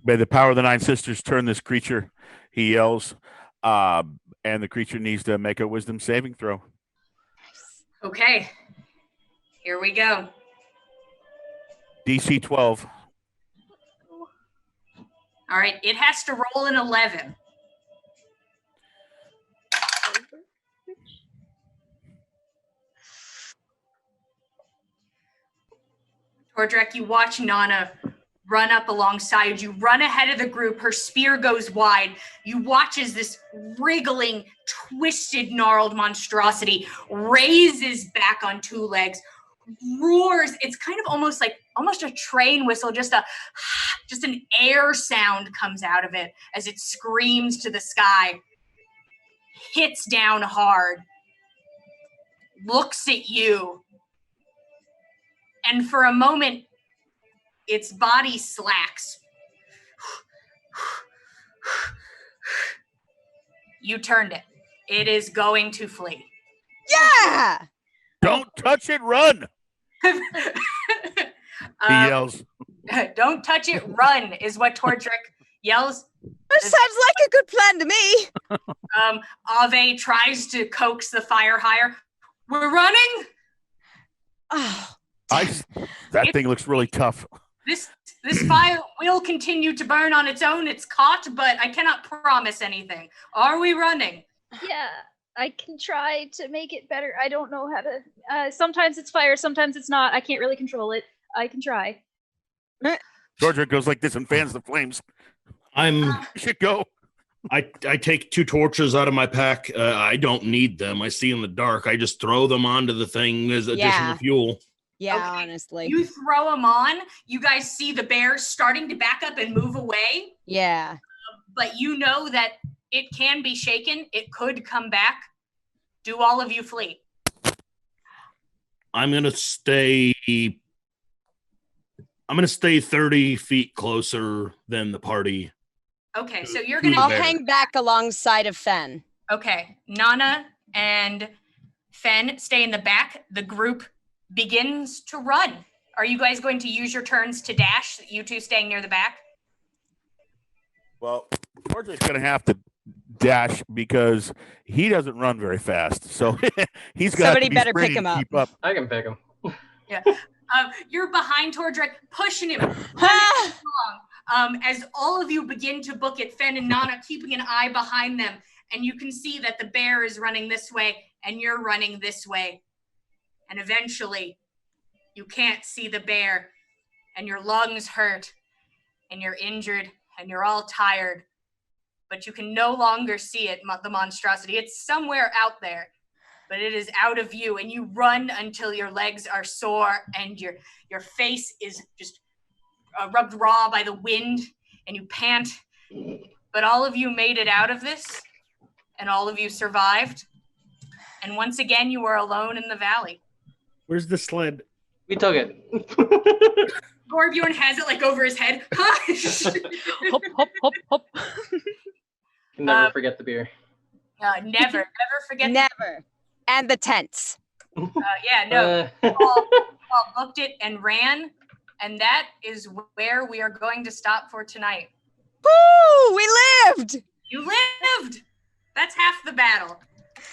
May the power of the Nine Sisters turn this creature, he yells, and the creature needs to make a wisdom saving throw. Okay, here we go. DC 12. All right, it has to roll an 11. Tordrek, you watch Nana run up alongside you, run ahead of the group. Her spear goes wide. You watch as this wriggling, twisted, gnarled monstrosity raises back on 2 legs, roars. It's kind of almost a train whistle, just an air sound comes out of it as it screams to the sky, hits down hard, looks at you, and for a moment, its body slacks. You turned it. It is going to flee. Yeah. Don't touch it, run! He yells. Don't touch it, run, is what Tordrick yells. That sounds like a good plan to me. Ave tries to coax the fire higher. We're running? Oh, That thing looks really tough. This fire will continue to burn on its own. It's caught, but I cannot promise anything. Are we running? Yeah, I can try to make it better. I don't know how to. Sometimes it's fire, sometimes it's not. I can't really control it. I can try. Georgia goes like this and fans the flames. You should go. I take 2 torches out of my pack. I don't need them. I see in the dark. I just throw them onto the thing as additional fuel. yeah, Okay. honestly. You throw them on. You guys see the bear starting to back up and move away. Yeah. But you know that it can be shaken. It could come back. Do all of you flee? I'm gonna stay 30 feet closer than the party. Okay, so you're To the gonna. I'll bear. hang back alongside of Fen. Okay, Nana and Fen stay in the back. The group begins to run. Are you guys going to use your turns to dash? You two staying near the back? Well, Georgia's going to have to dash because he doesn't run very fast. So he's got Somebody to be better pick sprinting him to up. keep up. I can pick him. You're behind Tordrick, pushing him. As all of you begin to book it, Fen and Nana keeping an eye behind them, and you can see that the bear is running this way, and you're running this way. And eventually, you can't see the bear, and your lungs hurt, and you're injured, and you're all tired, but you can no longer see it, the monstrosity. It's somewhere out there, but it is out of view, and you run until your legs are sore, and your face is just rubbed raw by the wind, and you pant. But all of you made it out of this, and all of you survived. And once again, you are alone in the valley. Where's the sled? We took it. Gorbjorn has it like over his head. Hop, hop, hop, hop. Never forget the beer. Never forget. Never. And the tents. Yeah, no. All booked it and ran, and that is where we are going to stop for tonight. Woo! We lived! You lived! That's half the battle.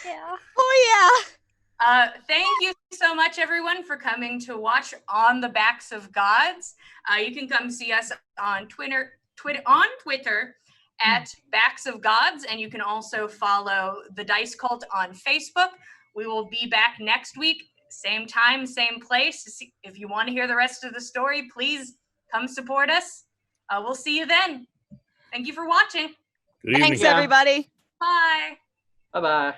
Yeah. Oh, Thank you so much, everyone, for coming to watch On the Backs of Gods. You can come see us on Twitter at Backs of Gods, and you can also follow the Dice Cult on Facebook. We will be back next week, same time, same place. If you want to hear the rest of the story, please come support us. We'll see you then. Thank you for watching. Good yeah. evening. Thanks, everybody. Bye. Bye-bye.